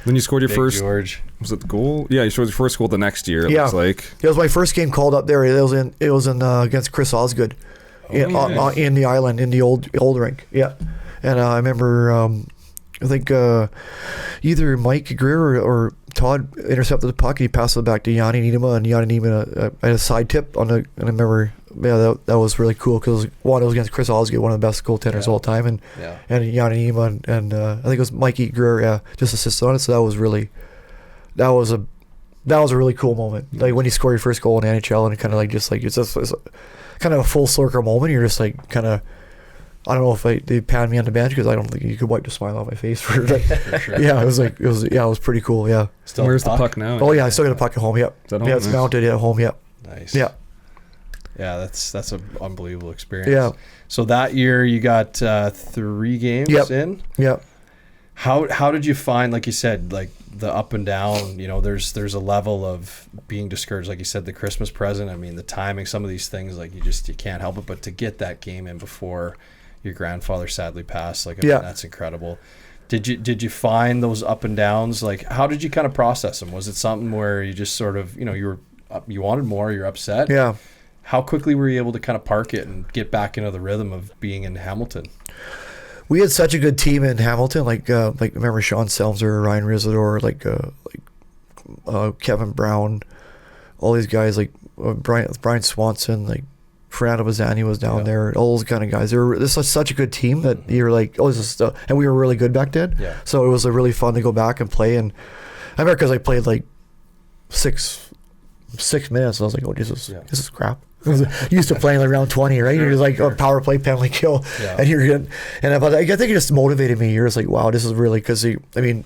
Then you scored your Big first. George. Was it the goal? Yeah, you scored your first goal the next year. It looks like. It was my first game called up there. It was in against Chris Osgood, in the island in the old rink. Yeah, and I remember I think either Mike Greer or Todd intercepted the puck. He passed it back to Yanni Niedema, and Yanni Niedema had a side tip on the. And I remember, that was really cool because it was against Chris Osgood, one of the best goaltenders of all time, and Yanni Niedema and I think it was Mikey Greer, just assisted on it. So that was a really cool moment. Like when you score your first goal in the NHL, and kind of like just like it's kind of a full circle moment. You're just like kind of. I don't know if they panned me on the bench because I don't think you could wipe the smile off my face for like, For sure. Yeah, it was pretty cool. Yeah. Still Where's the puck now? Oh yeah, I still got a puck at home. Yep. Is that home? Yeah, it's Nice. mounted at home. Yep. Nice. Yeah. Yeah, that's an unbelievable experience. Yeah. So that year you got 3 games in. Yep. How did you find, like you said, like the up and down? You know, there's a level of being discouraged, like you said, the Christmas present. I mean, the timing, some of these things, like you can't help it. But to get that game in before your grandfather sadly passed, like I mean, that's incredible. Did you find those up and downs? Like, how did you kind of process them? Was it something where you just sort of, you wanted more, you're upset? Yeah. How quickly were you able to kind of park it and get back into the rhythm of being in Hamilton? We had such a good team in Hamilton. Like remember Sean Selmser, Ryan Rizzador, Kevin Brown, all these guys, like Brian Swanson, like Fernando Bazzani was down there. All those kind of guys. This was such a good team that you're like, oh, this is stuff. And we were really good back then. Yeah. So it was really fun to go back and play. And I remember because I played like 6 minutes. I was like, oh, this is crap. Used to playing like around 20, right? You're just like a power play, penalty kill, and you're good. But I think it just motivated me. You're just like, wow, this is really, because I mean,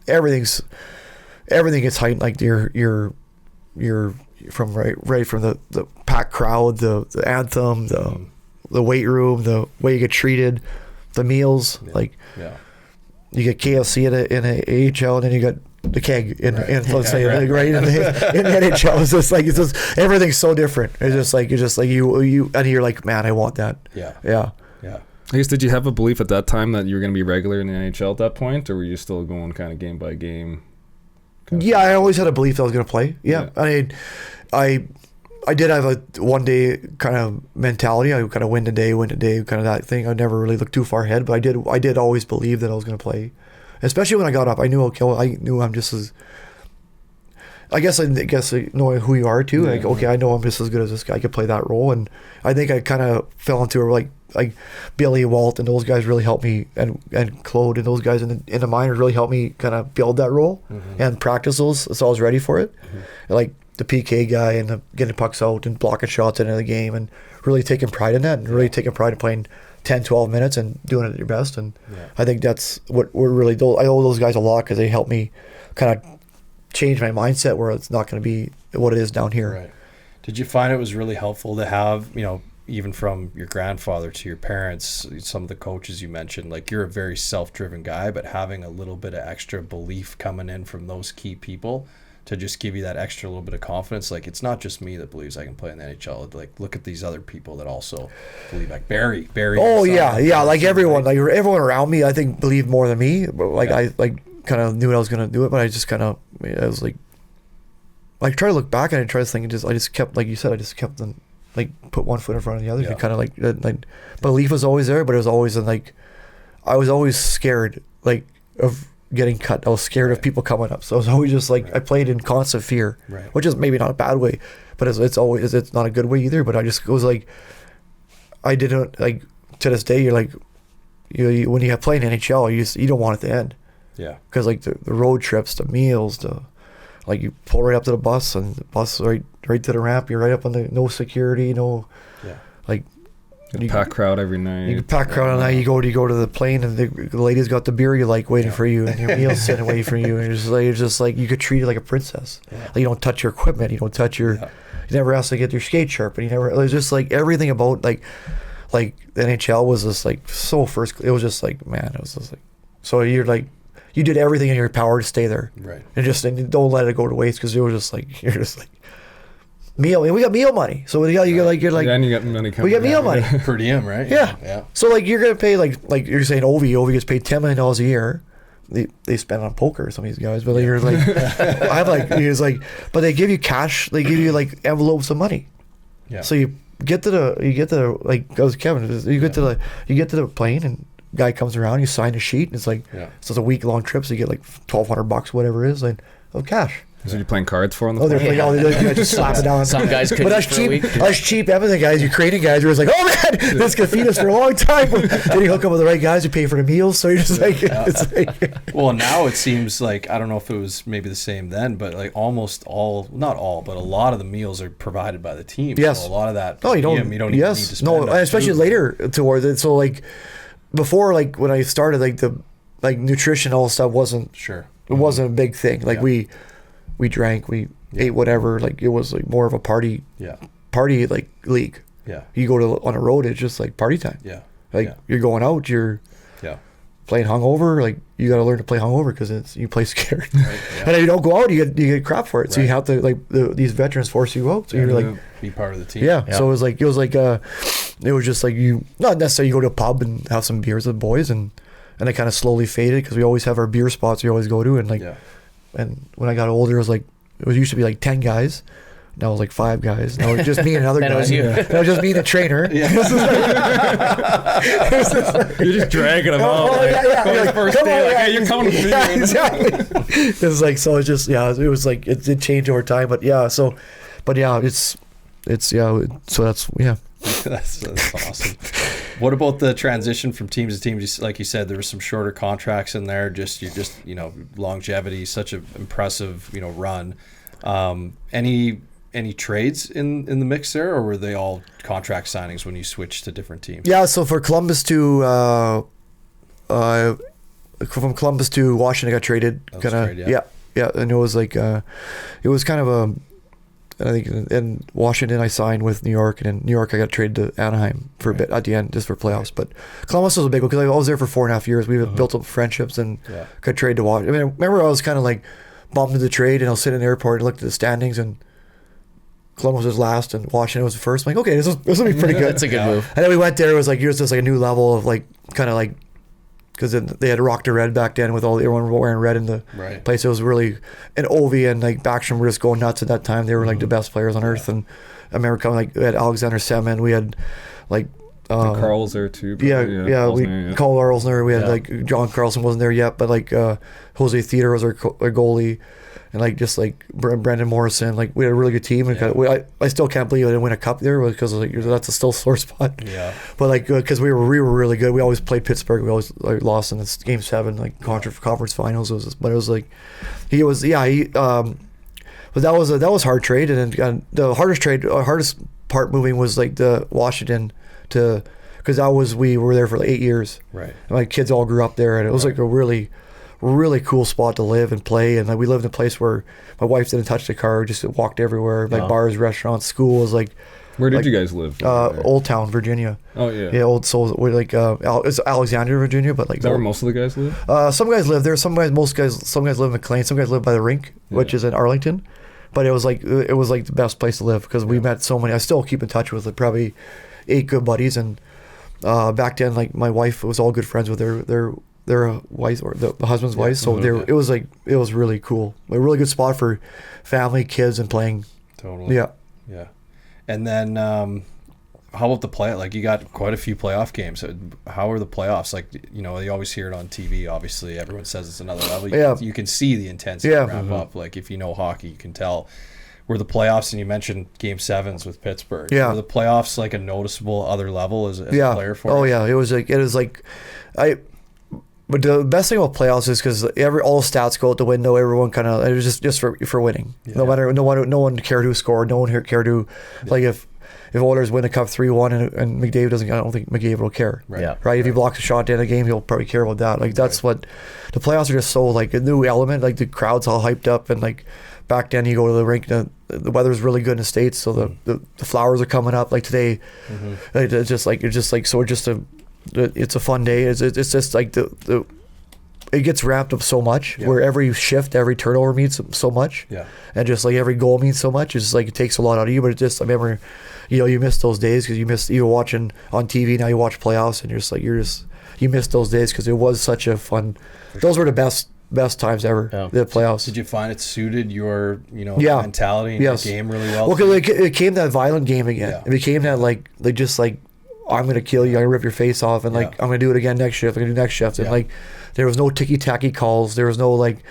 everything gets heightened. Like you're from right from the packed crowd, the anthem, the weight room, the way you get treated, the meals. You get KFC in a AHL, and then you got the keg in let's say in the NHL. It's just everything's so different. It's just like you and you're like, man, I want that. Yeah. I guess, did you have a belief at that time that you were going to be regular in the NHL at that point, or were you still going kind of game by game? Yeah, I always had a belief that I was going to play. Yeah. I mean, I did have a one day kind of mentality. I kind of win today, kind of that thing. I never really looked too far ahead, but I did always believe that I was going to play. Especially when I got up, I knew I'm just as. I guess knowing who you are too. Like, okay, I know I'm just as good as this guy. I could play that role, and I think I kind of fell into like Billy, Walt, and those guys really helped me, and Claude and those guys in the minors really helped me kind of build that role and practice those, so I was ready for it. Like the PK guy and getting pucks out and blocking shots into the game, and really taking pride in that, and really taking pride in playing 10, 12 minutes and doing it at your best. And I think that's what we're really I owe those guys a lot, because they helped me kind of change my mindset where it's not going to be what it is down here. Right. Did you find it was really helpful to have, even from your grandfather to your parents, some of the coaches you mentioned, like you're a very self-driven guy, but having a little bit of extra belief coming in from those key people to just give you that extra little bit of confidence? Like, it's not just me that believes I can play in the NHL. Like, look at these other people that also believe. Like Barry. Oh yeah. Like everyone, like everyone around me, I think believed more than me. But like I kind of knew I was gonna do it, but I just kind of, I was like try to look back and I try to think, I just kept, like you said, I just kept them, like, put one foot in front of the other. And kind of like belief was always there, but it was always like I was always scared, like, of getting cut. I was scared of people coming up, so I was always just like I played in constant fear, which is maybe not a bad way, but it's not a good way either. But I just was like, I didn't, like, to this day, you're like, you when you have playing NHL, you don't want it to end. Yeah. Because like the road trips, the meals, like you pull right up to the bus, and the bus right to the ramp. You're right up on the no security, like. You pack crowd every night. You pack crowd all night. You go to the plane, and the lady's got the beer you like waiting for you, and your meal's sitting waiting for you, and you're just like you could treat it like a princess. Like, you don't touch your equipment. You don't touch your. You never ask to get your skate sharpened. It was just like everything about like the NHL was just like so first. It was just like, man, it was just like, so you're like, you did everything in your power to stay there, right? And don't let it go to waste, because it was just like, you're just like. Meal, and we got meal money, so you're like, and you got money coming. We got meal money per diem, right? Yeah. So like you're gonna pay like you're saying Ovi gets paid $10 million a year. They spend on poker, some of these guys, but you're like, I have like, it's like, but they give you cash. They give you like envelopes of money. Yeah. So you get to the like goes Kevin. You get to the plane, and guy comes around. You sign a sheet, and it's like so it's a week-long trip. So you get like $1,200, whatever it is, like of cash. So you're playing cards for on the phone? They're just slap it down. Some guys could. But us cheap Edmonton guys, Ukrainian guys, were just like, oh man, this could feed us for a long time. Then you hook up with the right guys who pay for the meals, so you're just like, it's like. Well, now it seems like, I don't know if it was maybe the same then, but like almost all, not all, but a lot of the meals are provided by the team. Yes. So a lot of that. No, you don't even need to spend. No, especially later towards it. So like before, like when I started, like the nutrition, all stuff wasn't. Sure. It wasn't a big thing. Like we drank, we ate whatever. Like it was like more of a party like league. Yeah. You go on a road, it's just like party time. Yeah. Like you're going out, you're playing hungover. Like you got to learn to play hungover, because you play scared. Right, and if you don't go out, you get crap for it. Right. So you have to, like, these veterans force you out. So you're like, be part of the team. Yeah. So it was just like you, not necessarily you go to a pub and have some beers with the boys, and it kind of slowly faded, because we always have our beer spots we always go to, and like. Yeah. And when I got older, it used to be like 10 guys. Now it was like 5 guys. Now it's just me and another guy. Now it was just me and a trainer. Yeah. You're just dragging them out. Like, first day, like, hey, you're coming with me. Yeah, exactly. It was like, so it's just, it was like, it did change over time. But so that's, that's awesome. What about the transition from teams to teams? Like you said, there were some shorter contracts in there. Longevity, such an impressive, run. Any trades in the mix there, or were they all contract signings when you switched to different teams? Yeah. So for Columbus to from Columbus to Washington, I got traded. Yeah. And it was like it was kind of a. I think in Washington I signed with New York, and in New York I got traded to Anaheim for a bit at the end, just for playoffs. But Columbus was a big one, because I was there for 4.5 years. We built up friendships and got traded to Washington. I mean, I remember I was kind of like bumped into the trade, and I was sitting in the airport and looked at the standings, and Columbus was last and Washington was the first. I'm like, okay, this will be pretty good. That's a good move. And then we went there. It was like, here's just like a new level of like kind of like because they had Rock to Red back then with everyone wearing red in the Right. place. It was really, and Ovi and like Backstrom were just going nuts at that time. They were like the best players on earth, and I remember coming, like we had Alexander Semin, we had like Carl was there too. yeah, Carl's Carl Arlsner, we had Yeah. like John Carlson wasn't there yet, but like Jose Theodore was our goalie, and like just like Brendan Morrison, like we had a really good team, and I still can't believe I didn't win a cup there because like that's a still sore spot. Yeah. But like because we were really good. We always played Pittsburgh. We always like lost in this game 7 like conference finals. But it was like but that was hard trade, and the hardest part moving was like the Washington to, because we were there for like 8 years. Right. And my kids all grew up there, and it was like a really cool spot to live and play. And like we lived in a place where my wife didn't touch the car, just walked everywhere, like bars, restaurants, schools, like. Where did you guys live? Old Town, Virginia. Oh yeah. Yeah, old. So we're like it's Alexandria, Virginia, but like Is that where most of the guys live? some guys live there. Some guys live in McLean. Some guys live by the rink, which is in Arlington. But it was like the best place to live because we met so many. I still keep in touch with probably 8 good buddies, and back then, like my wife was all good friends with their wives or the husband's wives. So it was really cool. A really good spot for family, kids, and playing. Totally. Yeah. Yeah. And then how about the play? Like you got quite a few playoff games. How are the playoffs? Like, you know, you always hear it on TV. Obviously, everyone says it's another level. You can see the intensity ramp up. Like if you know hockey, you can tell. Were the playoffs, and you mentioned Game 7s with Pittsburgh. Yeah. Were the playoffs like a noticeable other level as a player for Oh you? yeah, it was like But the best thing about playoffs is because all stats go out the window. Everyone kind of, it was just for winning. Yeah. No one cared who scored. No one cared who, like if Oilers win a cup 3-1 and McDavid doesn't, I don't think McDavid will care. Right. Yeah. Right. If he blocks a shot at the end of the game, he'll probably care about that. Like that's what the playoffs are, just so like a new element. Like the crowd's all hyped up, and like back then you go to the rink, the weather's really good in the States, so the flowers are coming up. Like today, it's just a fun day. It's just like it gets ramped up so much, where every shift, every turnover means so much. Yeah. And just like every goal means so much. It's just like it takes a lot out of you. But it just, I remember, you miss those days because you were watching on TV. Now you watch playoffs, and you miss those days because it was such a fun. Those were the best times ever. Yeah. The playoffs. Did you find it suited your mentality and Yes. your game really well? Well, because it became that violent game again. Yeah. It became that I'm gonna kill you. I'm gonna rip your face off, and I'm gonna do it again next shift. I'm gonna do next shift, and like there was no ticky tacky calls. There was no like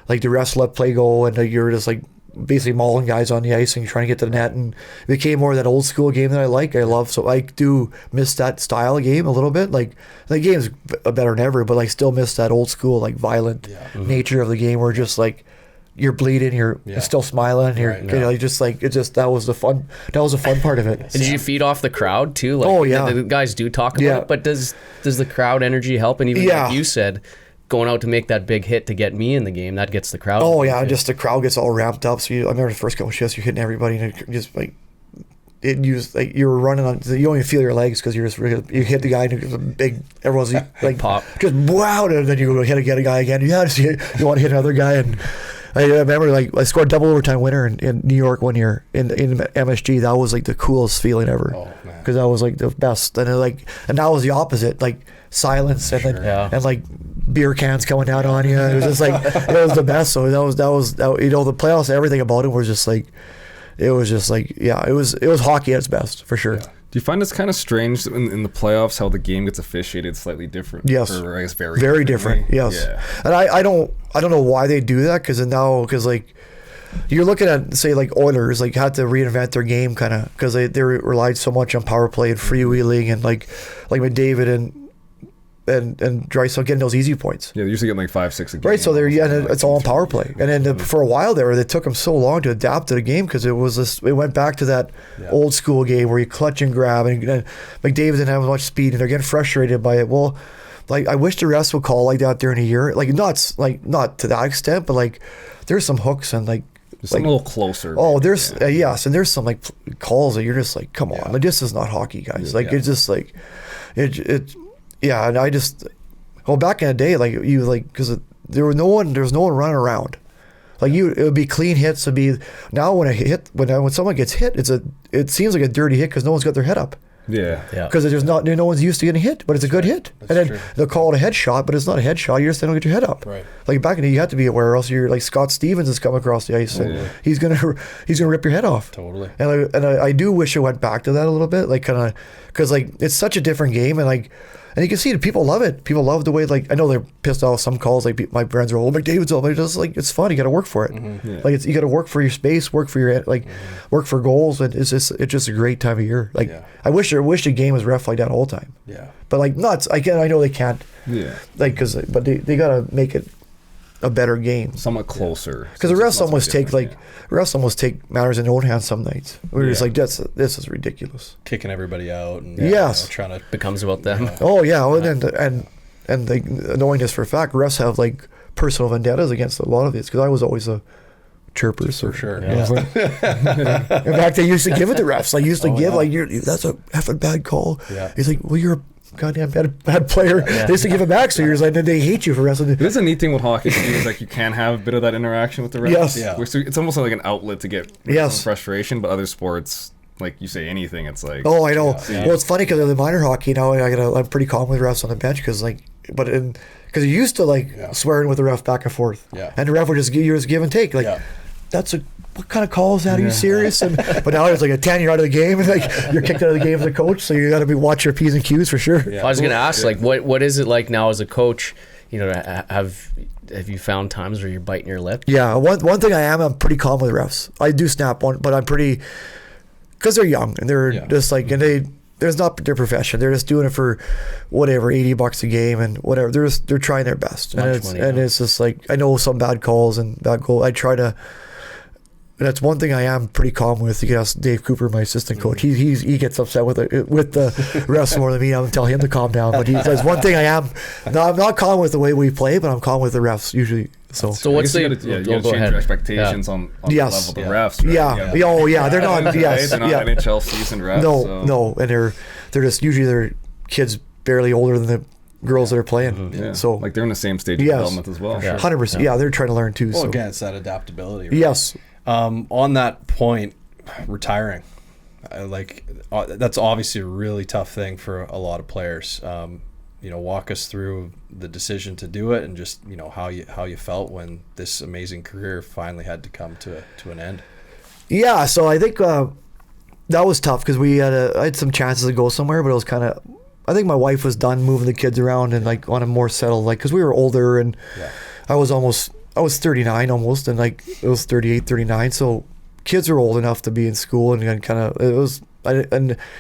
the refs let play go, and you're just like basically mauling guys on the ice and you're trying to get to the net. And it became more of that old school game that I love. So I do miss that style of game a little bit. Like the game's better than ever, but I still miss that old school like violent nature of the game, where just like you're bleeding, you're still smiling, that was the fun part of it. And did you feed off the crowd too? Like, Oh, yeah. the guys do talk about it, but does the crowd energy help? And even like you said, going out to make that big hit to get me in the game, that gets the crowd. Oh yeah, just the crowd gets all ramped up. So I remember the first couple of shifts, you're hitting everybody, and it just like you were running on. You don't even feel your legs because you hit the guy, and it's a big. Everyone's like Pop. just wow, and then you go hit a guy again. You want to hit another guy, and I remember I scored double overtime winner in New York one year in MSG. That was like the coolest feeling ever. Oh man. Because that was like the best, and that was the opposite, like silence and like beer cans coming down on you. It was just like it was the best. So that was the playoffs. Everything about it was just like it was hockey at its best for sure. Do you find it's kind of strange in the playoffs how the game gets officiated slightly different? Yes. Or I guess very different. Yes. Yeah. And I don't know why they do that, because like you're looking at, say, like Oilers like had to reinvent their game kind of because they relied so much on power play and freewheeling and like McDavid and Draisaitl getting those easy points. Yeah, they usually get like 5-6 a game. Right, so it's all on power play, and then for a while there, it took them so long to adapt to the game because it went back to that old school game where you clutch and grab, and McDavid didn't have much speed, and they're getting frustrated by it. Well, like I wish the refs would call like that during a year, not to that extent, but like there's some hooks and like. Just a little closer. Oh, there's yes, and there's some like calls that you're just like, come on, like this is not hockey, guys. Like it's just like it. Yeah, and I just back in the day, like because there was no one running around. Like it would be clean hits. It'd be now when someone gets hit, it seems like a dirty hit because no one's got their head up. Yeah. because there's no one's used to getting hit, but it's a good hit, and then true. they'll call it a headshot, but it's not a headshot. You just don't get your head up. Right. Like back in the day, you had to be aware, or else you're like Scott Stevens is coming across the ice, and he's gonna rip your head off. Totally. And I do wish it went back to that a little bit, like kind of, because like it's such a different game, and like. And you can see that people love it. People love the way, like, I know they're pissed off some calls, like my friends are, McDavid's all, but it's just like, it's fun. You got to work for it. Like, you got to work for your space, work for your, like, work for goals. And it's just a great time of year. Like, I wish the game was ref like that all the time. Yeah. But like, nuts. I know they can't. Yeah. Like, but they got to make it a better game. Somewhat closer. Because the refs almost take matters in their own hands some nights. We're just like, this is ridiculous. Kicking everybody out. And, Yes. trying to. Becomes about them. Oh yeah, well, and the knowing this for a fact, refs have like personal vendettas against a lot of these because I was always a chirper. So. For sure. Yeah. In fact, they used to give it to refs. I used to give like, that's a effing bad call. Yeah. He's like, well, you're a goddamn bad player. They used to give it back, so you're like, then they hate you for wrestling. It is a neat thing with hockey too, is like you can have a bit of that interaction with the refs. Yes. Yeah. It's almost like an outlet to get some frustration, but other sports, like you say anything, it's like Oh, I know. Yeah. Well, it's funny because in the minor hockey now, I'm pretty calm with refs on the bench because you used to like swearing with the ref back and forth. Yeah. And the ref would just give and take. Like, what kind of call is that? Are you serious? But now it's like a 10, you're out of the game, and like you're kicked out of the game as a coach, so you got to watch your P's and Q's for sure. I was going to ask, like, what is it like now as a coach? You know, have you found times where you're biting your lip? Yeah, one thing I'm pretty calm with refs. I do snap one, but I'm pretty, because they're young and they're just like, and there's not their profession. They're just doing it for whatever, $80 a game and whatever. They're trying their best, and it's just like, I know some bad calls and bad goal. I try to. And that's one thing I am pretty calm with. You can ask Dave Cooper, my assistant coach. He gets upset with the refs more than me. I'm telling him to calm down. But there's one thing I'm not calm with the way we play, but I'm calm with the refs usually. So what's the you gotta change your expectations on the level of the refs. Right? Yeah. Oh yeah. They're not. Yes. They're not NHL seasoned refs. No. And they're just usually they're kids barely older than the girls that are playing. Yeah. So like they're in the same stage of development as well. 100%. Yeah, they're trying to learn too. Well, So again, it's that adaptability. Right? yes. On that point, retiring, that's obviously a really tough thing for a lot of players. Walk us through the decision to do it, and just how you felt when this amazing career finally had to come to an end. Yeah, so I think that was tough because I had some chances to go somewhere, but it was kind of. I think my wife was done moving the kids around and like on a more settled, like, because we were older and I was 39 almost, and like it was 38, 39. So kids are old enough to be in school, and kind of it was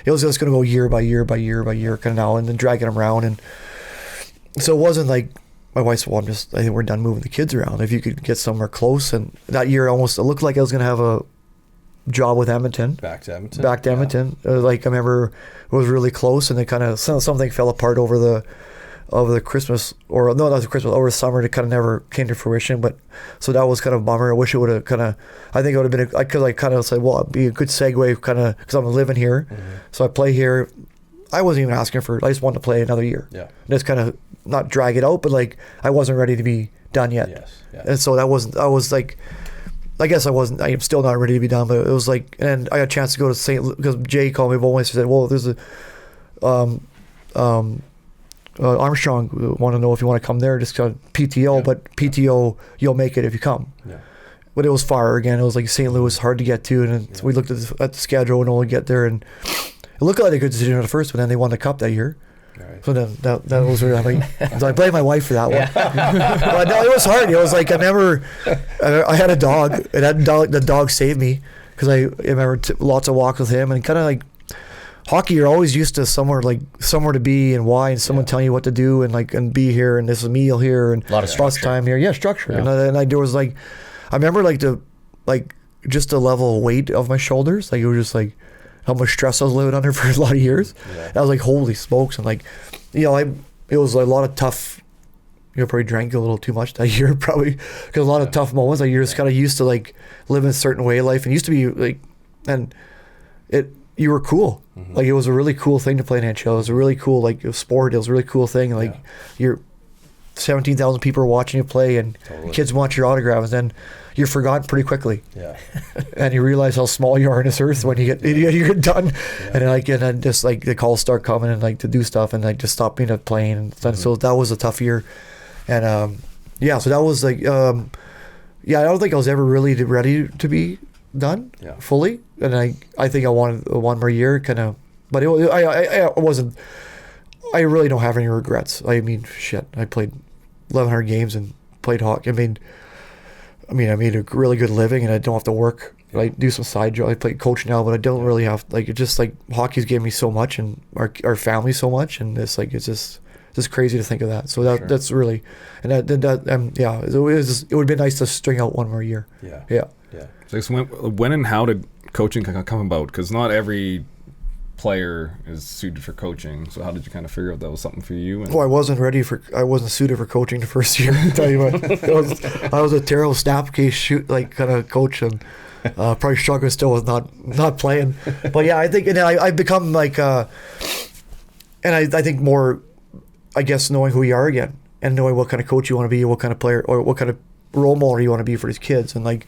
just going to go year by year by year by year kind of now, and then dragging them around. And so it wasn't like my wife said, well, I think we're done moving the kids around. If you could get somewhere close. And that year it looked like I was going to have a job with Edmonton. Back to Edmonton. Like I remember it was really close, and it kind of something fell apart over the Christmas, or no, not the Christmas, over the summer. It kind of never came to fruition. But so that was kind of a bummer. I wish it would have I think it would have been because I kind of said, well, it'd be a good segue because I'm living here, so I play here. I wasn't even asking I just wanted to play another year. Yeah. Just kind of not drag it out, but like I wasn't ready to be done yet. Yes. Yeah. And so I was like, I guess I am still not ready to be done, but it was like, and I got a chance to go to St. because Jay called me once. He said, well, there's a Armstrong want to know if you want to come there, just PTO, but PTO, you'll make it if you come. Yeah. But it was far again. It was like St. Louis, hard to get to, and we looked at the schedule and only get there, and it looked like a good decision at the first, but then they won the cup that year. Right. So then that was really, so I blame my wife for that one. But no, it was hard. It was like I had a dog, and the dog saved me because I remember lots of walks with him, and kind of like hockey, you're always used to somewhere to be and why, and someone telling you what to do, and be here, and this is a meal here, and a lot of bus time here. Yeah, structure. Yeah. And there was like, I remember just the level of weight of my shoulders. Like it was just like how much stress I was living under for a lot of years. Yeah. I was like, holy smokes. And like, it was a lot of tough, probably drank a little too much that year, probably, because a lot of tough moments. Like you're just kind of used to like living a certain way of life, and used to be like, and you were cool. Mm-hmm. Like it was a really cool thing to play in NHL. It was a really cool sport. It was a really cool thing. Like 17,000 people are watching you play, and Totally. kids want your autograph, and then you're forgotten pretty quickly. Yeah. And you realize how small you are on this earth when you get you're done, and then just like the calls start coming and like to do stuff and like just stop being at playing, and so that was a tough year, and so that was like I don't think I was ever really ready to be done fully, and I think I wanted one more year kind of, but I wasn't. I really don't have any regrets. I mean, shit, I played 1,100 games and played hockey. I mean, I made a really good living, and I don't have to work. I do some side job. I play coach now, but I don't really have like it's just like hockey's given me so much, and our family so much, and it's just crazy to think of that. So that's really, and it would be nice to string out one more year. Yeah. So when and how did coaching come about? Because not every player is suited for coaching. So how did you kind of figure out that was something for you? And I wasn't suited for coaching the first year. I tell you what, I was a terrible snap case kind of coach, and probably struggling still with not playing. But yeah, I think, and I've become like, and I think more, I guess, knowing who you are again, and knowing what kind of coach you want to be, what kind of player or what kind of role model you want to be for these kids. And like,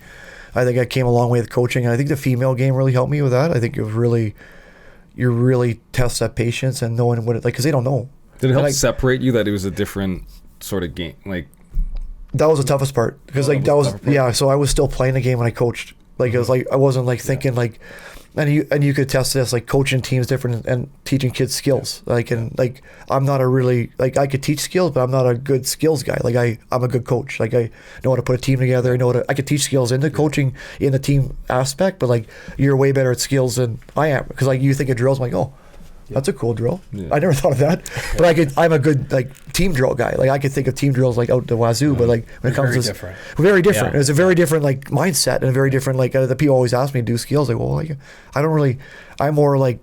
I think I came a long way with coaching, and I think the female game really helped me with that. I think it was really, you really test that patience and knowing what it like, because they don't know. Did it help separate you that it was a different sort of game? Like, that was the toughest part, because so I was still playing the game when I coached. Like it was like I wasn't like thinking like, and you could test this, like coaching teams different and teaching kids skills. Like, and like I'm not a really, like I could teach skills, but I'm not a good skills guy. Like I'm a good coach. Like I know how to put a team together. I could teach skills into coaching in the team aspect, but like you're way better at skills than I am, because like you think of drills, I'm like, oh, that's a cool drill. I never thought of that. But I'm a good like team drill guy. Like I could think of team drills like out the wazoo, but like when it comes to very different. It's a very different like mindset, and a very different like the people always ask me to do skills. Like, well, like, I don't really. I'm more like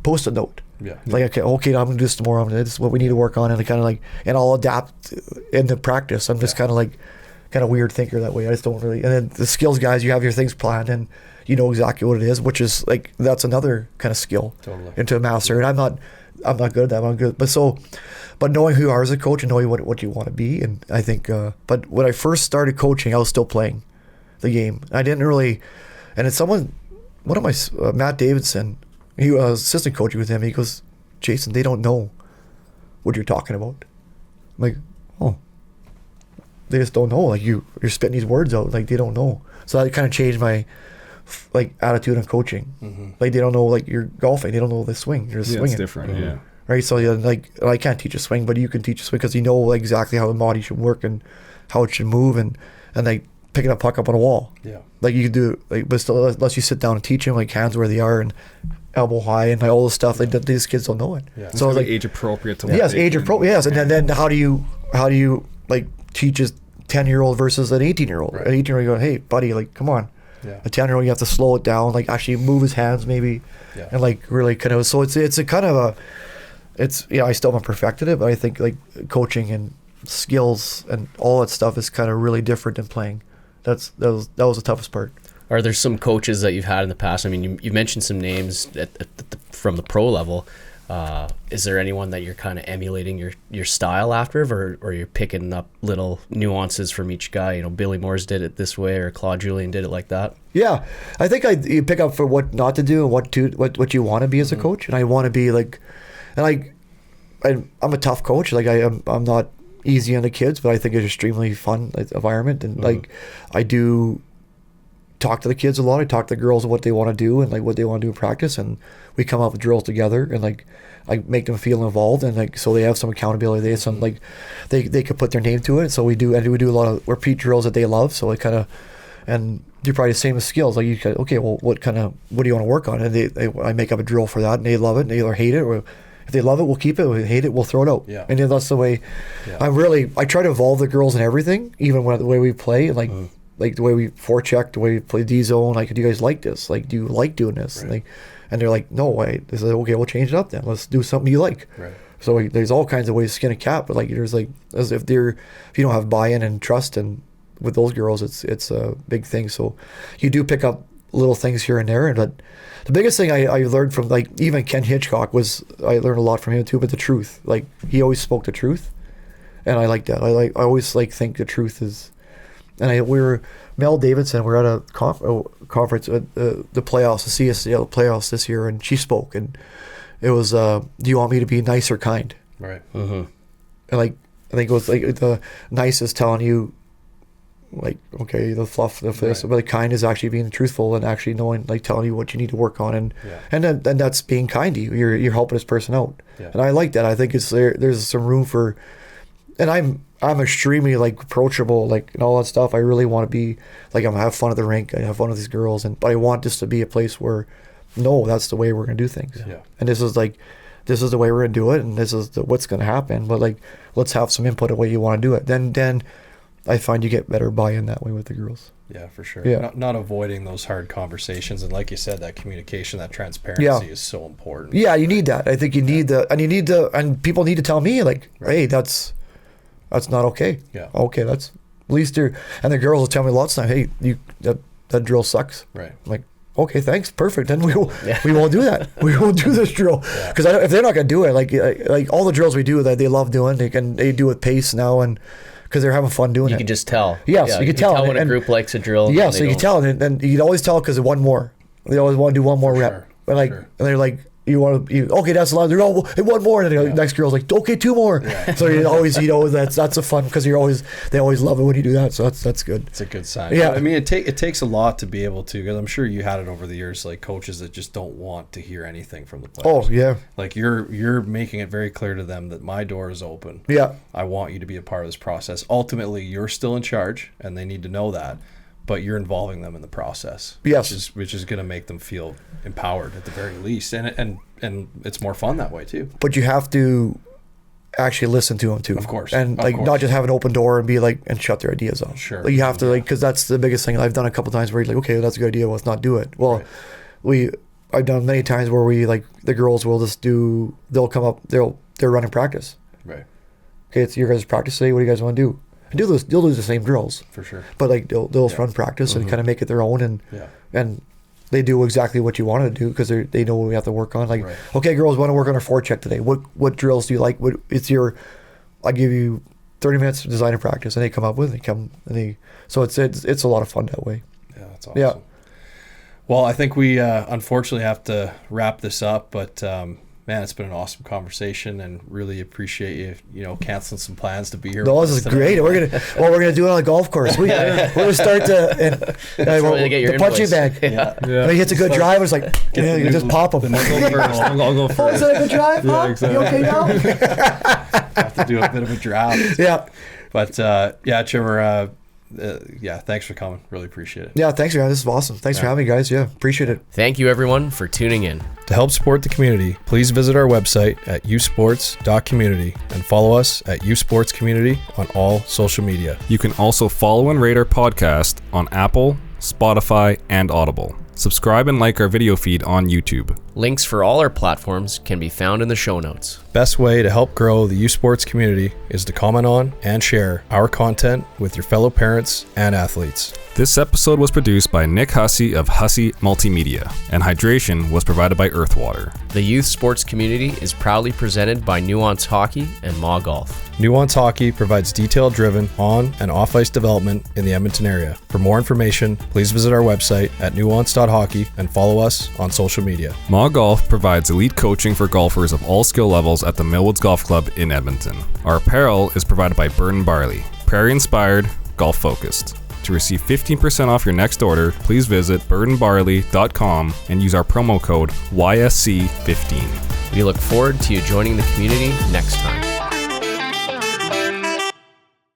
post-it note. Like okay, I'm gonna do this tomorrow. This is what we need to work on, and kind of like, and I'll adapt into practice. I'm just kind of weird thinker that way. I just don't really. And then the skills guys, you have your things planned, and you know exactly what it is, which is like that's another kind of skill into a master. And I'm not good at that. I'm good, but knowing who you are as a coach and knowing what you want to be, and I think. But when I first started coaching, I was still playing the game. I didn't really, and it's one of my Matt Davidson, he was assistant coaching with him. He goes, Jason, they don't know what you're talking about. I'm like, oh, they just don't know. Like you're spitting these words out, like they don't know. So that kind of changed my like attitude on coaching. Like they don't know, like you're golfing, they don't know the swing. You're just swinging. It's different, right? So like I can't teach a swing, but you can teach a swing because you know like, exactly how the body should work and how it should move, and like picking a puck up on a wall. Like you can do like, but still, unless you sit down and teach them like hands where they are and elbow high and like all this stuff, like these kids don't know it. So it's like age appropriate to age appropriate. Yes, and then how do you like teach a 10-year-old versus an 18-year-old? Right. An 18-year-old, you go, hey buddy, like come on. A 10-year-old, you have to slow it down, like actually move his hands maybe, and like really kind of. So it's a kind of a, it's I still haven't perfected it, but I think like coaching and skills and all that stuff is kind of really different than playing. That was the toughest part. Are there some coaches that you've had in the past? I mean, you mentioned some names from the pro level. Is there anyone that you're kind of emulating your style after, or you're picking up little nuances from each guy? You know, Billy Moores did it this way, or Claude Julien did it like that. Yeah, I think you pick up for what not to do and what you want to be as a coach. And I want to be like, and I'm a tough coach. Like I'm not easy on the kids, but I think it's extremely fun environment, and like I do talk to the kids a lot. I talk to the girls what they want to do and like what they want to do in practice, and we come up with drills together, and like I make them feel involved, and like so they have some accountability. They have some like they could put their name to it. So we do a lot of repeat drills that they love. So it kind of, and do probably the same as skills. Like you can, okay, well what do you want to work on? And I make up a drill for that, and they love it. And they either hate it, or if they love it, we'll keep it. If they hate it, we'll throw it out. Yeah. And then that's the way. Yeah. I try to involve the girls in everything, even the way we play, like. Like the way we forecheck, the way we play D zone. Like, do you guys like this? Like, do you like doing this? Right. Like, and they're like, no, wait. They say, okay, we'll change it up then. Let's do something you like. Right. So there's all kinds of ways to skin a cat, but like there's like as if you don't have buy-in and trust, and with those girls, it's a big thing. So you do pick up little things here and there, but the biggest thing I learned from like even Ken Hitchcock was I learned a lot from him too, but the truth. Like he always spoke the truth. and I like that. I always like think the truth is, and Mel Davidson, we're at a conference at the playoffs, the CSL playoffs this year, and she spoke, and it was, do you want me to be nice or kind? Right. And like, I think it was like the nice is telling you, like, okay, the fluff, the this, Right. but the kind is actually being truthful and actually knowing, like, telling you what you need to work on, and then that's being kind to you. You're helping this person out, and I like that. I think it's there's some room for, and I'm extremely like approachable, like, and all that stuff. I really want to be like, I'm have fun at the rink. I have fun with these girls, but I want this to be a place where, no, that's the way we're gonna do things. Yeah. And this is the way we're gonna do it, and this is what's gonna happen. But like, let's have some input of the way you want to do it. Then I find you get better buy-in that way with the girls. Yeah, for sure. Yeah. Not avoiding those hard conversations, and like you said, that communication, that transparency is so important. Yeah, you need that. I think you need and people need to tell me, like, hey, that's not okay. Yeah. Okay, that's at least and the girls will tell me lots of time, hey, that drill sucks. Right. I'm like, okay, thanks, perfect. Then we won't do that. We won't do this drill because if they're not gonna do it, like all the drills we do that they love doing, they do with pace now, and because they're having fun doing it. You can just tell. Yes, Yeah, you can tell. when a group likes a drill. Yeah, and so they you can don't. tell, and you can always tell because of one more. They always want to do one more rep. sure, But like, sure. and they're like, okay, that's a lot. They're all, hey, one more, and then the next girl's like, okay, two more. So you always, that's a fun because they always love it when you do that. So that's good. It's a good sign. Yeah. I mean, it takes a lot to be able to, because I'm sure you had it over the years, like coaches that just don't want to hear anything from the players. Oh yeah, Like you're making it very clear to them that my door is open. yeah, I want you to be a part of this process. Ultimately, you're still in charge, and they need to know that, but you're involving them in the process. Yes. which is going to make them feel empowered at the very least, and it's more fun that way too. but you have to actually listen to them too. Of course, and of like course. not just have an open door and be like and shut their ideas off. Sure. Like you have to because that's the biggest thing I've done a couple times where you're like, okay, that's a good idea, let's not do it. Well, I've done many times where we like the girls will just they'll come up, they're running practice. Right, Okay, it's your guys' practice today. What do you guys want to do? And they'll do the same drills, for sure. but like they'll run practice and kind of make it their own, and Yeah. and they do exactly what you want to do because they know what we have to work on. Like, Right. okay, girls want to work on our forecheck today. What drills do you like? I give you 30 minutes to design and practice, and they come up with it. So it's a lot of fun that way. Yeah, that's awesome. Yeah. Well, I think we unfortunately have to wrap this up, but man, it's been an awesome conversation, and really appreciate you canceling some plans to be here. No, with this us is today. great. We're gonna do it on a golf course. We're gonna start the punching invoice. bag. Yeah. When he hits a good drive, it's like you just pop him. I'll go Oh, first. is that a good drive? Huh? exactly. You okay now? Have to do a bit of a draft. Yeah. But yeah, Trimmer, thanks for coming. Really appreciate it. Yeah, thanks, guys. This is awesome. Thanks for having me, guys. Yeah, appreciate it. Thank you, everyone, for tuning in. To help support the community, please visit our website at usports.community and follow us at usportscommunity on all social media. You can also follow and rate our podcast on Apple, Spotify, and Audible. Subscribe and like our video feed on YouTube. Links for all our platforms can be found in the show notes. Best way to help grow the usports community is to comment on and share our content with your fellow parents and athletes. This episode was produced by Nick Hussey of Hussey Multimedia, and hydration was provided by Earthwater. The youth sports community is proudly presented by Nuance Hockey and Ma Golf. Nuance Hockey provides detail-driven on- and off-ice development in the Edmonton area. For more information, please visit our website at nuance.hockey and follow us on social media. Ma Golf provides elite coaching for golfers of all skill levels at the Millwoods Golf Club in Edmonton. Our apparel is provided by Burton Barley, prairie-inspired, golf-focused. To receive 15% off your next order, please visit burtonbarley.com and use our promo code YSC15. We look forward to you joining the community next time.